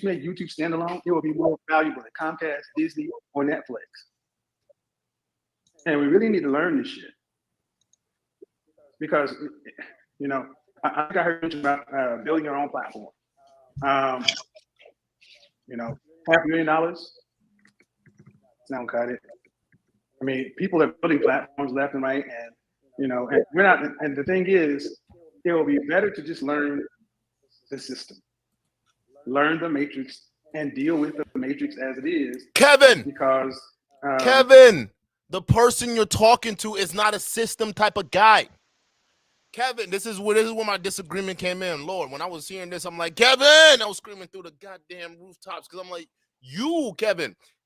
made YouTube standalone, it would be more valuable than Comcast, Disney, or Netflix. And we really need to learn this shit. Because, I think I heard you about building your own platform. $500,000, it's not cut it. I mean, people are building platforms left and right, and and we're not. And the thing is, it will be better to just learn the system, learn the matrix, and deal with the matrix as it is. Kevin, because Kevin, the person you're talking to is not a system type of guy. Kevin, this is where my disagreement came in. Lord, when I was hearing this, I'm like, Kevin, I was screaming through the goddamn rooftops because I'm like,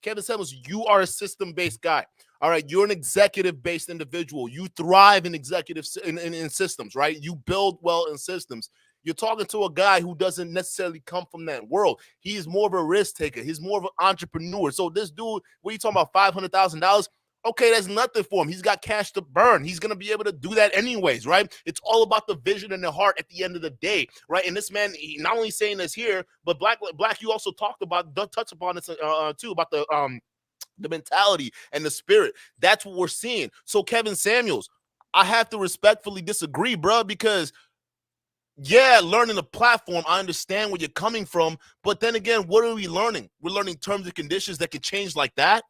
Kevin Samuels, you are a system-based guy. All right, you're an executive-based individual. You thrive in executives in systems, right? You build well in systems. You're talking to a guy who doesn't necessarily come from that world. He's more of a risk taker. He's more of an entrepreneur. So this dude, what are you talking about, $500,000? Okay, that's nothing for him. He's got cash to burn. He's going to be able to do that anyways, right? It's all about the vision and the heart at the end of the day, right? And this man, he not only saying this here, but Black, you also talked about, touch upon this too, about the mentality and the spirit. That's what we're seeing. So Kevin Samuels, I have to respectfully disagree, bro, because yeah, learning the platform, I understand where you're coming from, but then again, what are we learning? We're learning terms and conditions that can change like that.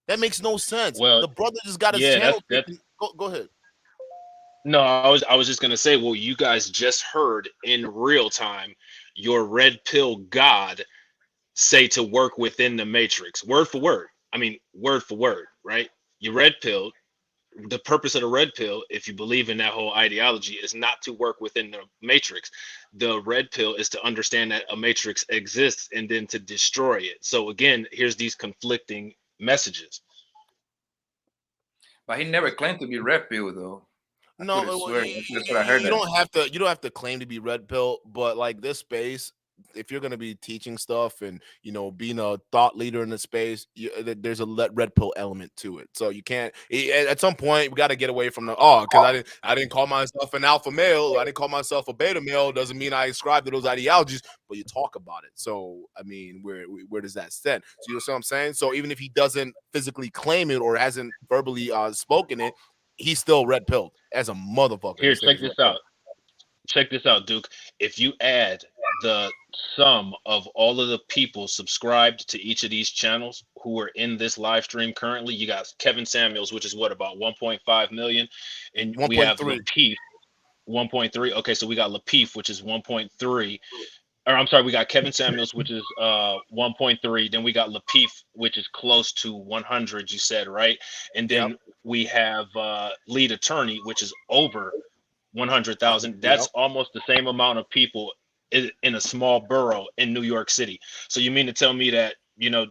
That makes no sense. Well, the brother just got his channel. Go ahead. No, I was just gonna say, well, you guys just heard in real time your red pill God say to work within the matrix, word for word. I mean, word for word, right? You red pill. The purpose of the red pill, if you believe in that whole ideology, is not to work within the matrix. The red pill is to understand that a matrix exists and then to destroy it. So again, here's these conflicting messages. But he never claimed to be red pill, though. No, that's what I heard. You don't have to claim to be red pill, but like this space, if you're going to be teaching stuff and being a thought leader in the space, there's a red pill element to it. So you can't. At some point, we got to get away from because I didn't call myself an alpha male. I didn't call myself a beta male. Doesn't mean I ascribe to those ideologies. But you talk about it. So I mean, where does that stand? So you know what I'm saying? So even if he doesn't physically claim it or hasn't verbally spoken it, he's still red pilled as a motherfucker. Here, check this out. Check this out, Duke. If you add the sum of all of the people subscribed to each of these channels who are in this live stream currently, you got Kevin Samuels, which is what, about 1.5 million, and 1. we have Lapeef, 1.3. Okay, so we got Lapeef, which is 1.3. Or I'm sorry, we got Kevin Samuels, which is 1.3. Then we got Lapeef, which is close to 100. You said, right? And then we have Lead Attorney, which is over 100,000. That's almost the same amount of people in a small borough in New York City. So you mean to tell me that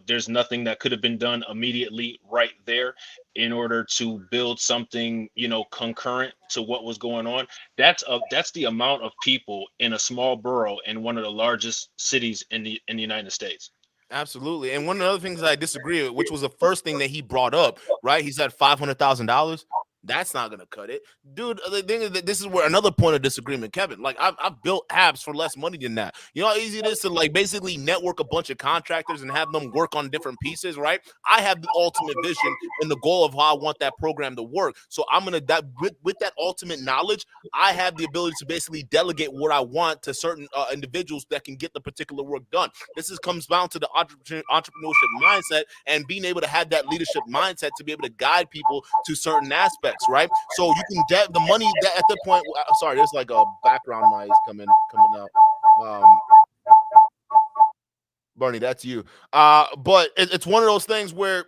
there's nothing that could have been done immediately right there in order to build something concurrent to what was going on? That's the amount of people in a small borough in one of the largest cities in the United States. Absolutely. And one of the other things that I disagree with, which was the first thing that he brought up, right? He said $500,000. That's not gonna cut it, dude. The thing is that this is where another point of disagreement, Kevin. Like I've built apps for less money than that. You know how easy it is to like basically network a bunch of contractors and have them work on different pieces, right? I have the ultimate vision and the goal of how I want that program to work. So I'm gonna with that ultimate knowledge, I have the ability to basically delegate what I want to certain individuals that can get the particular work done. Comes down to the entrepreneurship mindset and being able to have that leadership mindset to be able to guide people to certain aspects, right? So you can get the money that at the point. Sorry, there's like a background noise coming out. Bernie, that's you. But it's one of those things where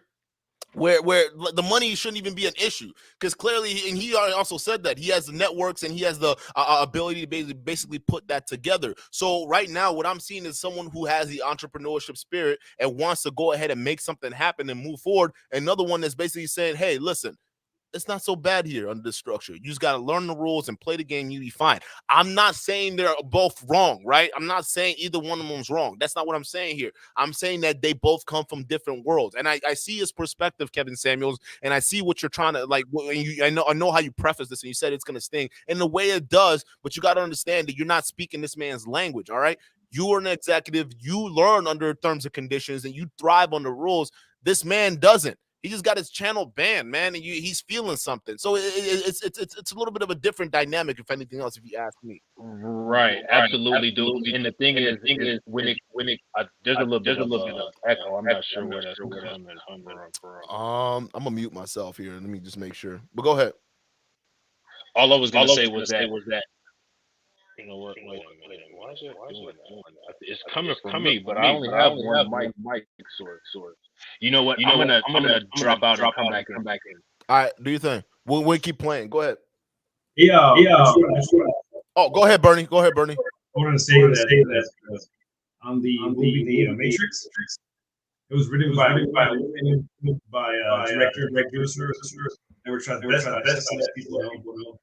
the money shouldn't even be an issue, because clearly, and he also said that he has the networks and he has the ability to basically put that together. So right now what I'm seeing is someone who has the entrepreneurship spirit and wants to go ahead and make something happen and move forward. Another one that's basically saying, hey, listen, it's not so bad here under this structure. You just got to learn the rules and play the game. You'll be fine. I'm not saying they're both wrong, right? I'm not saying either one of them's wrong. That's not what I'm saying here. I'm saying that they both come from different worlds. And I see his perspective, Kevin Samuels, and I see what you're trying to like. I know how you preface this, and you said it's going to sting in the way it does, but you got to understand that you're not speaking this man's language, all right? You are an executive. You learn under terms and conditions, and you thrive on the rules. This man doesn't. He just got his channel banned, man, and he's feeling something. So it's a little bit of a different dynamic, if anything else, if you ask me. Right, absolutely, dude. And the thing is when it there's a little bit of echo. I'm not sure where that's coming from. I'm gonna mute myself here. Let me just make sure. But go ahead. All I was gonna say was that. You know what? Wait a minute. Why is it doing that? It's coming from me, but I only have one mic source. You know what? I'm gonna drop out and come back in. All right, do your thing. We'll keep playing. Go ahead. Yeah. Oh, go ahead, Bernie. I wanted to say that on the movie The Matrix, it was written by director Greg Gilser. They were trying to best people.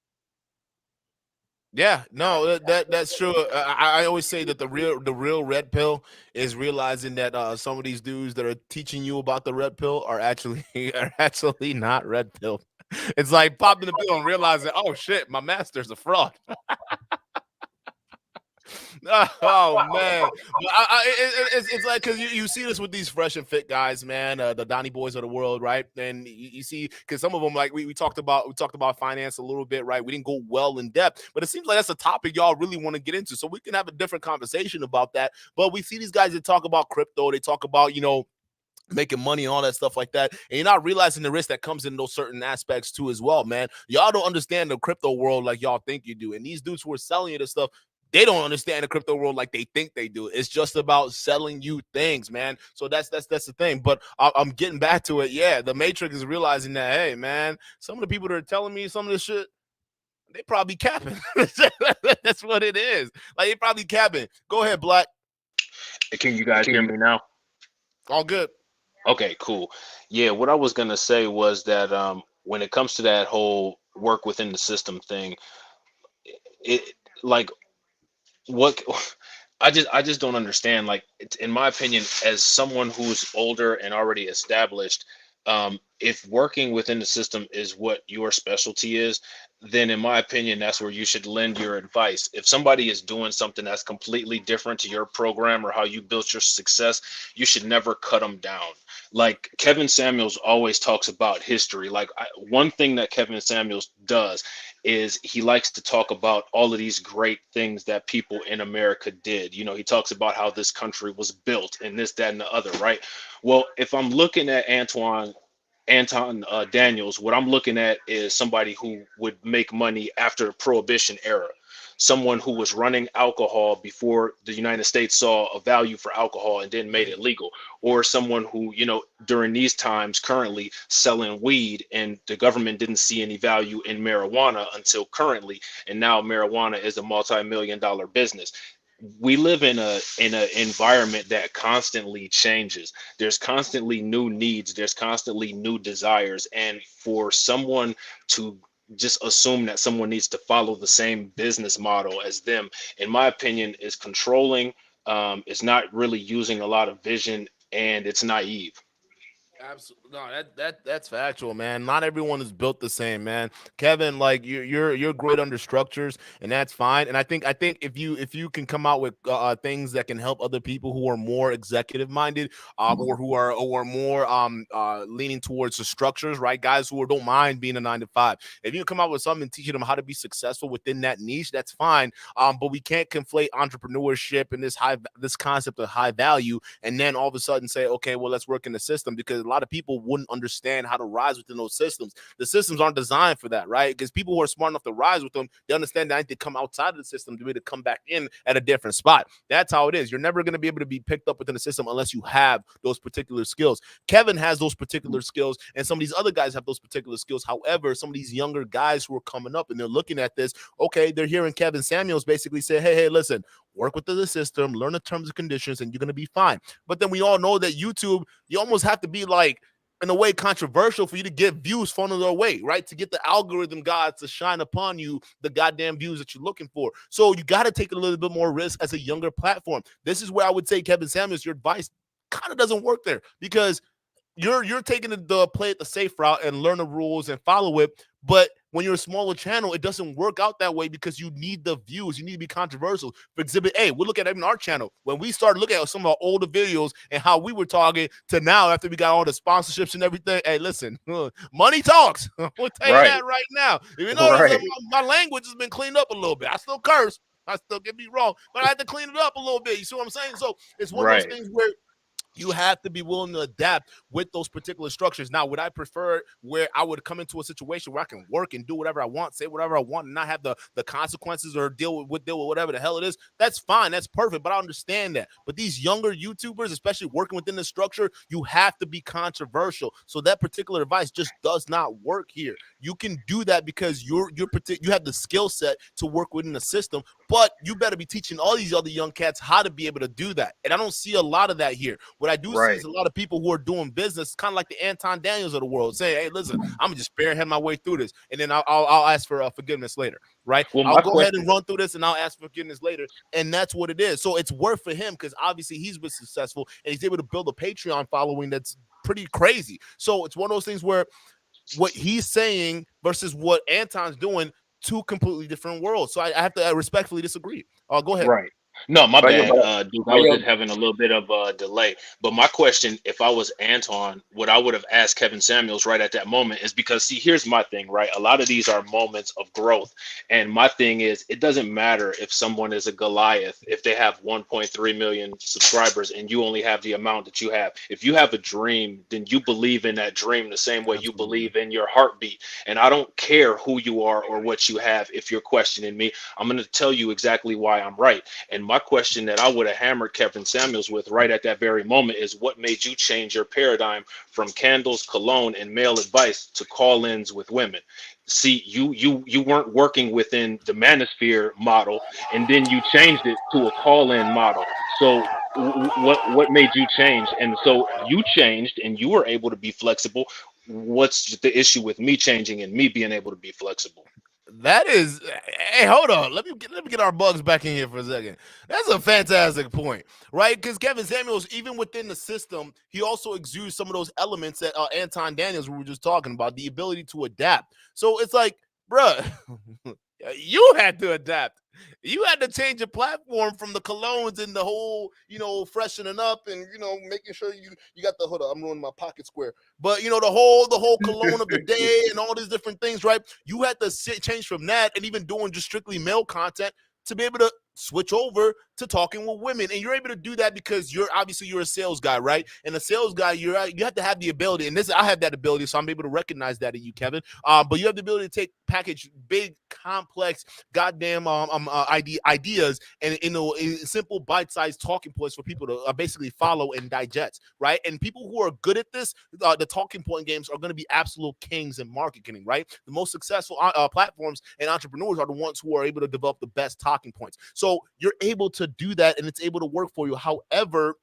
Yeah, no, that's true. I always say that the real red pill is realizing that some of these dudes that are teaching you about the red pill are actually not red pill. It's like popping the pill and realizing, oh shit, my master's a fraud. Oh man, it's like, because you see this with these fresh and fit guys, man, the Donnie boys of the world, right? And you see, because some of them, like we talked about finance a little bit, right? We didn't go well in depth, but it seems like that's a topic y'all really want to get into, so we can have a different conversation about that. But we see these guys that talk about crypto, they talk about, making money and all that stuff like that, and you're not realizing the risk that comes in those certain aspects too as well, man. Y'all don't understand the crypto world like y'all think you do, and these dudes who are selling you this stuff, they don't understand the crypto world like they think they do. It's just about selling you things, man. So that's the thing. But I'm getting back to it. Yeah, the Matrix is realizing that, hey, man, some of the people that are telling me some of this shit, they probably capping. That's what it is. Like, they probably capping. Go ahead, Black. Can you guys hear me now? All good. Okay, cool. Yeah, what I was gonna say was that when it comes to that whole work within the system thing, it like what I just don't understand. Like, in my opinion, as someone who's older and already established, if working within the system is what your specialty is, then in my opinion, that's where you should lend your advice. If somebody is doing something that's completely different to your program or how you built your success, you should never cut them down. Like, Kevin Samuels always talks about history. Like, one thing that Kevin Samuels does is he likes to talk about all of these great things that people in America did. He talks about how this country was built and this, that, and the other, right? Well, if I'm looking at Anton Daniels, what I'm looking at is somebody who would make money after the Prohibition era, someone who was running alcohol before the United States saw a value for alcohol and then made it legal, or someone who, during these times currently selling weed, and the government didn't see any value in marijuana until currently, and now marijuana is a multi-million-dollar business. We live in an environment that constantly changes. There's constantly new needs. There's constantly new desires. And for someone to just assume that someone needs to follow the same business model as them, in my opinion, is controlling. It's not really using a lot of vision, and it's naive. Absolutely. No, that's factual, man. Not everyone is built the same, man. Kevin, like you're great under structures, and that's fine. And I think if you can come out with things that can help other people who are more executive minded, or who are more leaning towards the structures, right? Guys who don't mind being a 9 to 5. If you come out with something teaching them how to be successful within that niche, that's fine. But we can't conflate entrepreneurship and this concept of high value, and then all of a sudden say, okay, well, let's work in the system, because a lot of people wouldn't understand how to rise within those systems. The systems aren't designed for that, right? Because people who are smart enough to rise with them, they understand that I need to come outside of the system to be able to come back in at a different spot. That's how it is. You're never going to be able to be picked up within the system unless you have those particular skills. Kevin has those particular skills, and some of these other guys have those particular skills. However, some of these younger guys who are coming up and they're looking at this, okay, they're hearing Kevin Samuels basically say, hey, listen, work within the system, learn the terms and conditions, and you're going to be fine. But then we all know that YouTube, you almost have to be like, in a way, controversial for you to get views funneled their way, right? To get the algorithm gods to shine upon you the goddamn views that you're looking for. So you got to take a little bit more risk as a younger platform. This is where I would say, Kevin Samuels, your advice kind of doesn't work there, because you're taking the play at the safe route and learn the rules and follow it. But when you're a smaller channel, it doesn't work out that way, because you need the views. You need to be controversial. For Exhibit A, we'll look at even our channel. When we started looking at some of our older videos and how we were talking to now, after we got all the sponsorships and everything, hey, listen, money talks. We'll tell you that right now. If you notice, my language has been cleaned up a little bit. I still curse. I still get me wrong, but I had to clean it up a little bit. You see what I'm saying? So it's one of those things where you have to be willing to adapt with those particular structures. Now, would I prefer where I would come into a situation where I can work and do whatever I want, say whatever I want, and not have the consequences or deal with whatever the hell it is? That's fine. That's perfect. But I understand that. But these younger YouTubers, especially working within the structure, you have to be controversial. So that particular advice just does not work here. You can do that because you have the skill set to work within the system, but you better be teaching all these other young cats how to be able to do that. And I don't see a lot of that here. What I do see is a lot of people who are doing business, kind of like the Anton Daniels of the world, saying, hey, listen, I'm gonna just spearhead my way through this, and then I'll ask for forgiveness later, right? Well, I'll go ahead and run through this, and I'll ask for forgiveness later, and that's what it is. So it's worth for him, because obviously he's been successful, and he's able to build a Patreon following that's pretty crazy. So it's one of those things where what he's saying versus what Anton's doing, two completely different worlds. So I have to respectfully disagree. Go ahead. Right. No, my bad, Duke. I was just having a little bit of a delay. But my question, if I was Anton, what I would have asked Kevin Samuels right at that moment is because, see, here's my thing, right? A lot of these are moments of growth. And my thing is, it doesn't matter if someone is a Goliath, if they have 1.3 million subscribers and you only have the amount that you have. If you have a dream, then you believe in that dream the same way you believe in your heartbeat. And I don't care who you are or what you have. If you're questioning me, I'm going to tell you exactly why I'm right. And my question that I would have hammered Kevin Samuels with right at that very moment is, what made you change your paradigm from candles, cologne, and male advice to call-ins with women? See, you weren't working within the manosphere model, and then you changed it to a call-in model. So what made you change? And so you changed, and you were able to be flexible. What's the issue with me changing and me being able to be flexible? That is, hey, hold on. Let me get our bugs back in here for a second. That's a fantastic point, right? Because Kevin Samuels, even within the system, he also exudes some of those elements that Anton Daniels we were just talking about, the ability to adapt. So it's like, bruh, you had to adapt. You had to change your platform from the colognes and the whole, freshening up and, making sure you got the, hold on, I'm ruining my pocket square. But, the whole cologne of the day and all these different things, right? You had to change from that and even doing just strictly male content to be able to switch over to talking with women. And you're able to do that because you're a sales guy, right? And a sales guy, you have to have the ability, and I have that ability, so I'm able to recognize that in you, Kevin. But you have the ability to package big, complex, goddamn ideas and in simple bite-sized talking points for people to basically follow and digest, right? And people who are good at this, the talking point games, are going to be absolute kings in marketing, right? The most successful platforms and entrepreneurs are the ones who are able to develop the best talking points. So you're able to do that, and it's able to work for you. However,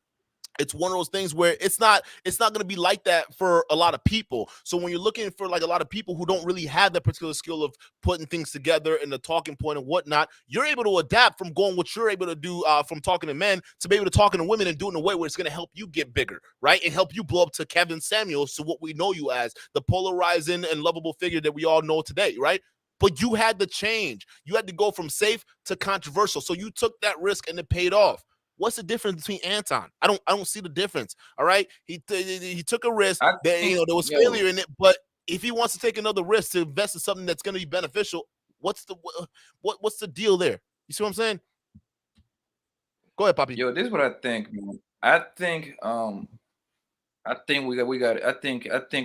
It's one of those things where it's not going to be like that for a lot of people. So when you're looking for like a lot of people who don't really have that particular skill of putting things together and the talking point and whatnot, you're able to adapt from going what you're able to do from talking to men to be able to talking to women and do it in a way where it's going to help you get bigger, right? And help you blow up to Kevin Samuels, to what we know you as, the polarizing and lovable figure that we all know today, right? But you had to change. You had to go from safe to controversial. So you took that risk and it paid off. What's the difference between Anton? I don't see the difference. All right, he took a risk that there was failure in it, but if he wants to take another risk to invest in something that's going to be beneficial, what's the deal there? You see what I'm saying? Go ahead, Poppy. Yo, this is what I think, man. I think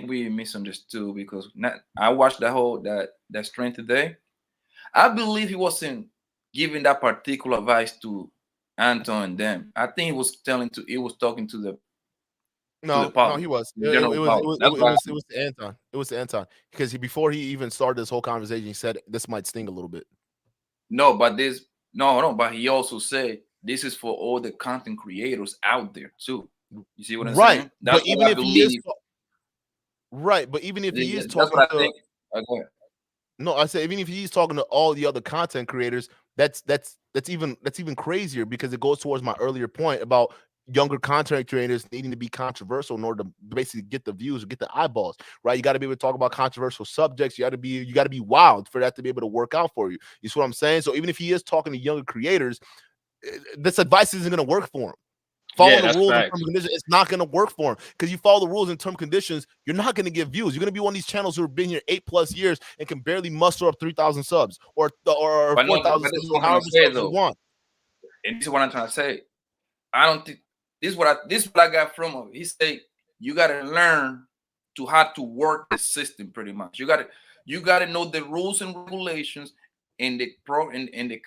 we misunderstood because I watched that strength today. I believe he wasn't giving that particular advice to Anton and them. I think he was talking to the no, he was. It was to Anton. It was to Anton because before he even started this whole conversation, he said this might sting a little bit. No, but but he also said this is for all the content creators out there too. You see what I'm saying? That's but even if he is right, but even if he is talking that's what I think. Go ahead. No, I said even if he's talking to all the other content creators, that's even crazier because it goes towards my earlier point about younger content creators needing to be controversial in order to basically get the views or get the eyeballs, right? You got to be able to talk about controversial subjects. You got to be wild for that to be able to work out for you. You see what I'm saying? So even if he is talking to younger creators, this advice isn't going to work for him. Following the rules and terms and conditions, it's not going to work for him because you follow the rules and terms and conditions, you're not going to get views. You're going to be one of these channels who have been here 8+ years and can barely muster up 3,000 subs or 4,000 subs or however subs you want. And this is what I'm trying to say. I don't think this is what I got from him. He said you got to learn to how to work the system pretty much. You got to know the rules and regulations and the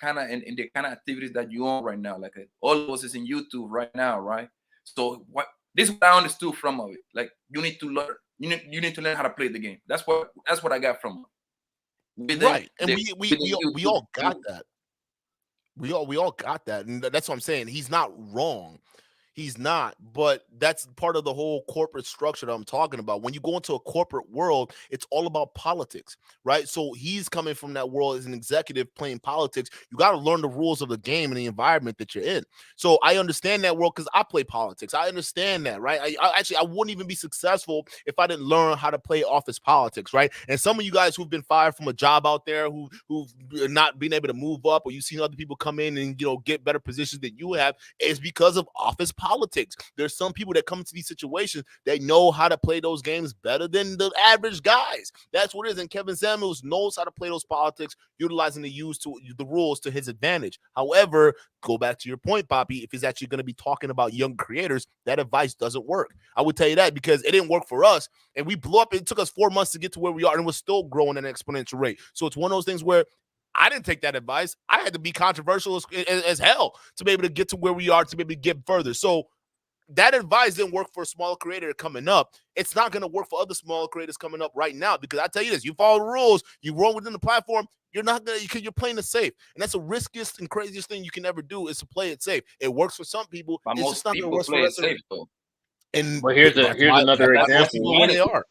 kind of activities that you own right now. Like all of us is in YouTube right now, right? So this is what I understood from it. Like you need to learn. You need to learn how to play the game. That's what I got from him. Right, and we all got that. We all got that, and that's what I'm saying. He's not wrong. He's not, but that's part of the whole corporate structure that I'm talking about. When you go into a corporate world, it's all about politics, right? So he's coming from that world as an executive playing politics. You got to learn the rules of the game and the environment that you're in. So I understand that world because I play politics. I understand that, right? I wouldn't even be successful if I didn't learn how to play office politics, right? And some of you guys who've been fired from a job out there, who've not been able to move up, or you've seen other people come in and get better positions than you have, is because of office politics. There's some people that come into these situations that know how to play those games better than the average guys. That's what it is. And Kevin Samuels knows how to play those politics, utilizing the rules to his advantage. However, go back to your point, Poppy, if he's actually going to be talking about young creators, that advice doesn't work. I would tell you that because it didn't work for us, and we blew up. It took us 4 months to get to where we are, and we're still growing at an exponential rate. So it's one of those things where I didn't take that advice. I had to be controversial as hell to be able to get to where we are, to be able to get further. So that advice didn't work for a small creator coming up. It's not going to work for other small creators coming up right now, because I tell you this, you follow the rules, you roll within the platform, you're not going to, because you're playing it safe. And that's the riskiest and craziest thing you can ever do, is to play it safe. It works for some people. But it's just not going to work for it safe, though. And but here's another example. Where they are.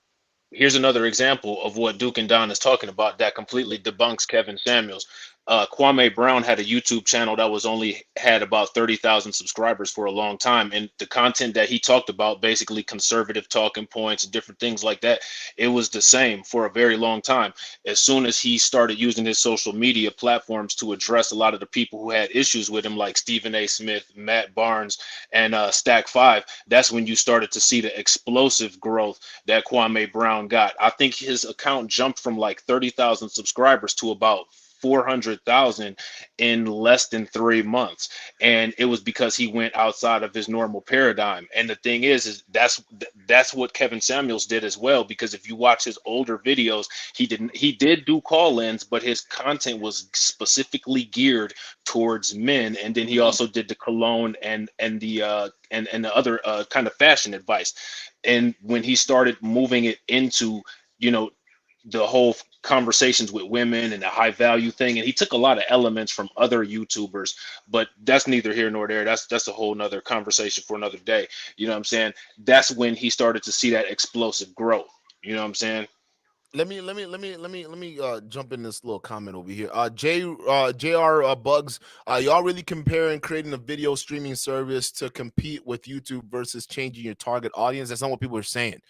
Here's another example of what Duke and Don is talking about that completely debunks Kevin Samuels. Kwame Brown had a YouTube channel that had about 30,000 subscribers for a long time, and the content that he talked about, basically conservative talking points and different things like that, it was the same for a very long time. As soon as he started using his social media platforms to address a lot of the people who had issues with him, like Stephen A. Smith, Matt Barnes, and Stack 5, that's when you started to see the explosive growth that Kwame Brown got. I think his account jumped from like 30,000 subscribers to about 400,000 in less than 3 months, and it was because he went outside of his normal paradigm. And the thing is that's what Kevin Samuels did as well, because if you watch his older videos, he did do call-ins, but his content was specifically geared towards men. And then he also did the cologne and the other kind of fashion advice. And when he started moving it into the whole conversations with women and the high value thing, and he took a lot of elements from other YouTubers, but that's neither here nor there. That's a whole nother conversation for another day. You know what I'm saying? That's when he started to see that explosive growth. You know what I'm saying? Let me jump in this little comment over here. JR Bugs, y'all really comparing creating a video streaming service to compete with YouTube versus changing your target audience? That's not what people are saying.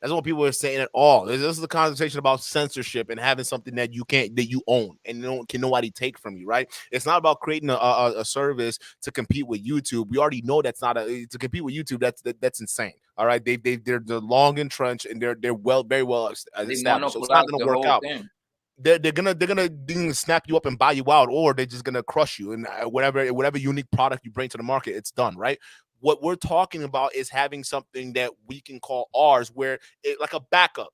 That's what people are saying at all. This is the conversation about censorship and having something that you own and can nobody take from you, right? It's not about creating a service to compete with YouTube. We already know that's not to compete with YouTube. That's insane. All right, they're long entrenched and they're very well established. So it's not going to work out. They're gonna snap you up and buy you out, or they're just gonna crush you. And whatever unique product you bring to the market, it's done, right? What we're talking about is having something that we can call ours, where it like a backup.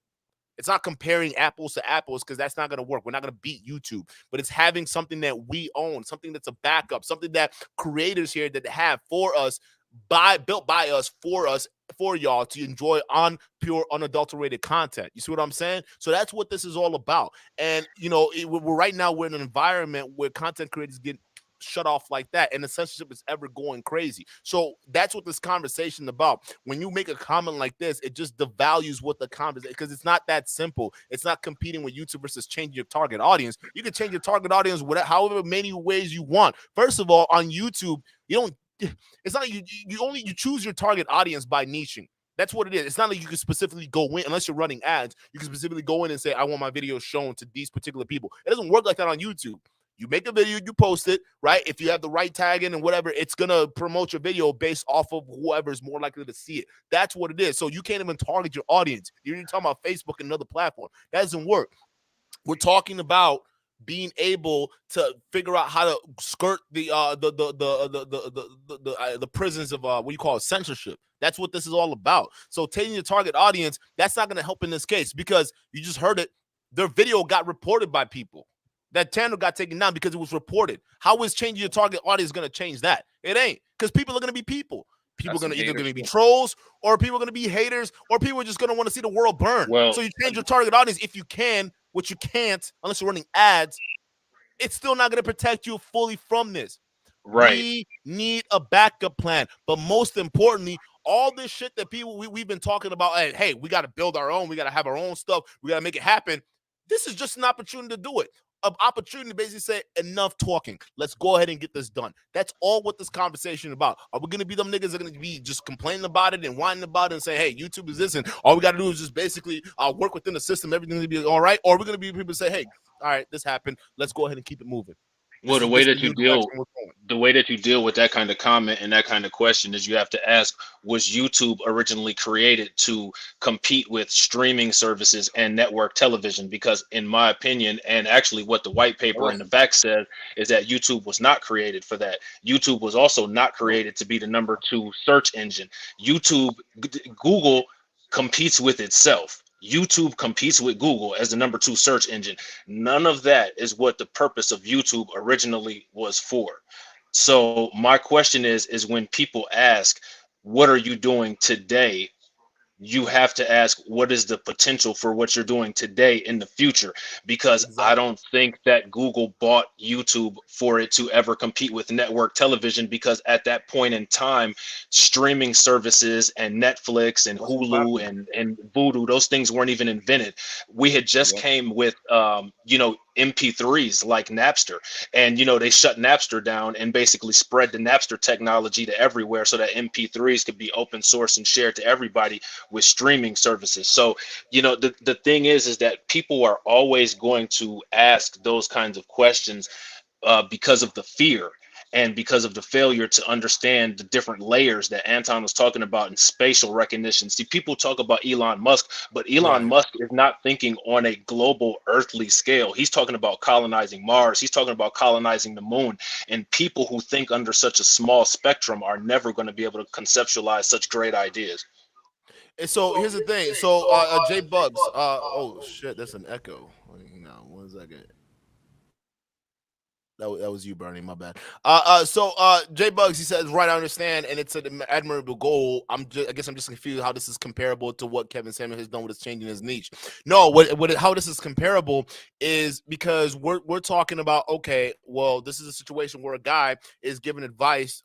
It's not comparing apples to apples because that's not going to work. We're not going to beat YouTube, but it's having something that we own, something that's a backup, something that creators here that have for us, built by us, for y'all to enjoy on pure unadulterated content. You see what I'm saying? So that's what this is all about. And right now we're in an environment where content creators get shut off like that, and the censorship is ever going crazy. So that's what this conversation is about. When you make a comment like this, it just devalues what the conversation, because it's not that simple. It's not competing with YouTube versus changing your target audience. You can change your target audience however many ways you want. First of all, on YouTube, it's not you choose your target audience by niching. That's what it is. It's not like you can specifically go in, unless you're running ads, you can specifically go in and say, I want my video shown to these particular people. It doesn't work like that on YouTube. You make a video, you post it, right? If you have the right tag in and whatever, it's going to promote your video based off of whoever's more likely to see it. That's what it is. So you can't even target your audience. You're talking about Facebook and another platform. That doesn't work. We're talking about being able to figure out how to skirt the prisons of what you call it, censorship. That's what this is all about. So taking your target audience, that's not going to help in this case, because you just heard it. Their video got reported by people. That channel got taken down because it was reported. How is changing your target audience going to change that? It ain't, because people are going to be people. People are either going to be trolls, or people are going to be haters, or people are just going to want to see the world burn. Well, so you change your target audience if you can, which you can't unless you're running ads. It's still not going to protect you fully from this. Right. We need a backup plan. But most importantly, all this shit that we've been talking about, hey, we got to build our own. We got to have our own stuff. We got to make it happen. This is just an opportunity to do it. An opportunity to basically say, enough talking. Let's go ahead and get this done. That's all what this conversation is about. Are we going to be them niggas that are going to be just complaining about it and whining about it and say, hey, YouTube is this, and all we got to do is just basically work within the system, everything's going to be all right? Or are we going to be people that say, hey, all right, this happened. Let's go ahead and keep it moving. Well, the way that you deal with that kind of comment and that kind of question is you have to ask, was YouTube originally created to compete with streaming services and network television? Because in my opinion, and actually what the white paper in the back says, is that YouTube was not created for that. YouTube was also not created to be the #2 search engine. Google competes with itself. YouTube competes with Google as the #2 search engine. None of that is what the purpose of YouTube originally was for. So my question is when people ask, what are you doing today? You have to ask, what is the potential for what you're doing today in the future? Because I don't think that Google bought YouTube for it to ever compete with network television, because at that point in time, streaming services and Netflix and Hulu and Vudu, those things weren't even invented. We had just came with, MP3s like Napster, and they shut Napster down and basically spread the Napster technology to everywhere so that MP3s could be open source and shared to everybody with streaming services. So the thing is that people are always going to ask those kinds of questions because of the fear and because of the failure to understand the different layers that Anton was talking about in spatial recognition. See, people talk about Elon Musk, but Elon Musk is not thinking on a global earthly scale. He's talking about colonizing Mars. He's talking about colonizing the moon. And people who think under such a small spectrum are never going to be able to conceptualize such great ideas. And so here's the thing. So J Bugs, oh shit, that's an echo. Hang on 1 second. That was you, Bernie. My bad. So J Bugs, he says, right, I understand, and it's an admirable goal. I guess I'm just confused how this is comparable to what Kevin Samuel has done with his changing his niche. No, how this is comparable is because we're talking about, okay, well, this is a situation where a guy is giving advice.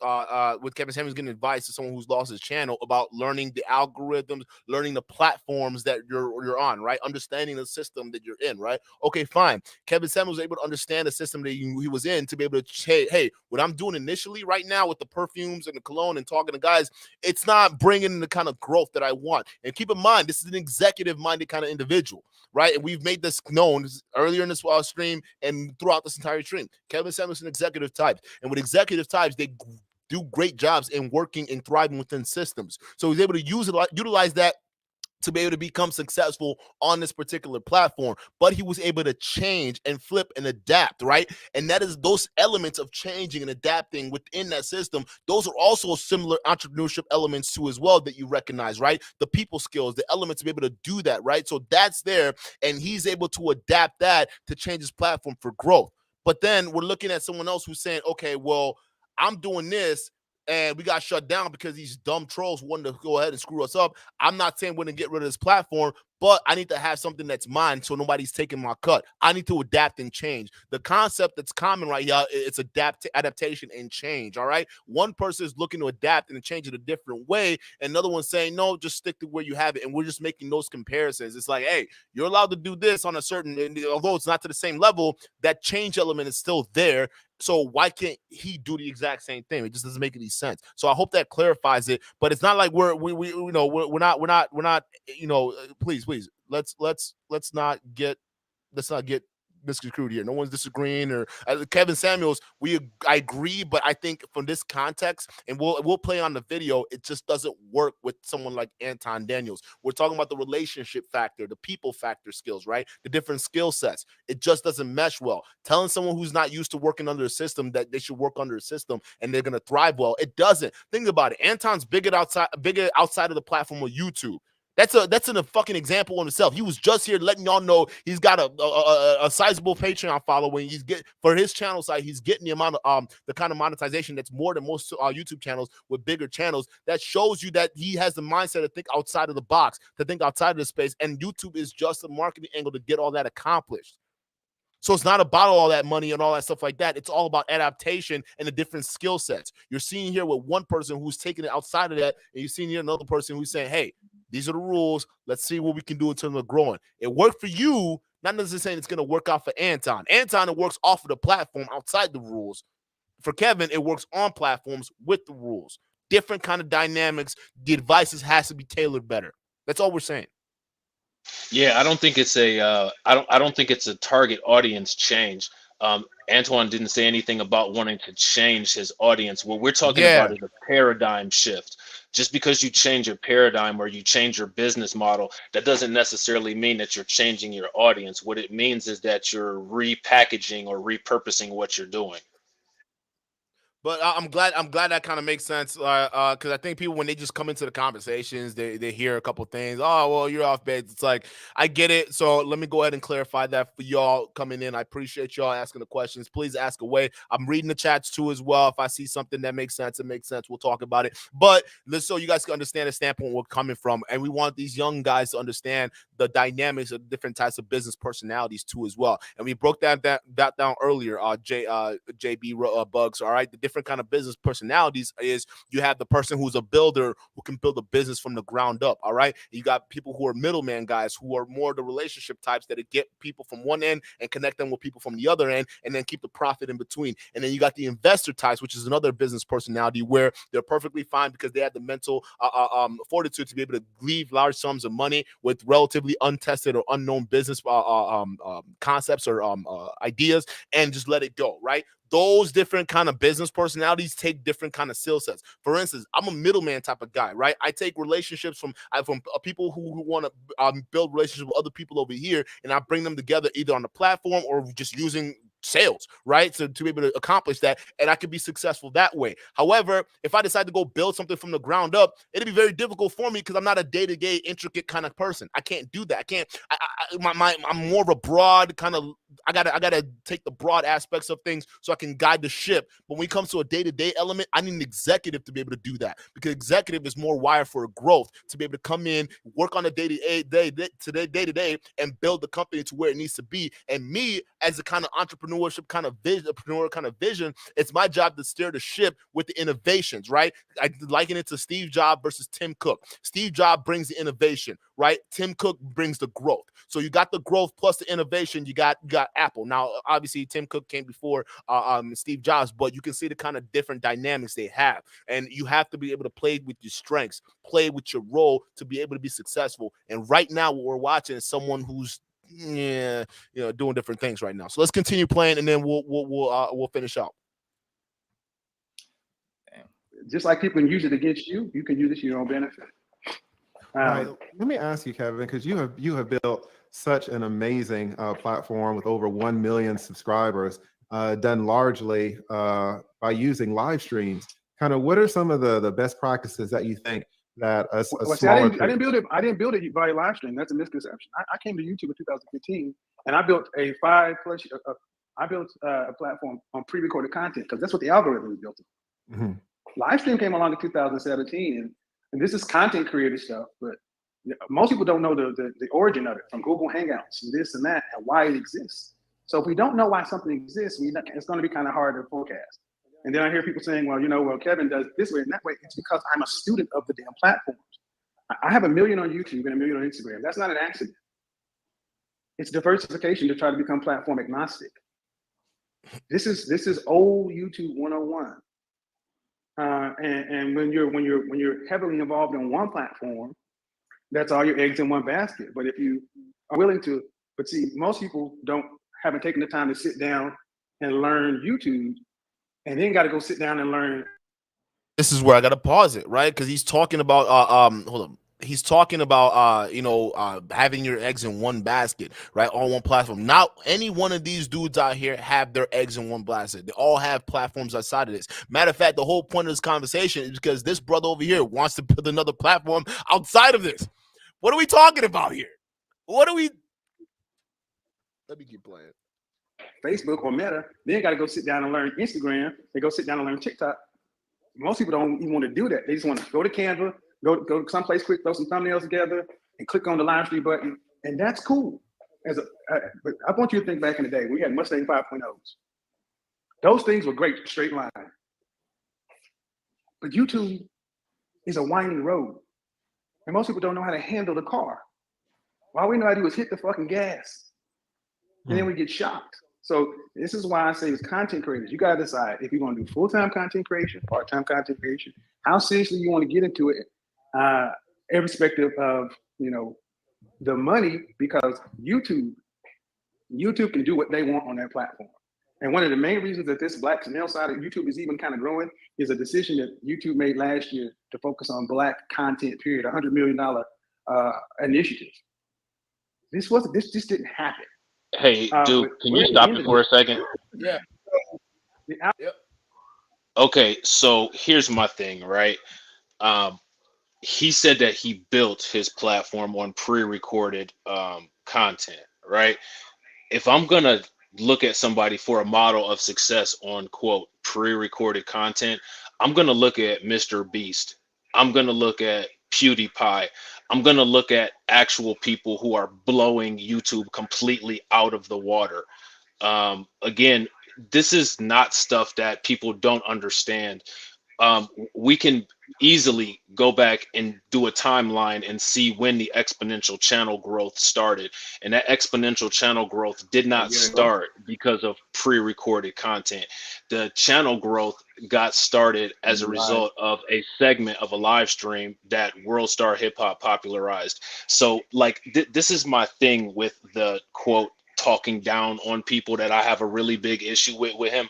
With Kevin Samuel's giving advice to someone who's lost his channel about learning the algorithms, learning the platforms that you're on, right? Understanding the system that you're in, right? Okay, fine. Kevin Samuel was able to understand the system that he was in to be able to say, hey, what I'm doing initially right now with the perfumes and the cologne and talking to guys, it's not bringing the kind of growth that I want. And keep in mind, this is an executive-minded kind of individual, right? And we've made this known earlier in this stream and throughout this entire stream. Kevin Samuel's an executive type. And with executive types, they do great jobs in working and thriving within systems. So he's able to utilize that to be able to become successful on this particular platform, but he was able to change and flip and adapt, right? And that is those elements of changing and adapting within that system. Those are also similar entrepreneurship elements too as well that you recognize, right? The people skills, the elements to be able to do that, right? So that's there, and he's able to adapt that to change his platform for growth. But then we're looking at someone else who's saying, okay, well, I'm doing this, and we got shut down because these dumb trolls wanted to go ahead and screw us up. I'm not saying we're going to get rid of this platform, but I need to have something that's mine so nobody's taking my cut. I need to adapt and change. The concept that's common right here, it's adaptation and change, all right? One person is looking to adapt and change it a different way, and another one's saying, no, just stick to where you have it, and we're just making those comparisons. It's like, hey, you're allowed to do this on a certain, although it's not to the same level, that change element is still there. So why can't he do the exact same thing? It just doesn't make any sense. So I hope that clarifies it. But it's not like we're not, please, let's not get misconstrued here. No one's disagreeing, or Kevin Samuels. I agree, but I think from this context, and we'll play on the video, it just doesn't work with someone like Anton Daniels. We're talking about the relationship factor, the people factor skills, right? The different skill sets. It just doesn't mesh well. Telling someone who's not used to working under a system that they should work under a system and they're gonna thrive well, it doesn't. Think about it. Anton's bigger outside of the platform of YouTube. That's a fucking example on himself. He was just here letting y'all know he's got a sizable Patreon following. For his channel side, he's getting the amount of the kind of monetization that's more than most YouTube channels with bigger channels. That shows you that he has the mindset to think outside of the box, to think outside of the space. And YouTube is just a marketing angle to get all that accomplished. So it's not about all that money and all that stuff like that. It's all about adaptation and the different skill sets. You're seeing here with one person who's taking it outside of that, and you're seeing here another person who's saying, hey, these are the rules. Let's see what we can do in terms of growing. It worked for you, not necessarily saying it's going to work out for Anton. Anton, it works off of the platform outside the rules. For Kevin, it works on platforms with the rules. Different kind of dynamics. The advice has to be tailored better. That's all we're saying. Yeah, I don't think it's I don't think it's a target audience change. Antoine didn't say anything about wanting to change his audience. What we're talking about is a paradigm shift. Just because you change your paradigm or you change your business model, that doesn't necessarily mean that you're changing your audience. What it means is that you're repackaging or repurposing what you're doing. But I'm glad that kind of makes sense, because I think people, when they just come into the conversations, they hear a couple things. Oh, well, you're off base. It's like, I get it. So let me go ahead and clarify that for y'all coming in. I appreciate y'all asking the questions. Please ask away. I'm reading the chats too as well. If I see something that makes sense, it makes sense. We'll talk about it. But so you guys can understand the standpoint we're coming from, and we want these young guys to understand the dynamics of different types of business personalities too as well. And we broke that down earlier. JB Bugs. All right, the different kind of business personalities is you have the person who's a builder who can build a business from the ground up. All right, you got people who are middleman guys who are more the relationship types that get people from one end and connect them with people from the other end, and then keep the profit in between. And then you got the investor types, which is another business personality where they're perfectly fine because they have the mental fortitude to be able to leave large sums of money with relatively untested or unknown business concepts or ideas, and just let it go, right? Those different kind of business personalities take different kind of skill sets. For instance, I'm a middleman type of guy, right? I take relationships from people who want to build relationships with other people over here, and I bring them together either on the platform or just using sales, right? So to be able to accomplish that, and I could be successful that way. However, if I decide to go build something from the ground up, it'd be very difficult for me because I'm not a day-to-day intricate kind of person. I can't do that. I can't. I'm more of a broad kind of I gotta take the broad aspects of things so I can guide the ship. But when it comes to a day-to-day element, I need an executive to be able to do that, because executive is more wired for growth, to be able to come in, work on a day-to-day and build the company to where it needs to be. And me, as a kind of entrepreneurship kind of vision, it's my job to steer the ship with the innovations, right? I liken it to Steve Jobs versus Tim Cook. Steve Jobs brings the innovation, right? Tim Cook brings the growth. So you got the growth plus the innovation. You got Apple. Now, obviously, Tim Cook came before Steve Jobs, but you can see the kind of different dynamics they have. And you have to be able to play with your strengths, play with your role to be able to be successful. And right now, what we're watching is someone who's doing different things right now. So let's continue playing, and then we'll finish out. Just like people can use it against you, you can use it to your own benefit. Right. Let me ask you, Kevin, because you have built such an amazing platform with over 1 million subscribers, done largely by using live streams. Kind of, what are some of the best practices that you think that I didn't build it by live stream. That's a misconception. I came to YouTube in 2015, and I built a platform on pre-recorded content, because that's what the algorithm is built on. Mm-hmm. Live stream came along in 2017, and this is content creator stuff, but most people don't know the origin of it, from Google Hangouts and this and that, and why it exists. So if we don't know why something exists, it's going to be kind of hard to forecast. And then I hear people saying, well, Kevin does this way and that way. It's because I'm a student of the damn platforms. I have 1 million on YouTube and 1 million on Instagram. That's not an accident. It's diversification to try to become platform agnostic. This is old YouTube 101. And when you're heavily involved in one platform, that's all your eggs in one basket. But if you are willing to, but see, most people haven't taken the time to sit down and learn YouTube, and then got to go sit down and learn. This is where I got to pause it, right? Because he's talking about hold on. He's talking about having your eggs in one basket, right, on one platform. Not any one of these dudes out here have their eggs in one basket. They all have platforms outside of this. Matter of fact, the whole point of this conversation is because this brother over here wants to build another platform outside of this. What are we talking about here? Let me keep playing. Facebook or Meta, then got to go sit down and learn Instagram. They go sit down and learn TikTok. Most people don't even want to do that. They just want to go to Canva, go someplace quick, throw some thumbnails together, and click on the live stream button, and that's cool. But I want you to think back in the day. We had Mustang 5.0s. Those things were great, straight line. But YouTube is a winding road, and most people don't know how to handle the car. All we know how to do is hit the fucking gas, and then we get shocked. So this is why I say, as content creators, you gotta decide if you're gonna do full-time content creation, part-time content creation, how seriously you want to get into it, irrespective of the money, because YouTube can do what they want on their platform. And one of the main reasons that this Black male side of YouTube is even kind of growing is a decision that YouTube made last year to focus on Black content. Period, $100 million initiative. This didn't happen. Hey, dude, can you stop it for a second? Yeah. Okay, so here's my thing, right? He said that he built his platform on pre-recorded content, right? If I'm gonna look at somebody for a model of success on quote pre-recorded content, I'm gonna look at Mr. Beast. I'm gonna look at PewDiePie. I'm going to look at actual people who are blowing YouTube completely out of the water. Again, this is not stuff that people don't understand. We can easily go back and do a timeline and see when the exponential channel growth started. And that exponential channel growth did not start because of pre-recorded content. The channel growth got started as a result of a segment of a live stream that World Star Hip Hop popularized. So like this is my thing with the quote talking down on people that I have a really big issue with him.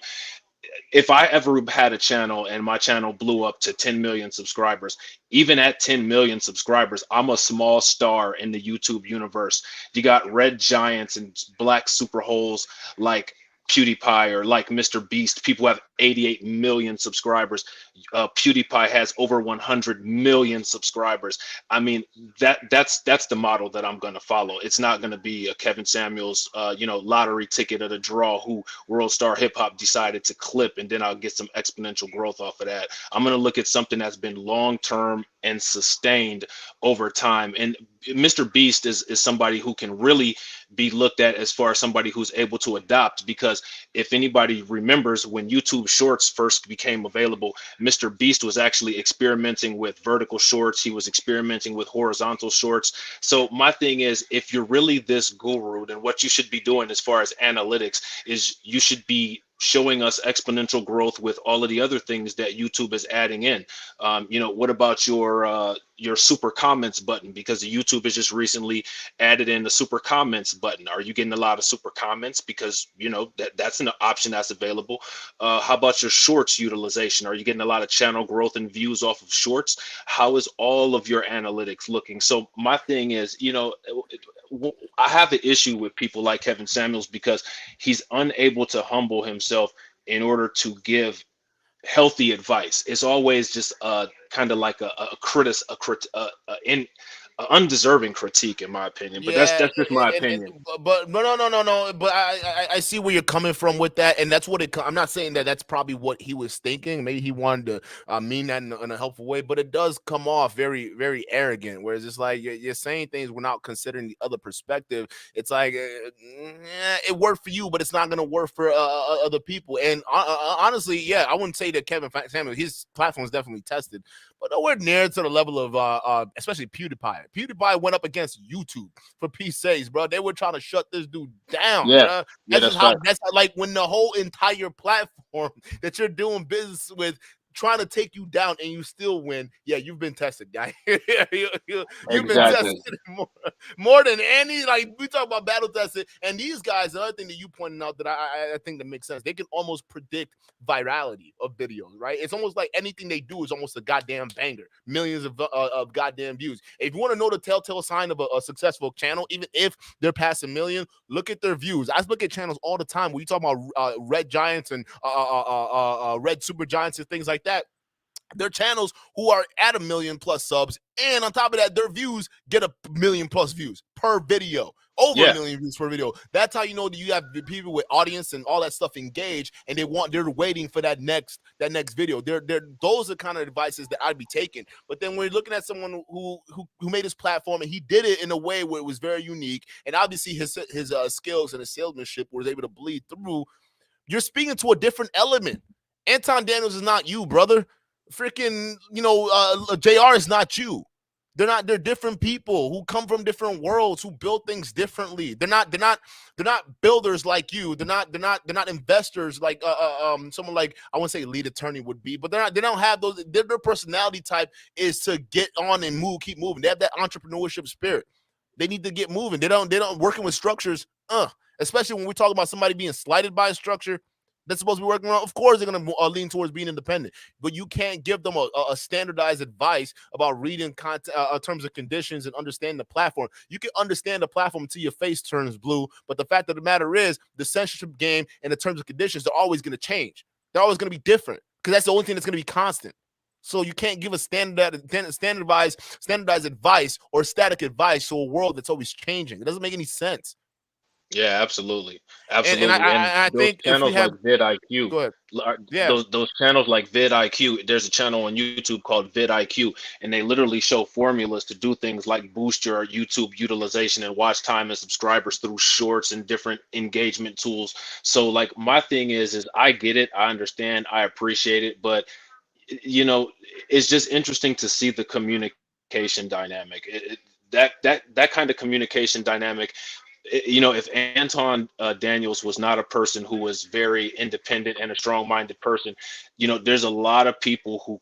If I ever had a channel and my channel blew up to 10 million subscribers, even at 10 million subscribers, I'm a small star in the YouTube universe. You got red giants and black super holes. Like PewDiePie or like Mr. Beast, people have 88 million subscribers. PewDiePie has over 100 million subscribers. I mean, that's the model that I'm going to follow. It's not going to be a Kevin Samuels, lottery ticket of the draw who World Star Hip Hop decided to clip, and then I'll get some exponential growth off of that. I'm going to look at something that's been long term and sustained over time. And Mr. Beast is somebody who can really be looked at as far as somebody who's able to adopt, because if anybody remembers when YouTube Shorts first became available, Mr. Beast was actually experimenting with vertical shorts. He was experimenting with horizontal shorts. So my thing is, if you're really this guru, then what you should be doing as far as analytics is you should be showing us exponential growth with all of the other things that YouTube is adding in. What about your super comments button? Because YouTube has just recently added in the super comments button. Are you getting a lot of super comments? Because that's an option that's available. How about your shorts utilization? Are you getting a lot of channel growth and views off of shorts? How is all of your analytics looking? So my thing is, I have an issue with people like Kevin Samuels because he's unable to humble himself in order to give healthy advice. It's always just kind of like an undeserving critique, in my opinion. But that's just my opinion. But no. But I see where you're coming from with that, and that's what I'm not saying that that's probably what he was thinking. Maybe he wanted to mean that in a helpful way, but it does come off very, very arrogant. Whereas it's like you're saying things without considering the other perspective. It's like it worked for you, but it's not going to work for other people. And honestly, yeah, I wouldn't say that Kevin Samuels, his platform is definitely tested, but nowhere near to the level of especially PewDiePie. PewDiePie went up against YouTube, for peace sakes, bro. They were trying to shut this dude down. Yeah, That's how like when the whole entire platform that you're doing business with trying to take you down and you still win. Yeah, you've been tested, guy. You've been tested more than any. Like, we talk about battle tested, and these guys. Another thing that you pointed out that I think that makes sense. They can almost predict virality of videos, right? It's almost like anything they do is almost a goddamn banger. Millions of goddamn views. If you want to know the telltale sign of a successful channel, even if they're past 1 million, look at their views. I look at channels all the time. When you talk about Red Giants and Red Super Giants and things like that, they're channels who are at 1 million plus subs, and on top of that, their views get 1 million plus views per video, over 1 million views per video. That's how you know that you have people with audience and all that stuff engaged, and they're waiting for that next video. Those are kind of advices that I'd be taking. But then we're looking at someone who made his platform, and he did it in a way where it was very unique, and obviously his skills and his salesmanship was able to bleed through. You're speaking to a different element. Anton Daniels is not you, brother. Freaking, JR is not you. They're different people who come from different worlds, who build things differently. They're not builders like you. They're not investors like someone like, I wouldn't say lead attorney would be, but they don't have those. Their personality type is to get on and keep moving. They have that entrepreneurship spirit. They need to get moving. They don't working with structures, especially when we talk about somebody being slighted by a structure that's supposed to be working around. Of course, they're going to lean towards being independent, but you can't give them a standardized advice about reading content, terms of conditions, and understanding the platform. You can understand the platform until your face turns blue, but the fact of the matter is, the censorship game and the terms of conditions, they're always going to change. They're always going to be different, because that's the only thing that's going to be constant. So you can't give a standardized advice or static advice to a world that's always changing. It doesn't make any sense. Yeah, absolutely. And I those think channels like vidIQ, go ahead. those channels like vidIQ, there's a channel on YouTube called vidIQ, and they literally show formulas to do things like boost your YouTube utilization and watch time and subscribers through shorts and different engagement tools. So like, my thing is I get it, I understand, I appreciate it, but it's just interesting to see the communication dynamic. That kind of communication dynamic. If Anton Daniels was not a person who was very independent and a strong-minded person, there's a lot of people who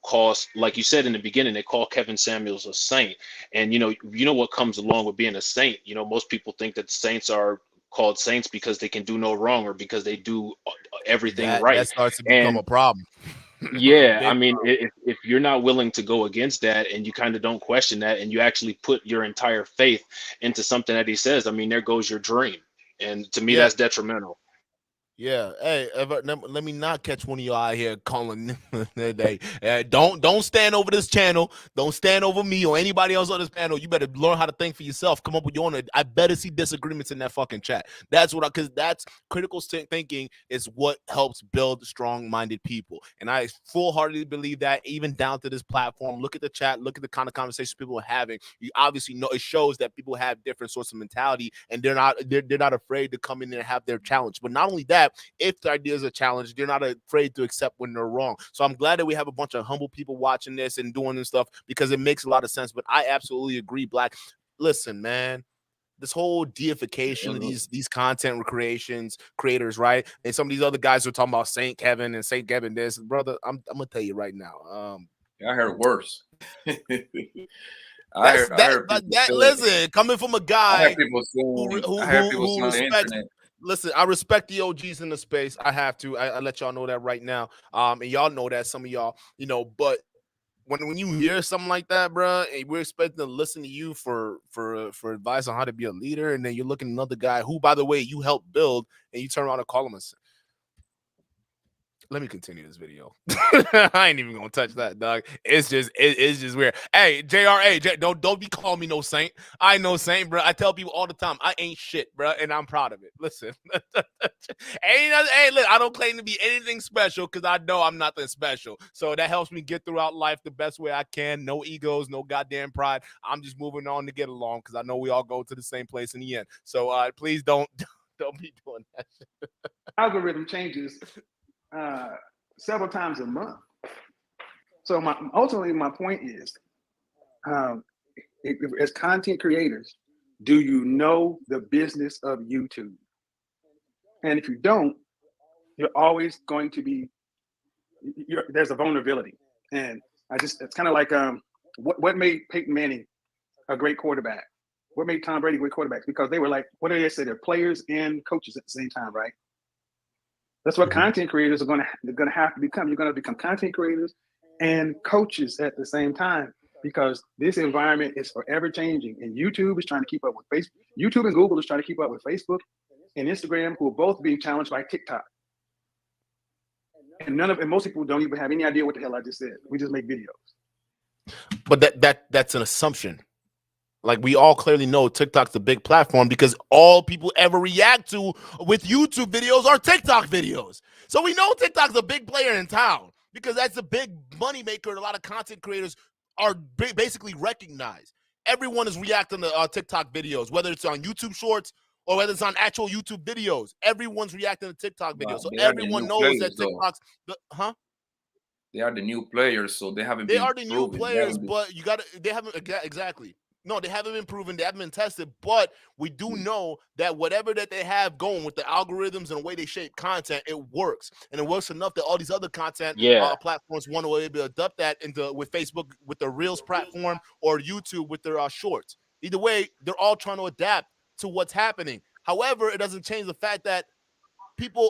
like you said in the beginning, they call Kevin Samuels a saint. And what comes along with being a saint. Most people think that saints are called saints because they can do no wrong or because they do everything right. That starts to become a problem. Yeah, I mean, if you're not willing to go against that and you kind of don't question that and you actually put your entire faith into something that he says, I mean, there goes your dream. And to me, that's detrimental. Yeah, hey, let me not catch one of y'all out here calling today. Don't stand over this channel. Don't stand over me or anybody else on this panel. You better learn how to think for yourself. Come up with your own. I better see disagreements in that fucking chat. That's what because that's critical thinking is what helps build strong-minded people. And I full-heartedly believe that even down to this platform. Look at the chat. Look at the kind of conversations people are having. You obviously know it shows that people have different sorts of mentality, and they're not afraid to come in and have their challenge. But not only that, if the idea is a challenge, they're not afraid to accept when they're wrong. So I'm glad that we have a bunch of humble people watching this and doing this stuff because it makes a lot of sense. But I absolutely agree, Black. Listen, man, this whole deification of these content creators, right? And some of these other guys are talking about Saint Kevin and Saint Kevin this, brother. I'm gonna tell you right now. I heard worse. Listen, coming from a guy I heard people who saying respects. internet. Listen, I respect the OGs in the space. I have to. I let y'all know that right now. And y'all know that some of y'all, but when you hear something like that, bro, and we're expecting to listen to you for advice on how to be a leader, and then you're looking at another guy who, by the way, you helped build, and you turn around and call him a. Let me continue this video. I ain't even gonna touch that, dog. It's just weird. Hey, JRA, don't be calling me no saint. I know saint, bro. I tell people all the time, I ain't shit, bro, and I'm proud of it. Listen, hey, look, I don't claim to be anything special because I know I'm nothing special. So that helps me get throughout life the best way I can. No egos, no goddamn pride. I'm just moving on to get along because I know we all go to the same place in the end. So please don't be doing that shit. Algorithm changes several times a month. So ultimately my point is, as content creators, do you know the business of YouTube? And if you don't, you're always going to be. There's a vulnerability, and it's kind of like what made Peyton Manning a great quarterback? What made Tom Brady great quarterbacks? Because they were like, what do they say? They're players and coaches at the same time, right? That's what content creators are they're going to have to become. You're going to become content creators and coaches at the same time because this environment is forever changing. And YouTube is trying to keep up with Facebook. YouTube and Google is trying to keep up with Facebook and Instagram, who are both being challenged by TikTok. And most people don't even have any idea what the hell I just said. We just make videos. But that's an assumption. Like we all clearly know TikTok's a big platform because all people ever react to with YouTube videos are TikTok videos. So we know TikTok's a big player in town because that's a big money maker. And a lot of content creators are basically recognized. Everyone is reacting to TikTok videos, whether it's on YouTube Shorts or whether it's on actual YouTube videos. Everyone's reacting to TikTok videos. So everyone knows that TikTok's They are the new players, so they haven't. They are the new players, but they haven't exactly. No, they haven't been proven. They haven't been tested, but we do know that whatever that they have going with the algorithms and the way they shape content, it works. And it works enough that all these other content platforms want to be able to adopt that with Facebook with the Reels platform or YouTube with their shorts. Either way, they're all trying to adapt to what's happening. However, it doesn't change the fact that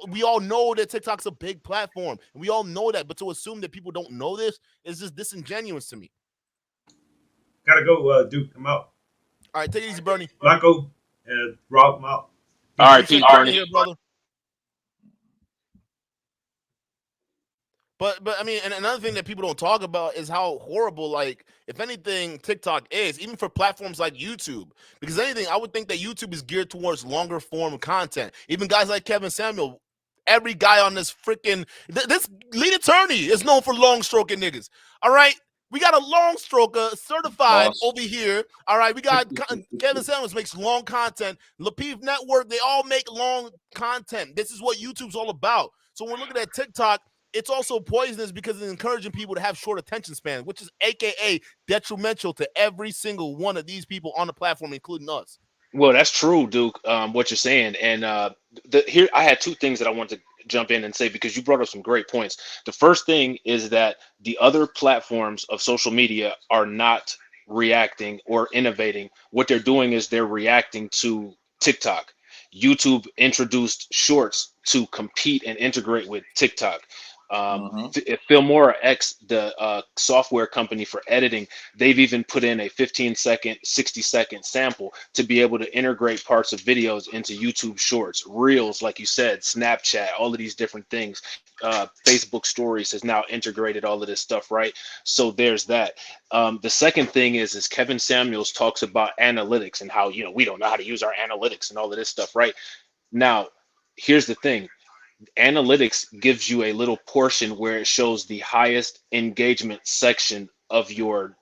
we all know that TikTok's a big platform. And we all know that, but to assume that people don't know this is just disingenuous to me. Gotta go, Duke. I'm out. All right, take it easy, Bernie. Blanco and Rob, I'm out. All right, peace, Bernie. Here, brother. But I mean, and another thing that people don't talk about is how horrible, like, if anything, TikTok is, even for platforms like YouTube. Because anything, I would think that YouTube is geared towards longer form content. Even guys like Kevin Samuel, every guy on this freaking this lead attorney is known for long stroking niggas. All right. We got a long stroker certified over here. All right, we got Kevin Samuels makes long content. Lapeef Network, they all make long content. This is what YouTube's all about. So when we're looking at TikTok, it's also poisonous because it's encouraging people to have short attention spans, which is AKA detrimental to every single one of these people on the platform, including us. Well, that's true, Duke, what you're saying. And here I had two things that I wanted to jump in and say, because you brought up some great points. The first thing is that the other platforms of social media are not reacting or innovating. What they're doing is they're reacting to TikTok. YouTube introduced shorts to compete and integrate with TikTok. Filmora X, the software company for editing, they've even put in a 15-second, 60-second sample to be able to integrate parts of videos into YouTube Shorts, Reels, like you said, Snapchat, all of these different things. Facebook Stories has now integrated all of this stuff, right? So there's that. The second thing is Kevin Samuels talks about analytics and how, we don't know how to use our analytics and all of this stuff, right? Now, here's the thing. Analytics gives you a little portion where it shows the highest engagement section of your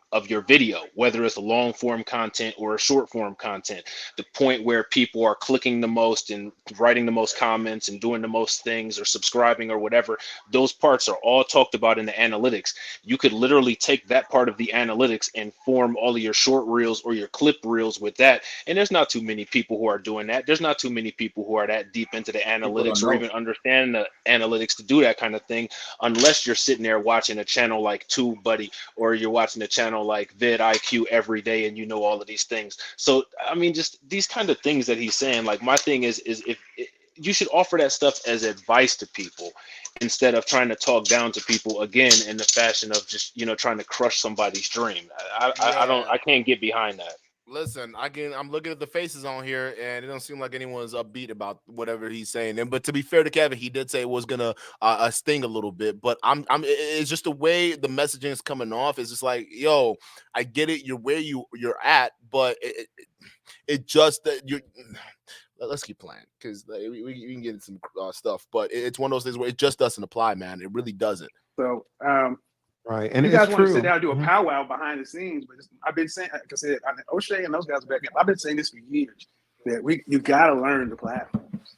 video, whether it's a long form content or a short form content, the point where people are clicking the most and writing the most comments and doing the most things or subscribing or whatever. Those parts are all talked about in the analytics. You could literally take that part of the analytics and form all of your short reels or your clip reels with that. And there's not too many people who are doing that. There's not too many people who are that deep into the analytics or even understand the analytics to do that kind of thing, unless you're sitting there watching a channel like TubeBuddy, or you're watching a channel like vidIQ every day and you know all of these things. So I mean, just these kind of things that he's saying, like, my thing is if you should offer that stuff as advice to people instead of trying to talk down to people again in the fashion of just trying to crush somebody's dream. I can't get behind that. Listen, I'm looking at the faces on here, and it don't seem like anyone's upbeat about whatever he's saying. But to be fair to Kevin, he did say it was gonna sting a little bit. But it's just the way the messaging is coming off. It's just like, yo, I get it. You're where you're at, but it just that you're. Let's keep playing because we can get into some stuff. But it's one of those things where it just doesn't apply, man. It really doesn't. So. Right, and you guys want to sit down and do a powwow behind the scenes, but I've been saying, like I said, O'Shea and those guys are back up. I've been saying this for years that you got to learn the platforms.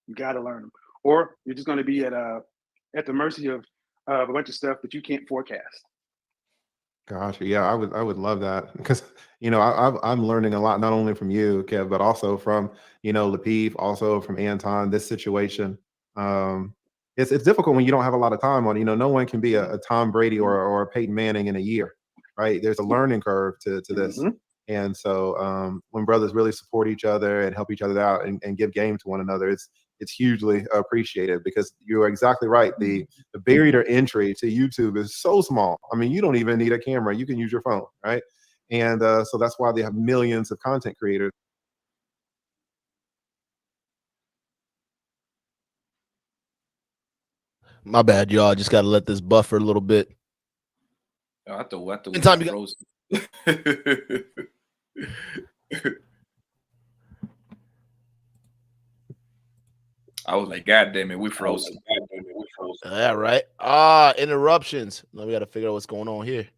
You got to learn them, or you're just going to be at the mercy of a bunch of stuff that you can't forecast. Gosh, yeah, I would love that because I'm learning a lot, not only from you, Kev, but also from Lapeef, also from Anton. This situation. It's difficult when you don't have a lot of time on. No one can be a Tom Brady or a Peyton Manning in a year, right? There's a learning curve to this. And so when brothers really support each other and help each other out and give game to one another, it's hugely appreciated because you're exactly right. The barrier to entry to YouTube is so small. I mean, you don't even need a camera. You can use your phone, right? And so that's why they have millions of content creators. My bad, y'all. Just got to let this buffer a little bit. I thought we time got roasted. I was like, God damn it, we frozen. Yeah, right. Interruptions. Now we got to figure out what's going on here.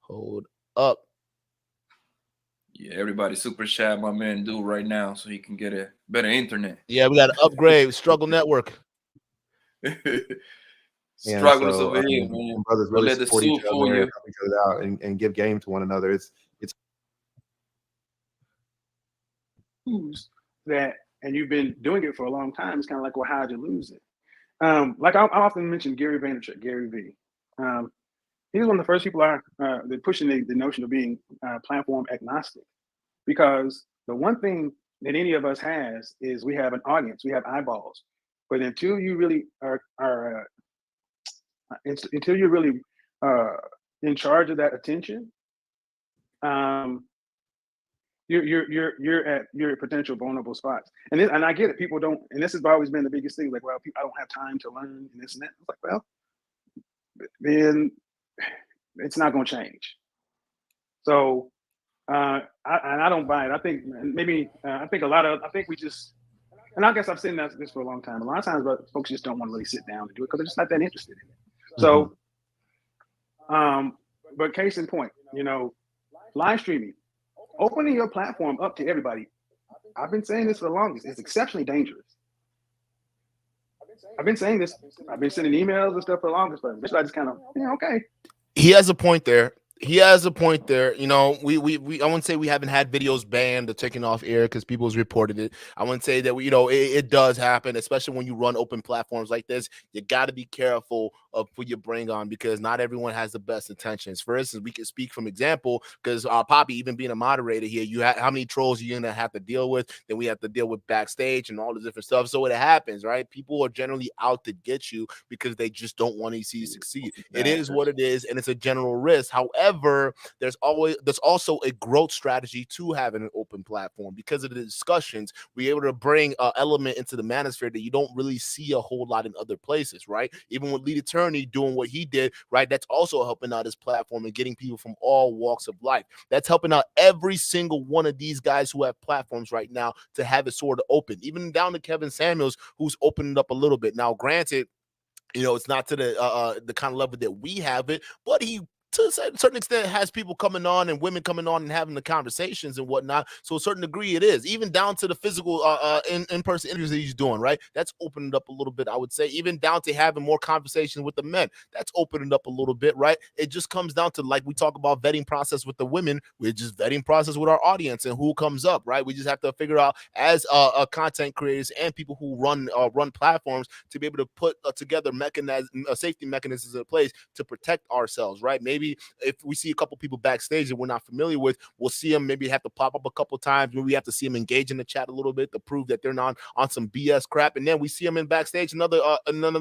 Hold up. Yeah, everybody super chat my man do right now so he can get a better internet. Yeah, we got to upgrade Struggle Network. Struggles over here, man. Brothers really support each other, help each other out, and give game to one another. It's that, and you've been doing it for a long time. It's kind of like, well, how'd you lose it? Like I often mention Gary Vaynerchuk, Gary V. He's one of the first people that pushing the notion of being platform agnostic, because the one thing that any of us has is we have an audience, we have eyeballs. But until you really until you're really in charge of that attention, you're at your potential vulnerable spots. And I get it. People don't, and this has always been the biggest thing. Like, well, I don't have time to learn and this and that. It's like, well, then it's not going to change. So, I don't buy it. I think maybe I think we just. And I guess I've said this for a long time. A lot of times, but folks just don't want to really sit down and do it because they're just not that interested in it. So, but case in point, live streaming, opening your platform up to everybody. I've been saying this for the longest. It's exceptionally dangerous. I've been saying this. I've been sending emails and stuff for the longest, but I just kind of, okay. He has a point there. I wouldn't say we haven't had videos banned or taken off air because people's reported it. I wouldn't say that it does happen, especially when you run open platforms like this. You got to be careful for your bring on, because not everyone has the best intentions. For instance, we can speak from example because Poppy, even being a moderator here, you have how many trolls you're gonna have to deal with. Then we have to deal with backstage and all the different stuff. So it happens, right? People are generally out to get you because they just don't want to see you succeed. It is what it is, and it's a general risk. However, there's also a growth strategy to having an open platform because of the discussions. We're able to bring an element into the manosphere that you don't really see a whole lot in other places, right? Even with Lead Attorney doing what he did, right? That's also helping out his platform and getting people from all walks of life. That's helping out every single one of these guys who have platforms right now to have it sort of open, even down to Kevin Samuels, who's opening up a little bit. Now, granted, it's not to the kind of level that we have it, but he, to a certain extent, has people coming on and women coming on and having the conversations and whatnot. So a certain degree it is, even down to the physical in-person interviews that he's doing, right? That's opening up a little bit, I would say, even down to having more conversations with the men. That's opening up a little bit, right? It just comes down to, like we talk about vetting process with the women, we're just vetting process with our audience and who comes up, right? We just have to figure out as content creators and people who run platforms to be able to put together safety mechanisms in place to protect ourselves, right? Maybe if we see a couple people backstage that we're not familiar with, we'll see them maybe have to pop up a couple times. Maybe we have to see them engage in the chat a little bit to prove that they're not on some BS crap. And then we see them in backstage another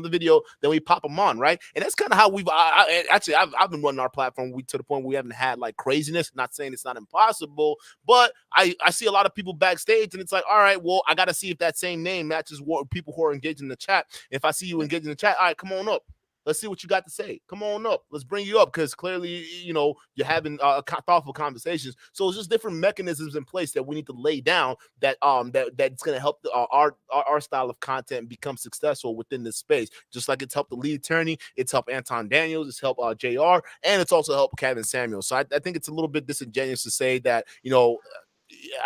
video, then we pop them on, right? And that's kind of how I've been running our platform to the point where we haven't had like craziness. Not saying it's not impossible, but I see a lot of people backstage and it's like, all right, well, I got to see if that same name matches what people who are engaged in the chat. If I see you engaged in the chat, all right, come on up. Let's see what you got to say. Come on up. Let's bring you up because clearly, you're having thoughtful conversations. So it's just different mechanisms in place that we need to lay down that's going to help our style of content become successful within this space. Just like it's helped the Lead Attorney, it's helped Anton Daniels, it's helped JR, and it's also helped Kevin Samuels. So I think it's a little bit disingenuous to say that,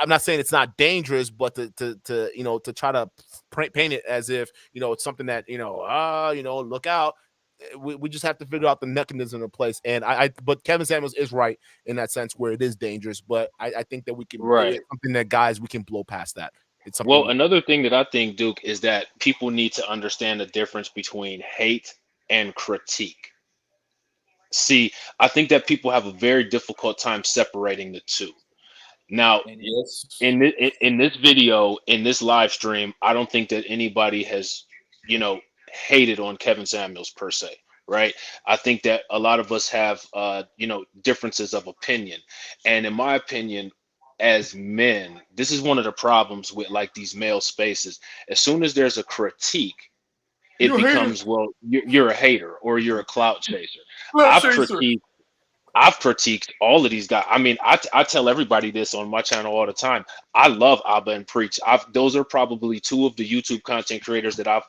I'm not saying it's not dangerous, but to try to paint it as if, it's something that, look out. We just have to figure out the mechanism in place. And but Kevin Samuels is right in that sense where it is dangerous, but I think that we can, it's something that guys, we can blow past that. It's something. Well, another thing that I think, Duke, is that people need to understand the difference between hate and critique. See, I think that people have a very difficult time separating the two. Now, in this video, in this live stream, I don't think that anybody has, hated on Kevin Samuels per se, right? I think that a lot of us have, differences of opinion. And in my opinion, as men, this is one of the problems with like these male spaces. As soon as there's a critique, it becomes, well, you're a hater or you're a clout chaser. I've critiqued all of these guys. I mean, I tell everybody this on my channel all the time. I love Abba and Preach. Those are probably two of the YouTube content creators that I've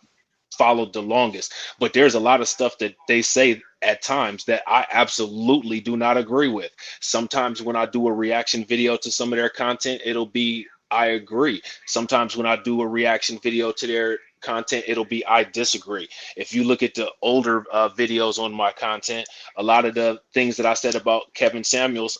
followed the longest. But there's a lot of stuff that they say at times that I absolutely do not agree with. Sometimes when I do a reaction video to some of their content, it'll be, I agree. Sometimes when I do a reaction video to their content, it'll be, I disagree. If you look at the older videos on my content, a lot of the things that I said about Kevin Samuels,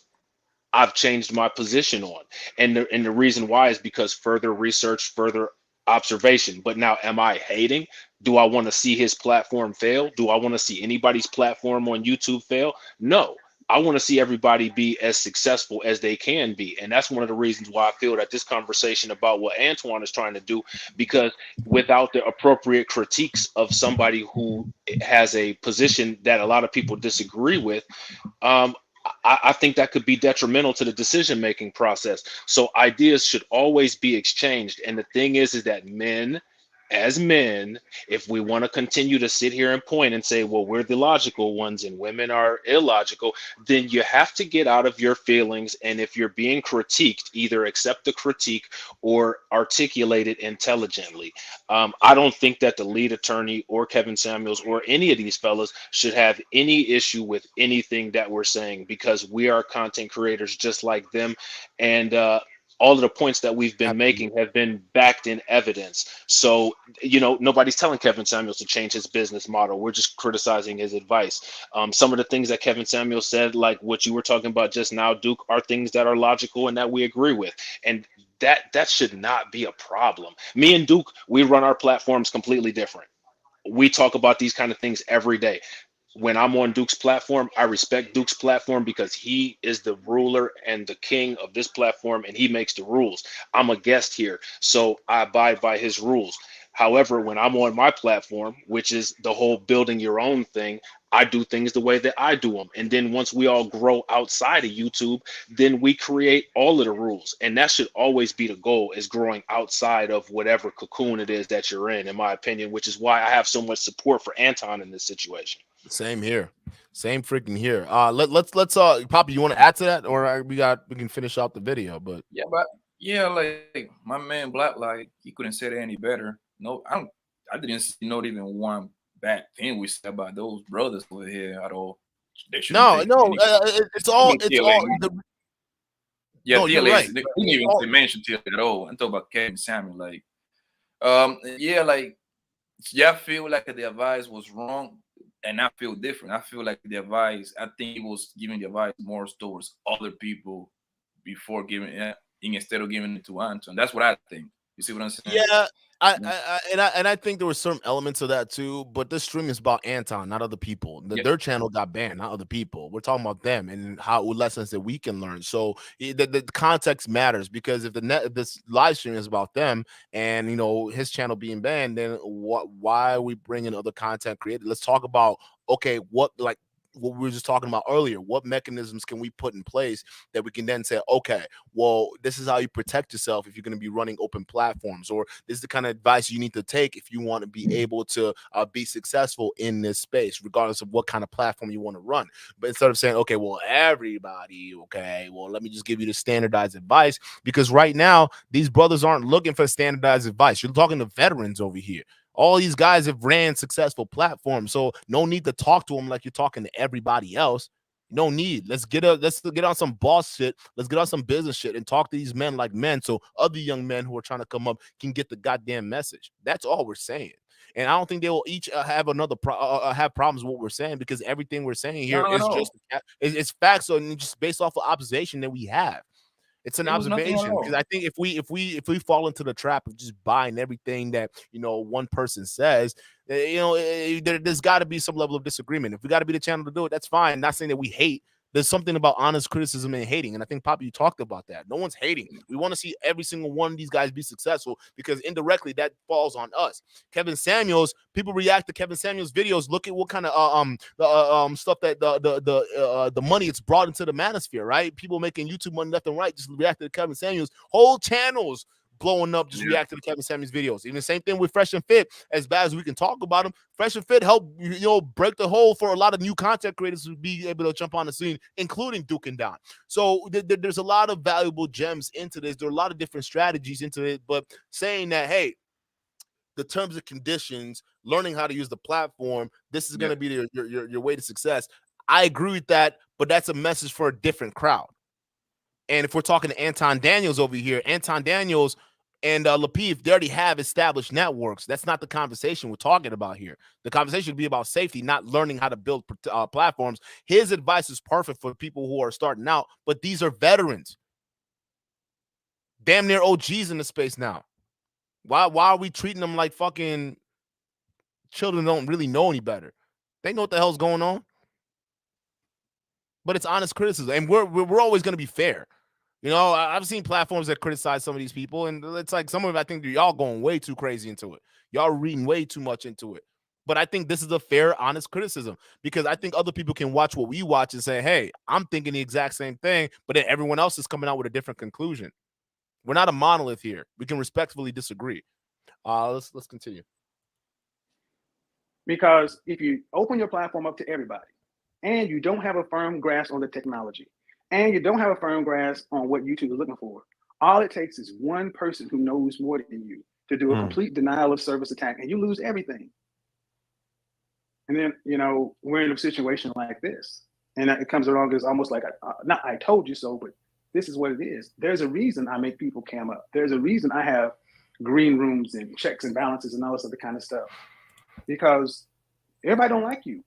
I've changed my position on. And the reason why is because further research, further observation. But now, am I hating? Do I want to see his platform fail? Do I want to see anybody's platform on YouTube fail? No. I want to see everybody be as successful as they can be. And that's one of the reasons why I feel that this conversation about what Antoine is trying to do, because without the appropriate critiques of somebody who has a position that a lot of people disagree with, I think that could be detrimental to the decision-making process. So ideas should always be exchanged. And the thing is that men, as men, if we want to continue to sit here and point and say, well, we're the logical ones and women are illogical, then you have to get out of your feelings. And if you're being critiqued, either accept the critique or articulate it intelligently. I don't think that the Lead Attorney or Kevin Samuels or any of these fellas should have any issue with anything that we're saying, because we are content creators just like them. And all of the points that we've been making have been backed in evidence. So, nobody's telling Kevin Samuels to change his business model. We're just criticizing his advice. Some of the things that Kevin Samuels said, like what you were talking about just now, Duke, are things that are logical and that we agree with. And that should not be a problem. Me and Duke, we run our platforms completely different. We talk about these kind of things every day. When I'm on Duke's platform, I respect Duke's platform because he is the ruler and the king of this platform, and he makes the rules. I'm a guest here, so I abide by his rules. However, when I'm on my platform, which is the whole building your own thing, I do things the way that I do them. And then once we all grow outside of YouTube, then we create all of the rules. And that should always be the goal, is growing outside of whatever cocoon it is that you're in my opinion, which is why I have so much support for Anton in this situation. Same here. Same freaking here. Let's Poppy, you want to add to that, or we can finish out the video? But yeah, like my man Blacklight, he couldn't say it any better. No, I didn't see not even one bad thing we said about those brothers over here at all. It's all yeah, no, you're right. They didn't even mention TLA at all. I'm talking about Kevin Samuel. Like, I feel like the advice was wrong, and I feel different. I feel like the advice, I think he was giving the advice more towards other people before giving it, instead of giving it to Anton. That's what I think. You see what I'm saying? Yeah, I think there were some elements of that too. But this stream is about Anton, not other people. Their channel got banned, not other people. We're talking about them and how lessons that we can learn. So the context matters, because if this live stream is about them and his channel being banned, then why are we bringing other content creators? Let's talk about what we were just talking about earlier. What mechanisms can we put in place that we can then say, okay, well, this is how you protect yourself if you're going to be running open platforms, or this is the kind of advice you need to take if you want to be able to be successful in this space, regardless of what kind of platform you want to run. But instead of saying, okay, well, everybody, okay, well, let me just give you the standardized advice, because right now these brothers aren't looking for standardized advice. You're talking to veterans over here. All these guys have ran successful platforms, so no need to talk to them like you're talking to everybody else. No need. Let's get on some boss shit. Let's get on some business shit and talk to these men like men, so other young men who are trying to come up can get the goddamn message. That's all we're saying. And I don't think they will each have have problems with what we're saying, because everything we're saying here is just it's facts, and just based off of observation that we have. It's an observation, because I think if we fall into the trap of just buying everything that one person says, there's got to be some level of disagreement. If we got to be the channel to do it, that's fine. Not saying that we hate. There's something about honest criticism and hating, and I think Poppy, you talked about that. No one's hating. We want to see every single one of these guys be successful, because indirectly that falls on us. Kevin Samuels, people react to Kevin Samuels videos. Look at what kind of stuff that the money it's brought into the manosphere, right? People making YouTube money left and right just react to Kevin Samuels. Whole channels blowing up just reacting to Kevin Samuels videos. Even the same thing with Fresh and Fit. As bad as we can talk about them, Fresh and Fit helped break the hole for a lot of new content creators to be able to jump on the scene, including Dukendon. So there's a lot of valuable gems into this. There are a lot of different strategies into it, but saying that, hey, the terms and conditions, learning how to use the platform, this is going to be your way to success. I agree with that, but that's a message for a different crowd. And if we're talking to Anton Daniels over here, Anton Daniels and Lapeef, they already have established networks. That's not the conversation we're talking about here. The conversation would be about safety, not learning how to build platforms. His advice is perfect for people who are starting out, but these are veterans. Damn near OGs in the space now. Why are we treating them like fucking children don't really know any better? They know what the hell's going on. But it's honest criticism, and we're always going to be fair. I've seen platforms that criticize some of these people, and it's like some of it, I think y'all going way too crazy into it. Y'all reading way too much into it. But I think this is a fair, honest criticism, because I think other people can watch what we watch and say, hey, I'm thinking the exact same thing, but then everyone else is coming out with a different conclusion. We're not a monolith here. We can respectfully disagree. Let's continue. Because if you open your platform up to everybody, and you don't have a firm grasp on the technology, and you don't have a firm grasp on what YouTube is looking for, all it takes is one person who knows more than you to do a complete denial of service attack, and you lose everything. And then, we're in a situation like this, and it comes along as almost like, not I told you so, but this is what it is. There's a reason I make people cam up. There's a reason I have green rooms and checks and balances and all this other kind of stuff, because everybody don't like you.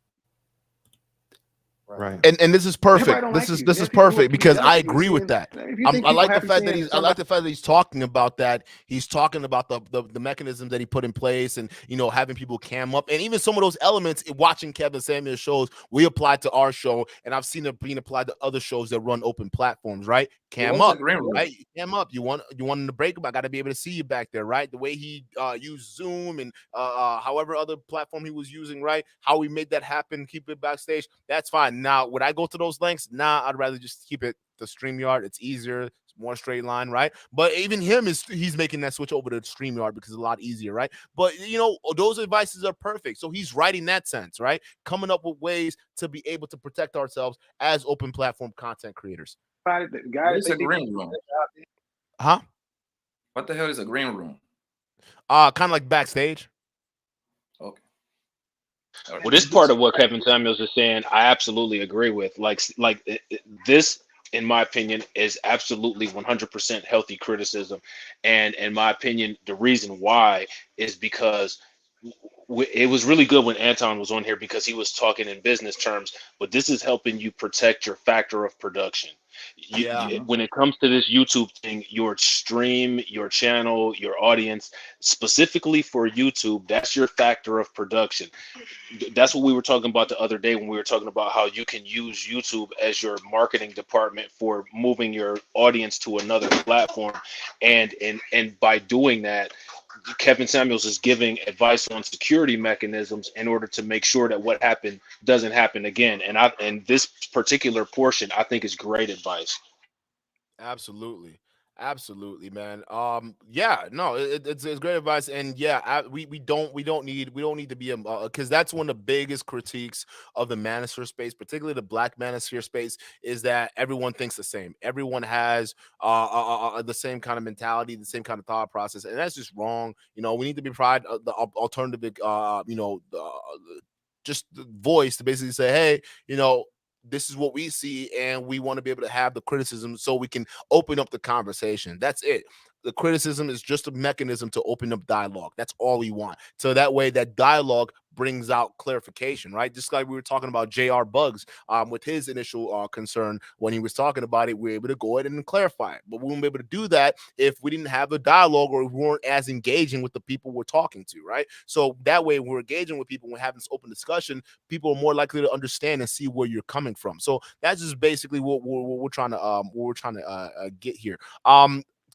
Right. And this is perfect. This is perfect because I agree with that. I like the fact that he's talking about that. He's talking about the mechanisms that he put in place, and having people cam up, and even some of those elements in watching Kevin Samuels shows we applied to our show, and I've seen it being applied to other shows that run open platforms. Right, cam up, right, cam up. You want to break up. I got to be able to see you back there, right? The way he used Zoom and however other platform he was using, right? How we made that happen, keep it backstage. That's fine. Now, would I go to those lengths? Nah, I'd rather just keep it the StreamYard. It's easier, it's more straight line, right? But even he's making that switch over to StreamYard because it's a lot easier, right? But those advices are perfect. So he's right in that sense, right? Coming up with ways to be able to protect ourselves as open platform content creators. It's a green room. Huh? What the hell is a green room? Kind of like backstage. Okay. Well, this part of what Kevin Samuels is saying, I absolutely agree with. This, in my opinion, is absolutely 100% healthy criticism. And in my opinion, the reason why is because it was really good when Anton was on here because he was talking in business terms, but this is helping you protect your factor of production. When it comes to this YouTube thing, your stream, your channel, your audience, specifically for YouTube, that's your factor of production. That's what we were talking about the other day when we were talking about how you can use YouTube as your marketing department for moving your audience to another platform. And by doing that, Kevin Samuels is giving advice on security mechanisms in order to make sure that what happened doesn't happen again. And this particular portion, I think, is great advice. Absolutely, man. It's great advice, and we don't need to be because that's one of the biggest critiques of the manosphere space, particularly the Black manosphere space, is that everyone thinks the same. Everyone has the same kind of mentality, the same kind of thought process, and that's just wrong. We need to be the alternative, just the voice to basically say, hey, this is what we see, and we want to be able to have the criticism so we can open up the conversation. That's it. The criticism is just a mechanism to open up dialogue. That's all we want. So that way that dialogue brings out clarification, right? Just like we were talking about JR Bugs with his initial concern when he was talking about it, we were able to go ahead and clarify it. But we wouldn't be able to do that if we didn't have a dialogue or we weren't as engaging with the people we're talking to, right? So that way when we're engaging with people, we're having this open discussion, people are more likely to understand and see where you're coming from. So that's just basically what we're trying to get here.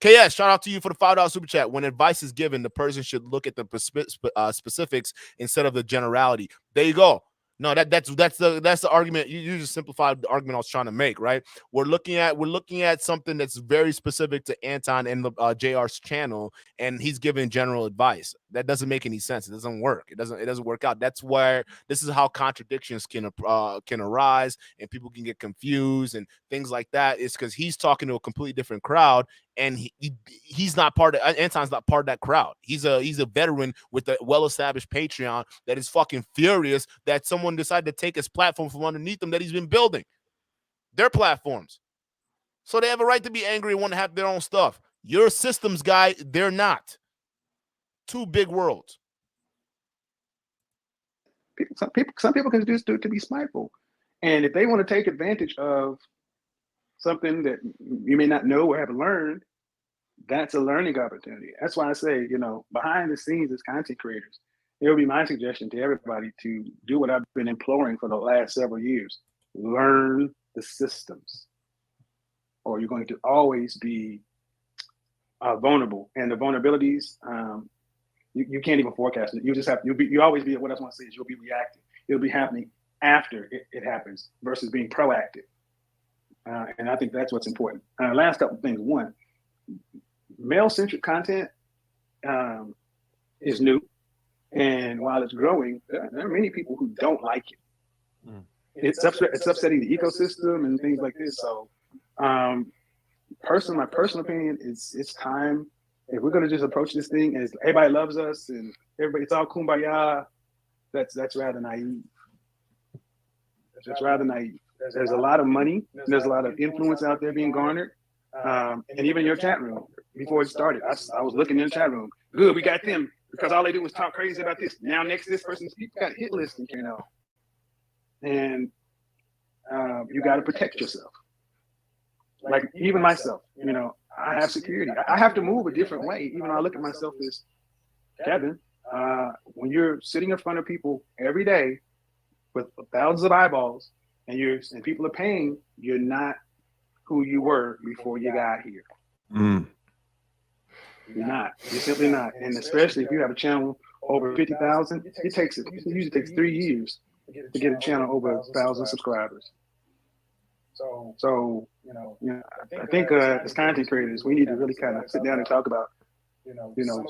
KS, shout out to you for the $5 super chat. When advice is given, the person should look at the specifics instead of the generality. There you go. No, that's the argument. You just simplified the argument I was trying to make, right? We're looking at something that's very specific to Anton and the JR's channel, and he's giving general advice. That doesn't make any sense. It doesn't work. It doesn't work out. That's where this is how contradictions can arise, and people can get confused and things like that. It's because he's talking to a completely different crowd, and he's not part of Anton's not part of that crowd. He's a veteran with a well-established Patreon that is fucking furious that someone decided to take his platform from underneath them that he's been building. Their platforms. So they have a right to be angry and want to have their own stuff. You're a systems guy, they're not. Two big worlds. Some people can just do it to be spiteful. And if they want to take advantage of something that you may not know or have learned, that's a learning opportunity. That's why I say, behind the scenes as content creators, it would be my suggestion to everybody to do what I've been imploring for the last several years. Learn the systems, or you're going to always be vulnerable. And the vulnerabilities, you can't even forecast it. You always be, what I want to say is you'll be reactive. It'll be happening after it happens versus being proactive. And I think that's what's important. Last couple of things. One, male-centric content is new. And while it's growing, there are many people who don't like it. It's upsetting the ecosystem and things like this. So my personal opinion is it's time. If we're going to just approach this thing as everybody loves us and it's all kumbaya, that's rather naive. That's rather naive. There's a lot of money. There's a lot of influence out there being garnered. And even your chat room, before it started, I was looking in the chat room. Good, we got them because all they do was talk crazy about this. Now next to this person's got hit listing, And you got to protect yourself. Like even myself, I have security. I have to move a different way. Even though I look at myself as Kevin, when you're sitting in front of people every day with thousands of eyeballs, and people are paying, you're not who you were before you got here. You're not. You're simply not. And especially if you have a channel over 50,000, it usually takes 3 years to get a channel over 1,000 subscribers. So I think as content creators, we need to really kind of sit down and talk about,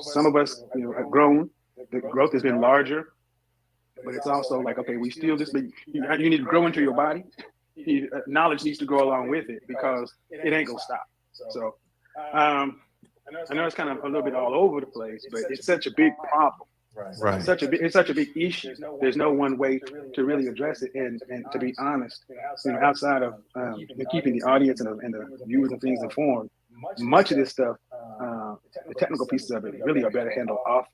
some of us, have grown. The growth has been larger, but it's also like, okay, we still you need to grow into your body. Knowledge needs to go along with it because it ain't gonna stop. So I know it's kind of a little bit all over the place, but it's such a big problem. Right. It's such a big issue. There's no one way to really address it. And to be honest, outside of keeping the audience and the viewers and things informed, much of this stuff, the technical pieces of it, really are better handled off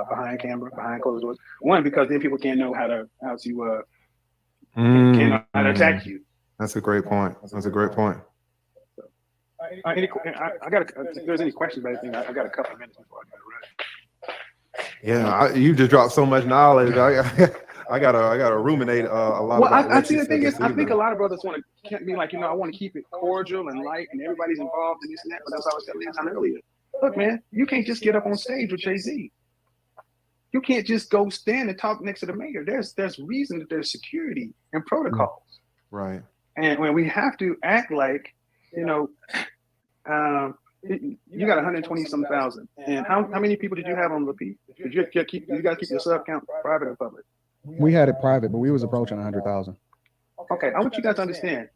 behind camera, behind closed doors. One, because then people can't know how to attack you. That's a great point. That's a great point. If there's any questions about anything, I got a couple of minutes before I got to run. Yeah, you just dropped so much knowledge. I gotta ruminate a lot. Well, I see the thing is, I think a lot of brothers want to be like, I want to keep it cordial and light, and everybody's involved in this and that. But that's what I was telling Anton earlier. Look, man, you can't just get up on stage with Jay-Z. You can't just go stand and talk next to the mayor. There's reason that there's security and protocols. Right. And when we have to act like, you got 120-some thousand. And how many people did you have on Lapeef? You got to keep your sub count private or public? We had it private, but we was approaching 100,000. Okay, I want you guys to understand.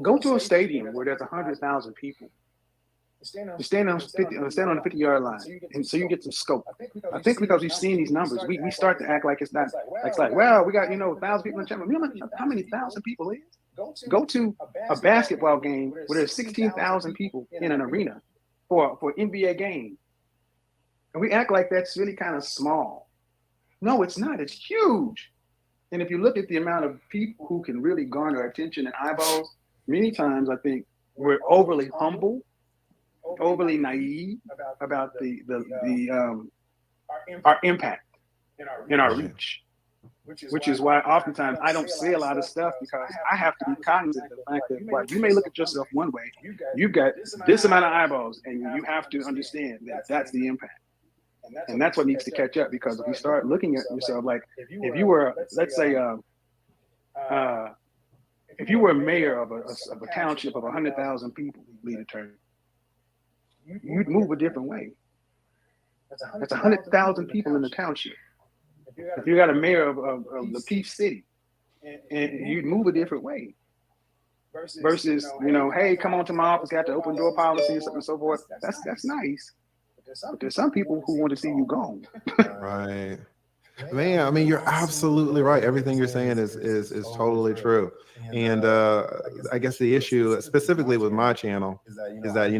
Go to a stadium where there's 100,000 people. Stand on the 50-yard line, and so you get some scope. I think because we've seen these numbers, we start to act like it's not. It's like, well, we got 1,000 people in the channel. You know how many thousand people is? Go to a basketball game where there's 16,000 people in an arena for an NBA game, and we act like that's really kind of small. No, it's not. It's huge. And if you look at the amount of people who can really garner attention and eyeballs, many times I think we're overly humble, overly naive about our impact and our reach, which is why oftentimes I don't say a lot of stuff, because I have to be cognizant of the fact that while you may look at yourself one way, you've got this amount of eyeballs, and you have to understand that that's the impact. And that's what needs to catch up, because if you start looking at yourself like, if you were, let's say, if you were a mayor of a township of 100,000 people, lead attorney, you'd move a different way. That's 100,000 people in the township. If you got a mayor of Lapeef City, and you'd move a different way. Versus, hey, come on to my office, got the open door policy and so on and so forth. That's nice. But there's some people who want to see you gone. Right. Man, I mean, you're absolutely right. Everything you're saying is totally true. And I guess the issue specifically with my channel is that,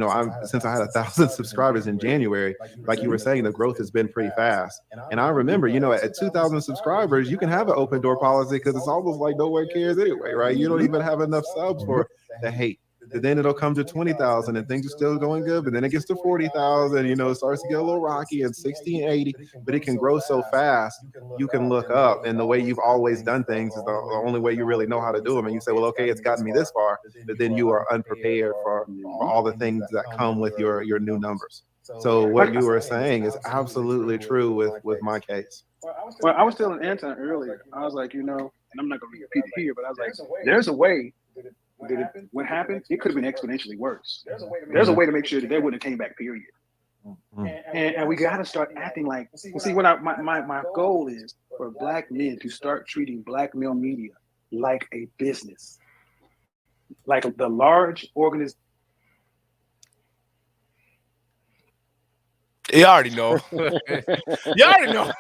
since I had 1,000 subscribers in January, like you were saying, the growth has been pretty fast. And I remember, at 2,000 subscribers, you can have an open door policy because it's almost like no one cares anyway, right? You don't even have enough subs for the hate. But then it'll come to 20,000 and things are still going good. But then it gets to 40,000, it starts to get a little rocky, and 60 and 80, but it can grow so fast. You can look up, and the way you've always done things is the only way you really know how to do them. And you say, well, okay, it's gotten me this far, but then you are unprepared for all the things that come with your new numbers. So what you were saying is absolutely true with my case. Well, I was telling Anton earlier, I was like, and I'm not going to repeat it here, but I was like, there's a way. What happened? It could have been exponentially worse. There's a way to make sure that they wouldn't have came back, period. And we got to start acting like, see, what my goal is for Black men to start treating Black male media like a business, like the large organization. You already know. You already know.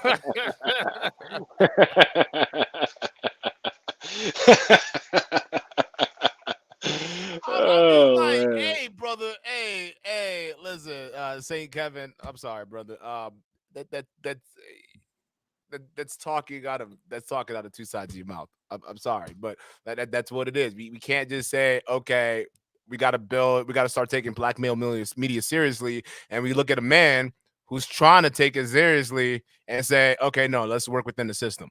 Hey, brother. Hey, listen, St. Kevin. I'm sorry, brother. That's that's talking out of two sides of your mouth. I'm sorry, but that's what it is. We can't just say, okay, we got to start taking black male media seriously, and we look at a man who's trying to take it seriously and say, okay, no, let's work within the system.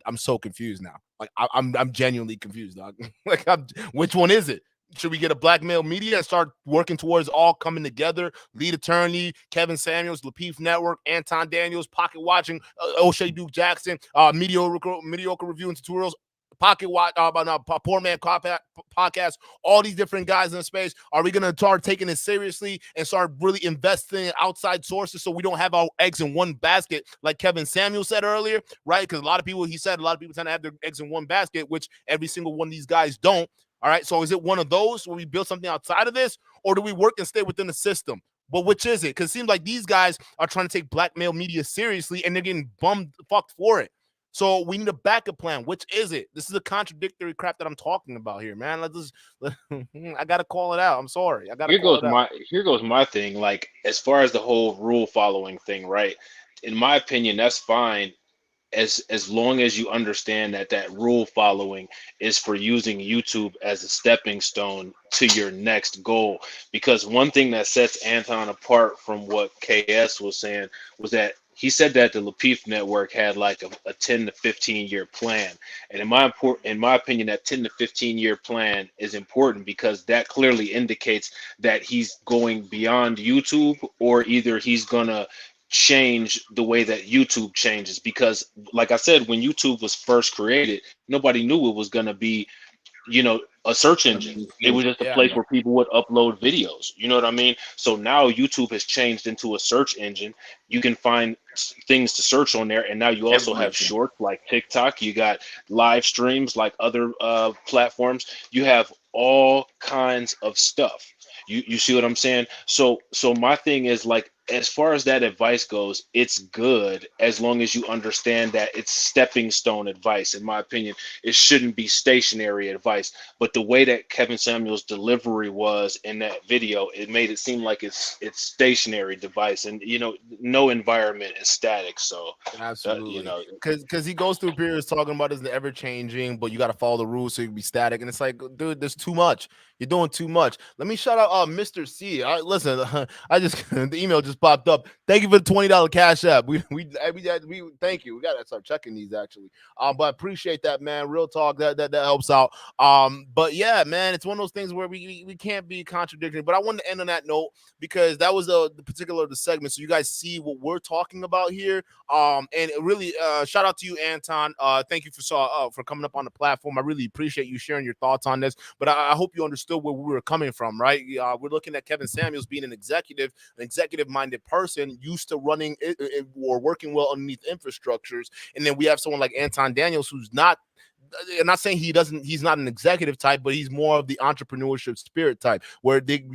I'm so confused now. Like I'm genuinely confused, dog. Like which one is it? Should we get a black male media and start working towards all coming together? Lead Attorney, Kevin Samuels, Lapeef Network, Anton Daniels, Pocket Watching, O'Shea Duke Jackson, mediocre review and tutorials, Pocket Watch, Poor Man Podcast, all these different guys in the space. Are we going to start taking it seriously and start really investing in outside sources so we don't have our eggs in one basket, like Kevin Samuel said earlier, right? Because a lot of people tend to have their eggs in one basket, which every single one of these guys don't. All right, so is it one of those where we build something outside of this, or do we work and stay within the system? But which is it? Because it seems like these guys are trying to take black male media seriously, and they're getting fucked for it. So we need a backup plan. Which is it? This is a contradictory crap that I'm talking about here, man. I gotta call it out. I'm sorry. Here goes my thing. Like, as far as the whole rule following thing, right? In my opinion, that's fine. As long as you understand that rule following is for using YouTube as a stepping stone to your next goal. Because one thing that sets Anton apart from what KS was saying was that he said that the Lapeef network had like a 10 to 15 year plan. And in my opinion, that 10 to 15 year plan is important because that clearly indicates that he's going beyond YouTube, or either he's gonna change the way that YouTube changes. Because like I said, when YouTube was first created, nobody knew it was going to be, a search engine. It was just a place where people would upload videos. You know what I mean? So now YouTube has changed into a search engine. You can find things to search on there, and now you also have shorts like TikTok. You got live streams like other platforms. You have all kinds of stuff. You see what I'm saying? So my thing is, like, as far as that advice goes, it's good as long as you understand that it's stepping stone advice. In my opinion, it shouldn't be stationary advice. But the way that Kevin Samuel's delivery was in that video, it made it seem like it's stationary device, and no environment is static. So absolutely, because he goes through periods talking about it's ever changing, but you got to follow the rules so you can be static. And it's like, dude, there's too much. You're doing too much. Let me shout out Mr. C. Listen, I just the email just popped up. Thank you for the $20 Cash App. We thank you. We gotta start checking these actually. But I appreciate that, man. Real talk. That helps out. But yeah, man, it's one of those things where we can't be contradictory. But I wanted to end on that note because that was the particular the segment, so you guys see what we're talking about here. And really, shout out to you, Anton. Thank you for coming up on the platform. I really appreciate you sharing your thoughts on this. But I hope you understood where we were coming from, right? We're looking at Kevin Samuels being an executive-minded person used to running or working well underneath infrastructures, and then we have someone like Anton Daniels who's not. I'm not saying he's not an executive type, but he's more of the entrepreneurship spirit type, where they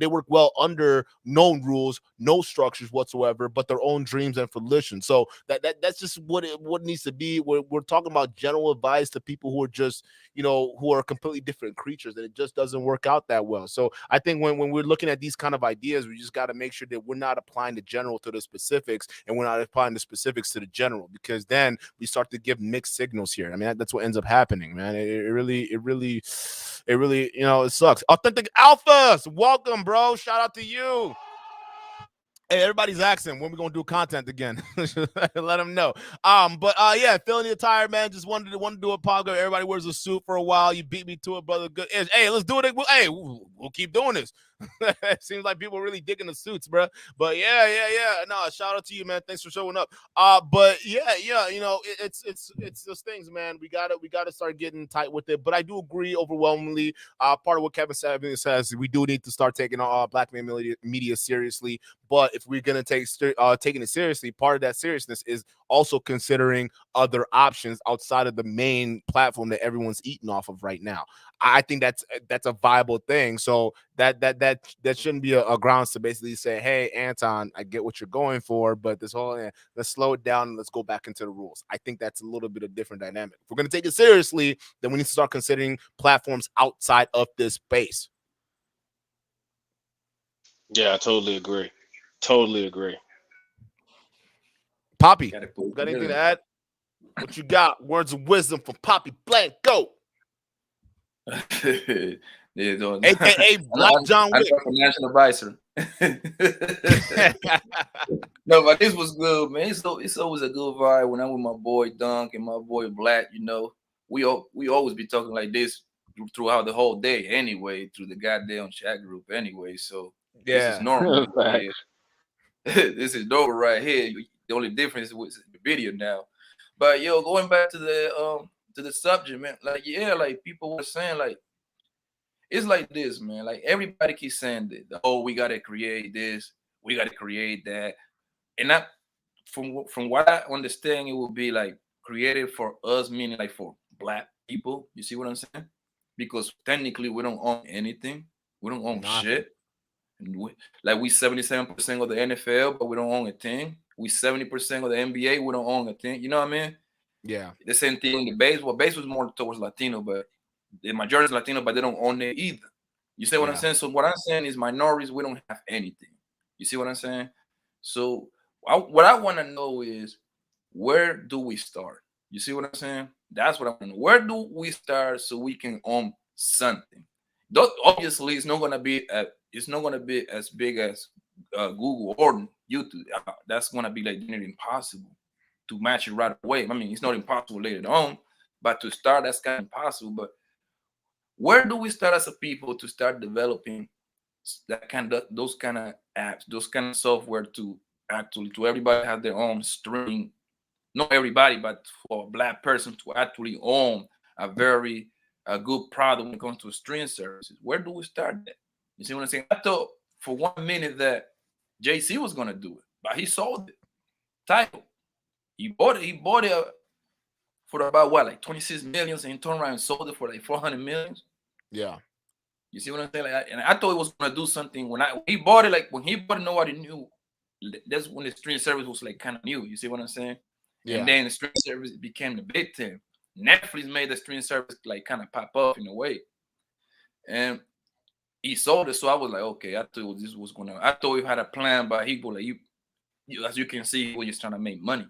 work well under known rules, no structures whatsoever, but their own dreams and fruition. So that's just what it needs to be. We're talking about general advice to people who are just who are completely different creatures, and it just doesn't work out that well. So I think when we're looking at these kind of ideas, we just got to make sure that we're not applying the general to the specifics, and we're not applying the specifics to the general, because then we start to give mixed signals here. I mean, that's what ends up happening, man. It really it sucks. Authentic Alphas, welcome, bro. Shout out to you. Hey, everybody's asking when we're gonna do content again. Let them know. But yeah, feeling the attire, man. Just wanted to do a podcast. Everybody wears a suit for a while. You beat me to it, brother. Good. Hey, let's do it. Hey, we'll keep doing this. It seems like people are really digging the suits, bro. But yeah. No, shout out to you, man. Thanks for showing up. But yeah. It's those things, man. We gotta start getting tight with it. But I do agree overwhelmingly. Part of what Kevin says, we do need to start taking black media seriously. But if we're gonna taking it seriously, part of that seriousness is also considering other options outside of the main platform that everyone's eating off of right now. I think that's a viable thing. So that shouldn't be a grounds to basically say, hey, Anton, I get what you're going for, but this whole let's slow it down and let's go back into the rules. I think that's a little bit of different dynamic. If we're gonna take it seriously, then we need to start considering platforms outside of this space. Yeah, I totally agree. Totally agree. Poppy, got anything to add? What you got? Words of wisdom from Poppy Blank. Go. Yeah, AKA Black John Wick. I'm a financial advisor. No, but this was good, man. It's always a good vibe when I'm with my boy Dunk and my boy Black. You know, we always be talking like this throughout the whole day, anyway, through the goddamn chat group, anyway. So this is normal. This is normal right here. The only difference is with the video now. But yo, going back to the subject, man. Like, yeah, like people were saying, like, it's like this, man. Like everybody keeps saying that, oh, we gotta create this, we gotta create that. And that, from what I understand, it will be like created for us, meaning like for Black people. You see what I'm saying? Because technically we don't own anything. We don't own shit. And we 77% of the NFL, but we don't own a thing. We 70% of the NBA, we don't own a thing. You know what I mean? Yeah. The same thing in the baseball. Baseball is more towards Latino, but the majority is Latino, but they don't own it either. You see what I'm saying? So what I'm saying is minorities, we don't have anything. You see what I'm saying? So what I want to know is, where do we start? You see what I'm saying? That's what I want to know. Where do we start so we can own something? Obviously, it's not gonna be as big as Google or YouTube. That's gonna be like nearly impossible to match it right away. I mean, it's not impossible later on, but to start, that's kind of impossible. But where do we start as a people to start developing those kind of apps, those kind of software to everybody have their own streaming? Not everybody, but for a Black person to actually own a good product when it comes to streaming services. Where do we start that? You see what I'm saying? I thought for 1 minute that JC was gonna do it, but he sold it. Title. He bought it for about what, like 26 million, and he turned around and sold it for like 400 million. Yeah. You see what I'm saying? Like, and I thought it was gonna do something when he bought it. Like when he bought it, nobody knew. That's when the streaming service was like kind of new. You see what I'm saying? Yeah. And then the streaming service became the big thing. Netflix made the streaming service like kind of pop up in a way, and he sold it. So I was like, okay, I thought this was gonna. I thought we had a plan, but he was like, you as you can see, we're just trying to make money.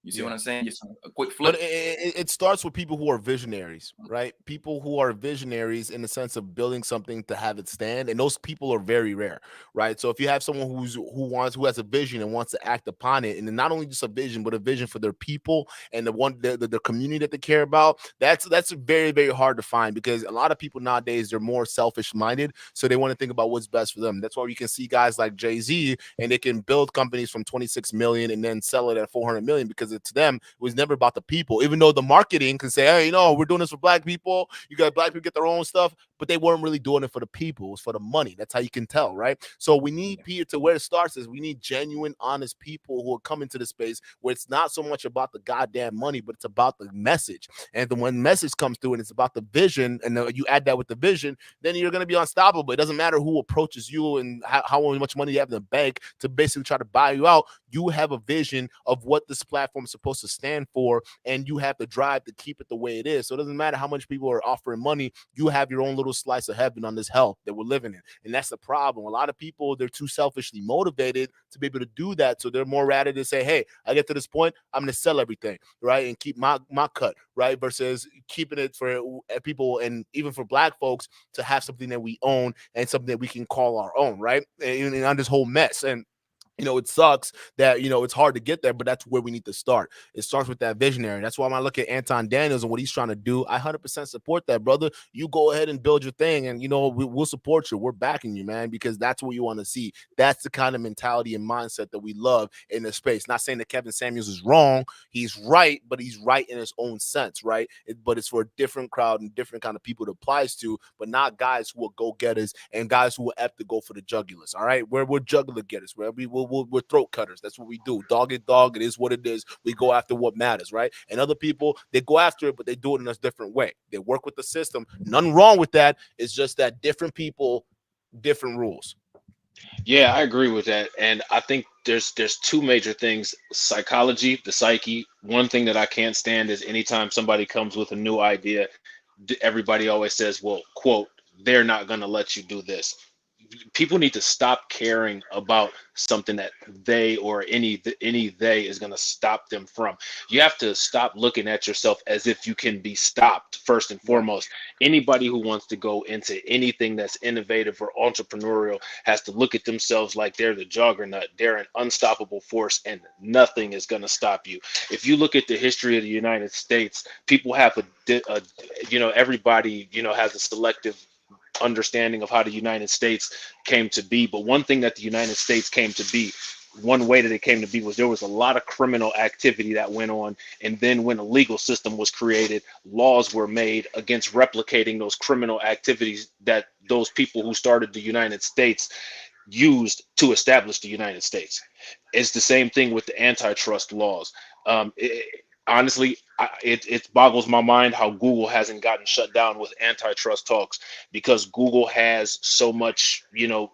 You see what I'm saying? Just a quick flip. But it starts with people who are visionaries, right? People who are visionaries in the sense of building something to have it stand, and those people are very rare, right? So if you have someone who has a vision and wants to act upon it, and not only just a vision, but a vision for their people and the community that they care about, that's very, very hard to find, because a lot of people nowadays, they're more selfish minded, so they want to think about what's best for them. That's why you can see guys like Jay-Z, and they can build companies from 26 million and then sell it at 400 million, because to them, it was never about the people. Even though the marketing can say, hey, we're doing this for Black people. You got Black people get their own stuff, but they weren't really doing it for the people. It was for the money. That's how you can tell, right? So we need people to where it starts is we need genuine, honest people who are coming to the space where it's not so much about the goddamn money, but it's about the message. And when message comes through and it's about the vision, and you add that with the vision, then you're going to be unstoppable. It doesn't matter who approaches you and how much money you have in the bank to basically try to buy you out. You have a vision of what this platform is supposed to stand for, and you have the drive to keep it the way it is. So it doesn't matter how much people are offering money. You have your own little slice of heaven on this hell that we're living in, and that's the problem. A lot of people, they're too selfishly motivated to be able to do that, so they're more rather to say, hey, I get to this point, I'm going to sell everything, right, and keep my cut, right, versus keeping it for people, and even for Black folks, to have something that we own and something that we can call our own, right, and on this whole mess. And it sucks that, it's hard to get there, but that's where we need to start. It starts with that visionary. That's why when I look at Anton Daniels and what he's trying to do, I 100% support that, brother. You go ahead and build your thing, and, we'll support you. We're backing you, man, because that's what you want to see. That's the kind of mentality and mindset that we love in this space. Not saying that Kevin Samuels is wrong. He's right, but he's right in his own sense, right? But it's for a different crowd and different kind of people it applies to, but not guys who are go-getters and guys who will have to go for the jugulars, all right? We're jugular getters, where we're throat cutters. That's what we do. Dog it, dog. It is what it is. We go after what matters, right? And other people, they go after it, but they do it in a different way. They work with the system. Nothing wrong with that. It's just that different people, different rules. Yeah, I agree with that. And I think there's two major things: psychology, the psyche. One thing that I can't stand is anytime somebody comes with a new idea, everybody always says, well, quote, they're not going to let you do this. people need to stop caring about something that they or any they is going to stop them from. You have to stop looking at yourself as if you can be stopped. First and foremost, anybody who wants to go into anything that's innovative or entrepreneurial has to look at themselves like they're the juggernaut. They're an unstoppable force, and nothing is going to stop you. If you look at the history of the United States, people have everybody has a selective understanding of how the United States came to be. But one thing that the United States came to be, one way that it came to be, was there was a lot of criminal activity that went on. And then when a legal system was created, laws were made against replicating those criminal activities that those people who started the United States used to establish the United States. It's the same thing with the antitrust laws. Honestly, it boggles my mind how Google hasn't gotten shut down with antitrust talks, because Google has so much,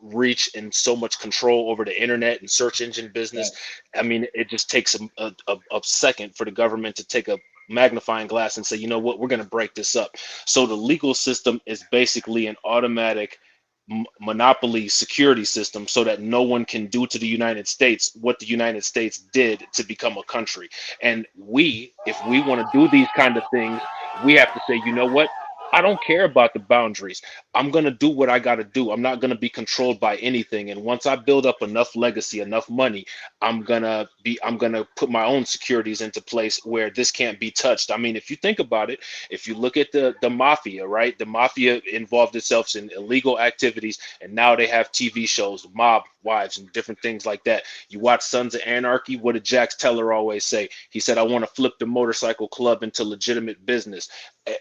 reach and so much control over the internet and search engine business. I mean, it just takes a second for the government to take a magnifying glass and say, you know what, we're going to break this up. So the legal system is basically an automatic monopoly security system, so that no one can do to the United States what the United States did to become a country. And if we want to do these kind of things, we have to say, you know what? I don't care about the boundaries. I'm going to do what I got to do. I'm not going to be controlled by anything. And once I build up enough legacy, enough money, I'm going to put my own securities into place where this can't be touched. I mean, if you think about it, if you look at the mafia, right? The mafia involved itself in illegal activities, and now they have TV shows, mob wives, and different things like that. You watch Sons of Anarchy. What did Jax Teller always say? He said, I want to flip the motorcycle club into legitimate business.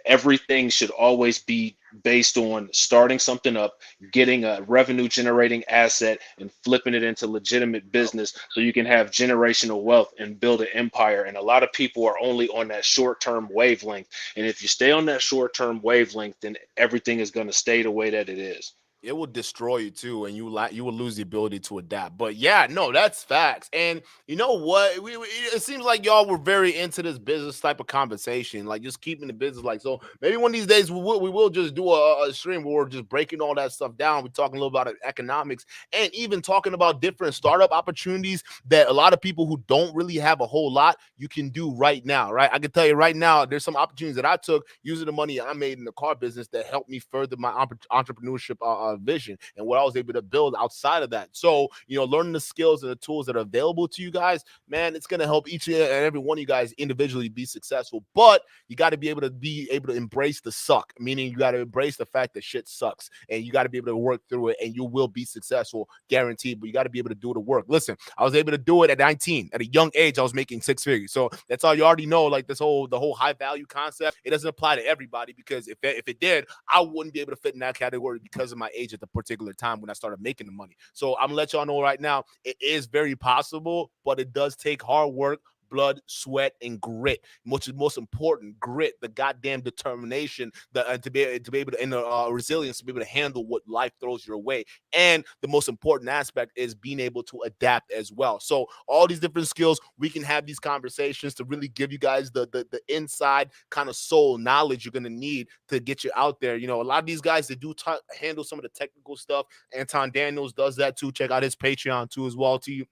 Everything should always be based on starting something up, getting a revenue generating asset, and flipping it into legitimate business so you can have generational wealth and build an empire. And a lot of people are only on that short-term wavelength. And if you stay on that short-term wavelength, then everything is going to stay the way that it is. It will destroy you too, and you will lose the ability to adapt. But yeah, no, that's facts. And you know what? It seems like y'all were very into this business type of conversation, like just keeping the business. Like, so maybe one of these days we will just do a stream where we're just breaking all that stuff down. We're talking a little about economics, and even talking about different startup opportunities that a lot of people who don't really have a whole lot you can do right now. Right? I can tell you right now, there's some opportunities that I took using the money I made in the car business that helped me further my entrepreneurship vision and what I was able to build outside of that. So, learning the skills and the tools that are available to you guys, man, it's going to help each and every one of you guys individually be successful. But you got to be able to embrace the suck, meaning you got to embrace the fact that shit sucks, and you got to be able to work through it, and you will be successful, guaranteed. But you got to be able to do the work. Listen, I was able to do it at 19. At a young age, I was making 6 figures. So that's all you already know. Like the whole high value concept, it doesn't apply to everybody, because if it did, I wouldn't be able to fit in that category because of my age at the particular time when I started making the money. So I'm gonna let y'all know right now, it is very possible, but it does take hard work, blood, sweat, and grit. Which is most important, grit, the goddamn determination, to be able to, and the resilience to be able to handle what life throws your way. And the most important aspect is being able to adapt as well. So all these different skills, we can have these conversations to really give you guys the inside kind of soul knowledge you're gonna need to get you out there. A lot of these guys, they do handle some of the technical stuff. Anton Daniels does that too. Check out his Patreon too as well to you.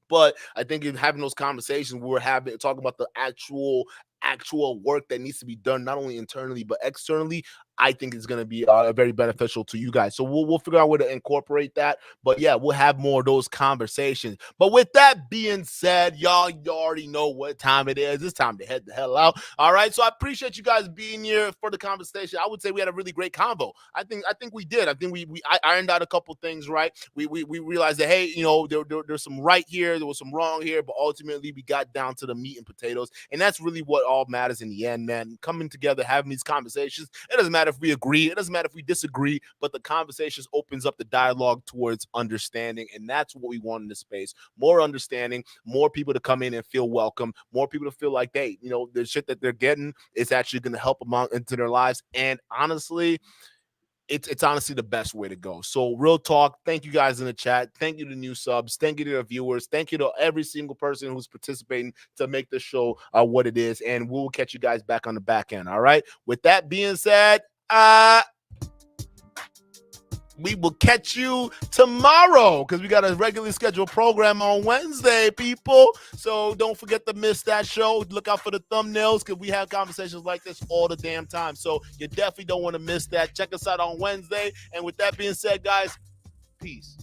But I think in having those conversations, we're talking about the actual work that needs to be done, not only internally but externally. I think it's going to be very beneficial to you guys. So we'll figure out where to incorporate that. But yeah, we'll have more of those conversations. But with that being said, y'all, you already know what time it is. It's time to head the hell out. All right. So I appreciate you guys being here for the conversation. I would say we had a really great convo. I think we did. I think I ironed out a couple things right. We realized that, hey, there's some right here, there was some wrong here, but ultimately we got down to the meat and potatoes, and that's really what all matters in the end, man. Coming together, having these conversations. It doesn't matter if we agree, it doesn't matter if we disagree, but the conversations opens up the dialogue towards understanding, and that's what we want in this space. More understanding, more people to come in and feel welcome, more people to feel like the shit that they're getting is actually going to help them out into their lives. And honestly, it's honestly the best way to go. So real talk, thank you guys in the chat. Thank you to new subs. Thank you to the viewers. Thank you to every single person who's participating to make the show what it is. And we'll catch you guys back on the back end. All right. With that being said, We will catch you tomorrow because we got a regularly scheduled program on Wednesday, people. So don't forget to miss that show. Look out for the thumbnails because we have conversations like this all the damn time. So you definitely don't want to miss that. Check us out on Wednesday. And with that being said, guys, peace.